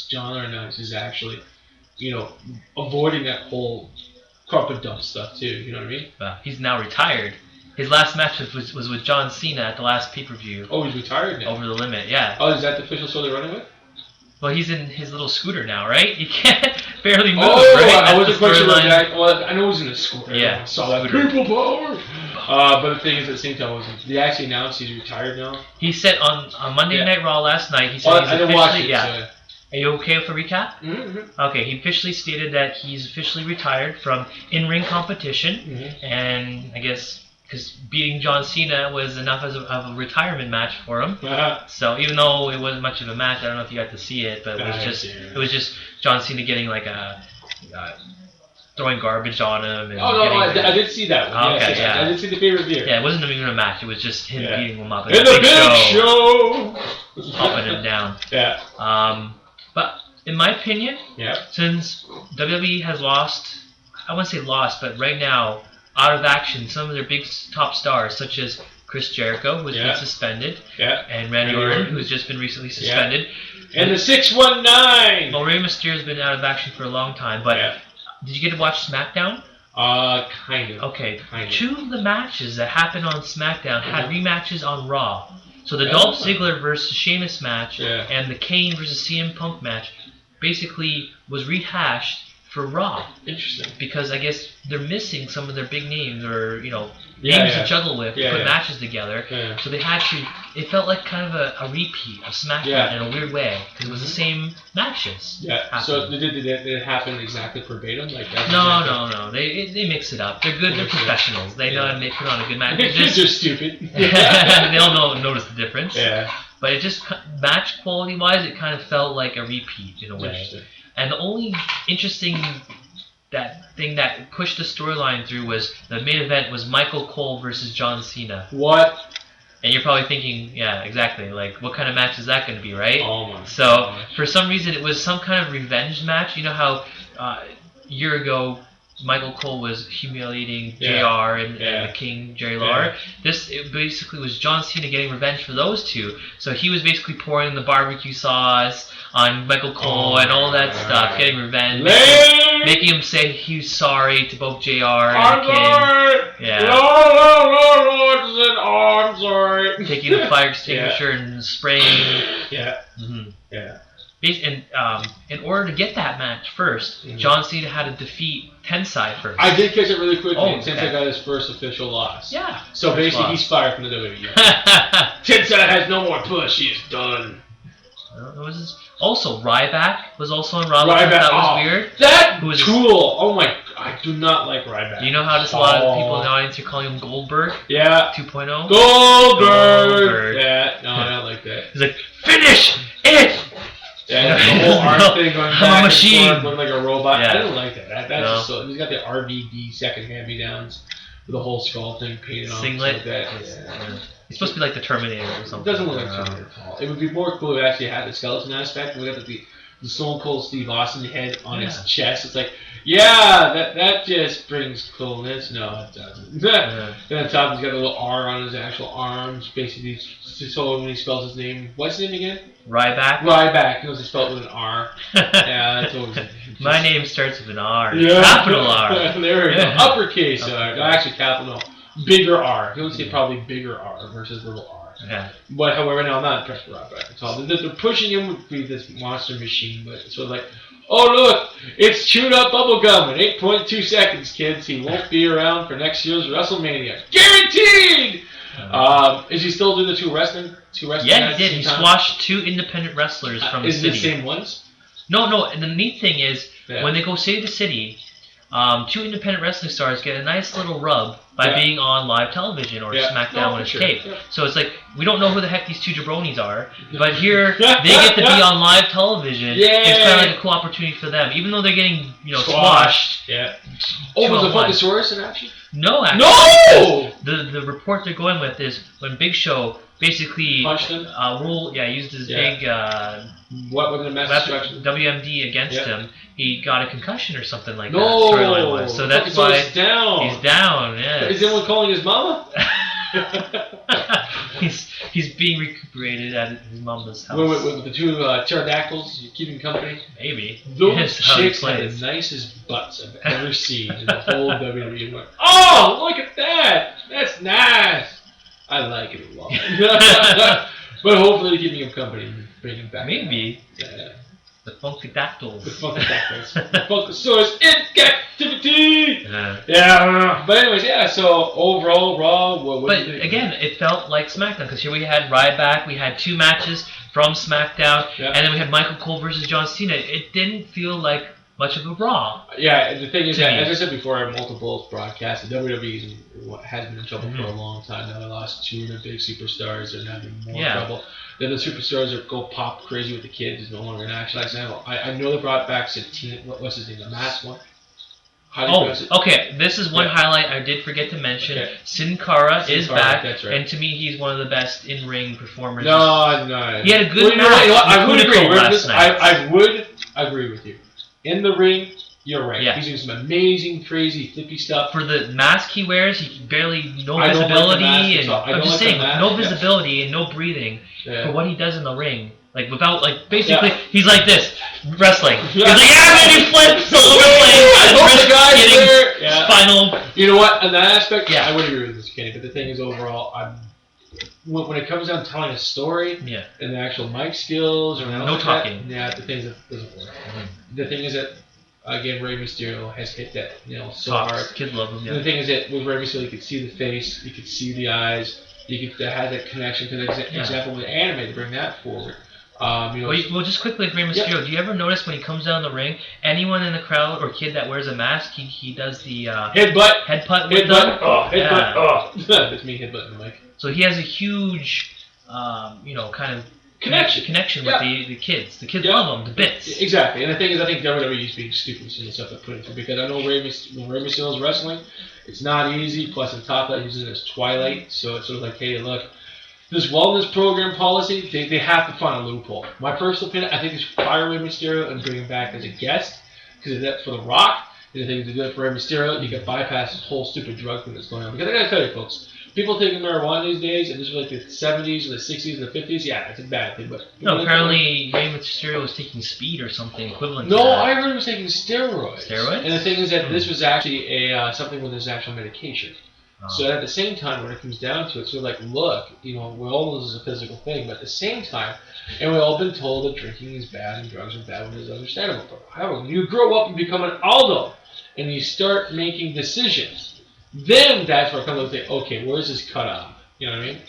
John Laurinaitis is actually, avoiding that whole carpet dump stuff too. You know what I mean? He's now retired. His last match was with John Cena at the last pay-per-view. Oh, he's retired now. Over the Limit, yeah. Oh, is that the official show they're running with? Well, he's in his little scooter now, right? He can't barely move, Oh, right? I wasn't quite sure Storyline. that. Well, I know he's in a scooter. Yeah, I saw that. scooter. People power! But the thing is, at the same time, they actually announced he's retired now? He said on Monday Night Raw last night, he said he's I didn't officially... watch it, yeah. Are you okay with the recap? Mm-hmm. Okay, he officially stated that he's officially retired from in-ring competition, Mm-hmm. and I guess because beating John Cena was enough of a retirement match for him. So even though it wasn't much of a match, I don't know if you got to see it, but it was just John Cena getting like throwing garbage on him. And I did see that one. Okay, yes, I did see the pay-per-view. Yeah, it wasn't even a match. It was just him beating him up In the big show! Popping him down. Yeah. But in my opinion, since WWE has lost, I wouldn't say lost, but right now, out of action, some of their big top stars, such as Chris Jericho, who's been suspended, and Randy Orton, who's just been recently suspended. And the 619! Well, Rey Mysterio's been out of action for a long time, but did you get to watch SmackDown? Kind of. Okay, two of the matches that happened on SmackDown had rematches on Raw. So the Dolph Ziggler versus Sheamus match and the Kane versus CM Punk match basically was rehashed for Raw. Interesting. Because I guess they're missing some of their big names or, names to juggle with, to put matches together. Yeah. So they had to, it felt like kind of a repeat of SmackDown in a weird way. Because it was the same matches. Yeah. So did it happen exactly verbatim? Like that? No. They mix it up. They're good. They're professionals. They know how to put on a good match. Kids are stupid. They'll notice the difference. Yeah. But it just, match quality wise, it kind of felt like a repeat in a way. And the only interesting thing that pushed the storyline through was the main event was Michael Cole versus John Cena. What? And you're probably thinking, yeah, exactly. Like, what kind of match is that going to be, right? Oh my So, for some reason, it was some kind of revenge match. You know how year ago, Michael Cole was humiliating Yeah. JR and Yeah. the King, Jerry Lawler. Yeah. This basically was John Cena getting revenge for those two. So he was basically pouring the barbecue sauce on Michael Cole and all that stuff, getting revenge, making him say he's sorry to both JR and the King. Yeah. I'm sorry. Taking the fire extinguisher and spraying. Yeah. Mm-hmm. Yeah. And in order to get that match first, John Cena had to defeat Tensai first. I did catch it really quickly. Oh, Tensai got his first official loss. Yeah. So basically, he's fired from the WWE. Tensai has no more push. He is done. Also, Ryback was also on Raw. Ryback, That was weird. That Who was tool. Oh my! I do not like Ryback. Do you know how just a lot of people in the audience are calling him Goldberg? Yeah. 2.0. Goldberg. Yeah. No, I don't like that. He's like, finish it. Yeah, the whole arm thing going back I'm a and machine. forth, looking like a robot. Yeah. I didn't like that. That's No. just so. He's got the RVD second hand-me-downs with the whole skull thing painted on. Singlet. Like that. Yeah. He's supposed to be like the Terminator or It something. doesn't look like Terminator at all. It would be more cool if it actually had the skeleton aspect. We got the Stone Cold Steve Austin head on his chest. It's like, yeah, that just brings coolness. No, it doesn't. Then on top, he's got a little R on his actual arms. Basically, so when he spells his name, what's his name again? Ryback. Ryback. He knows he spelled with an R. Yeah, that's always. My name starts with an R. Yeah. Capital R. There we go. Uppercase R. No, actually, capital. No. Bigger R. He would say probably bigger R versus little R. Yeah. But however, now I'm not impressed with Ryback at all. They're pushing him with this monster machine, but it's sort of like, oh look, it's chewed up bubblegum in 8.2 seconds, kids. He won't be around for next year's WrestleMania, guaranteed. Is he still doing the two wrestling? Yeah, he did. He squashed 2 independent wrestlers from the Is it city. the same ones? No. And the neat thing is, Yeah. when they go city to city, 2 independent wrestling stars get a nice little rub by being on live television or SmackDown when it's taped. Yeah. So it's like, we don't know who the heck these 2 jabronis are, but here they get to be on live television. Yeah. It's kind of like a cool opportunity for them, even though they're getting squashed. Yeah. Oh, was the Funkasaurus in action? No, actually. No! The report they're going with is when Big Show basically Punched him? used his big What was the message? WMD against him. He got a concussion or something like that. No! Storyline wise, so that's why he's down. He's down. Yeah. Is anyone calling his mama? he's being recuperated at his mama's house. With the 2 pterodactyls keeping company. Maybe. Those That's how he chicks have plays. the nicest butts I've ever seen in the whole WWE. I'm like, oh, look at that! That's nice. I like it a lot. But hopefully, they're keeping him company and bring him back. Maybe. Yeah. The Funkadactyls. The Funkadactyls. The Funkasaurus in captivity! Yeah. Yeah, I don't know. But anyways, yeah, so overall, Raw, what But do you think? again, it felt like SmackDown because here we had Ryback, we had 2 matches from SmackDown, and then we had Michael Cole versus John Cena. It didn't feel like much of a Raw. Yeah, and the thing is To that, me. as I said before, in multiple broadcasts, the WWE has been in trouble for a long time now. They lost 2 of their big superstars. They're now in more trouble. Then the superstars are go pop crazy with the kids. Is no longer an actual example. I know they brought back Satine. What's his name? The masked one. How do you pronounce it? Okay. This is one highlight I did forget to mention. Okay. Sin Cara is Cara, back, that's right. and to me, he's one of the best in-ring performers. No. He had a good Well, match. I would with agree. Hunico last night. I would agree with you. In the ring, you're right. Yeah. He's doing some amazing, crazy, flippy stuff. For the mask he wears, he barely no I don't like the visibility, mask at and all. I I'm don't just like the saying, mask, no yeah. visibility and no breathing Yeah. for what he does in the ring. Like without, like basically, he's like this wrestling. He's like, maybe flips all over the place. I and hope wrist the guy's getting there. Yeah. spinal. You know what? In that aspect, Yeah. I would agree with this, Kenny. But the thing is, overall, when it comes down to telling a story and the actual mic skills or No talking. the thing is, it doesn't work. The thing is that, again, Rey Mysterio has hit that so Talks. hard. Kids love him. And Yeah. the thing is that with Rey Mysterio, you could see the face, you could see the eyes, you could have that connection. Because example with anime, to bring that forward. Well, just quickly with Rey Mysterio, do you ever notice when he comes down the ring, anyone in the crowd or kid that wears a mask, he does the headbutt with them? That's me headbutting the mic. So he has a huge, kind of connection with the kids. The kids love him to bits. Exactly, and the thing is, I think WWE is being stupid with some of the stuff they're putting through, because I know when Rey Mysterio is wrestling, it's not easy. Plus, on top of that, he's in his twilight, so it's sort of like, hey, look, this wellness program policy, they have to find a loophole. My personal opinion, I think they should fire Rey Mysterio and bring him back as a guest, because that's for The Rock. You think to do it for every steroid, you can bypass this whole stupid drug thing that's going on. Because I gotta tell you, folks, people taking marijuana these days, and this was like the 70s, or the 60s, and the 50s. Yeah, it's a bad thing. But no, apparently Rey Mysterio was taking speed or something equivalent. No, to that. I heard he was taking steroids. Steroids? And the thing is that this was actually a something with his actual medication. Oh. So at the same time, when it comes down to it, so like, look, you know, we all know this is a physical thing, but at the same time, and we've all been told that drinking is bad and drugs are bad, when it's understandable. But however, when you grow up and become an adult, and you start making decisions, then that's where it comes to think, okay, where's this cutoff? You know what I mean?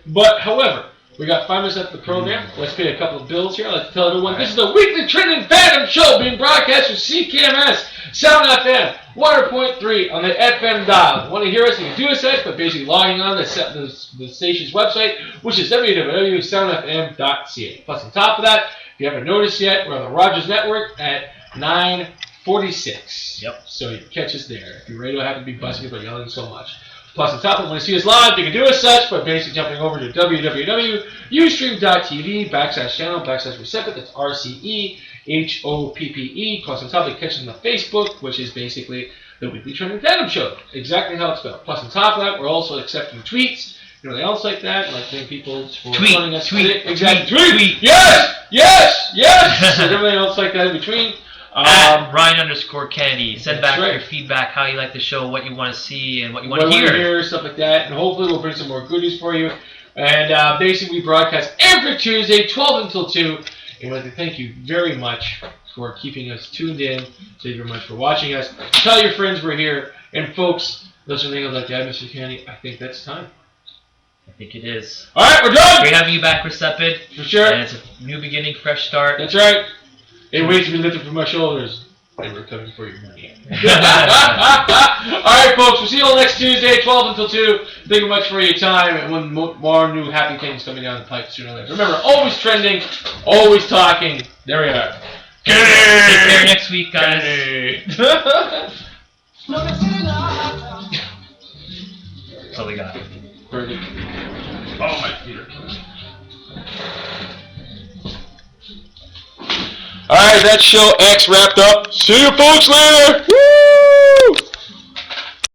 But however, we got 5 minutes left of the program. Let's pay a couple of bills here. I'd like to tell everyone this is the weekly trending fandom show being broadcast from CKMS, Sound FM, 100.3 on the FM dial. Want to hear us? You can do us that by basically logging on to the station's website, which is www.soundfm.ca. Plus, on top of that, if you haven't noticed yet, we're on the Rogers Network at 9:46. Yep. So you can catch us there. If your radio happens to be busting by yelling so much. Plus, on top of it, when you see us live, you can do as such by basically jumping over to www.ustream.tv/channel/Recept. That's RCEHOPPE. Plus, on top of it, catch us on the Facebook, which is basically the Weekly Trending Fandom Show. Exactly how it's spelled. Plus, on top of that, we're also accepting tweets. Anything else like that? Like thank people for joining us. Tweet. Tweet. Yes. And everything else like that in between. At Ryan_Kennedy. Send back right. your feedback, how you like the show, what you want to see, and what you want to What hear. we hear, stuff like that. And hopefully we'll bring some more goodies for you. And basically we broadcast every Tuesday, 12 until 2. And we'd like to thank you very much for keeping us tuned in. Thank you very much for watching us. Tell your friends we're here. And folks, listen to things like that, Mr. Kennedy. I think that's time. I think it is. All right, we're done. Great having you back, Recepid. For sure. And it's a new beginning, fresh start. That's right. It weights to be lifted from my shoulders. And we're coming for your money. All right, folks. We'll see you all next Tuesday, 12 until 2. Thank you much for your time. And when more new happy things coming down the pipe sooner or later. Remember, always trending, always talking. There we are. Take care next week, guys. That's all we got. Perfect. Oh, my feet are killing me. Alright, that's show X wrapped up. See you folks later! Woo!